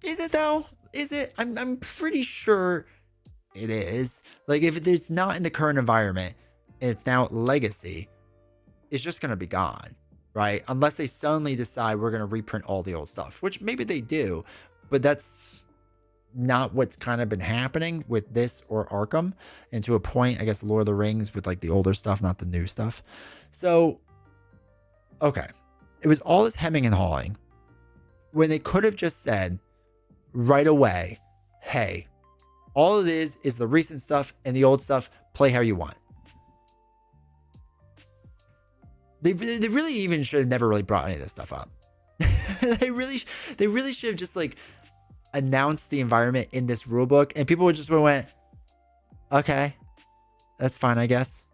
Is it though? Is it? I'm pretty sure it is. Like, if it's not in the current environment and it's now legacy, it's just going to be gone, right? Unless they suddenly decide we're going to reprint all the old stuff, which maybe they do, but that's not what's kind of been happening with this or Arkham. And to a point, I guess Lord of the Rings with like the older stuff, not the new stuff. So, okay. It was all this hemming and hawing when they could have just said right away, hey, all it is the recent stuff and the old stuff, play how you want. They really even should have never really brought any of this stuff up. they really should have just like announced the environment in this rule book, and people would just went, okay, that's fine, I guess.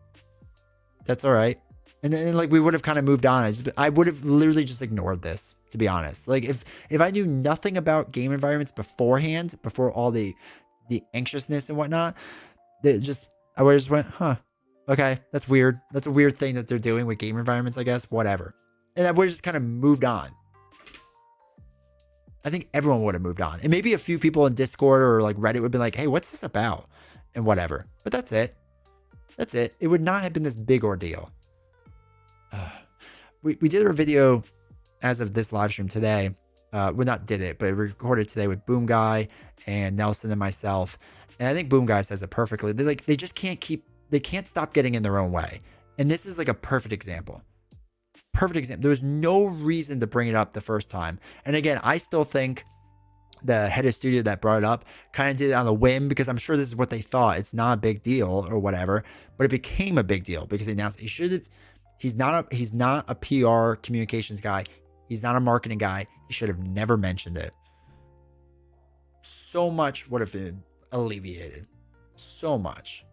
That's all right. And then like we would have kind of moved on. I would have literally just ignored this. to be honest. Like if I knew nothing about game environments beforehand, before all the anxiousness and whatnot, I would have just went, huh, okay, that's weird. That's a weird thing that they're doing with game environments, I guess, whatever. And I would have just kind of moved on. I think everyone would have moved on. And maybe a few people in Discord or like Reddit would be like, hey, what's this about? And whatever. But that's it. That's it. It would not have been this big ordeal. We did a video as of this live stream today. We not did it, but we recorded today with Boom Guy and Nelson and myself. And I think Boom Guy says it perfectly. They just can't stop getting in their own way. And this is like a perfect example. Perfect example. There was no reason to bring it up the first time. And again, I still think the head of studio that brought it up kind of did it on a whim, because I'm sure this is what they thought. It's not a big deal or whatever, but it became a big deal because they announced he's not a PR communications guy. He's not a marketing guy. He should have never mentioned it. So much would have been alleviated. So much.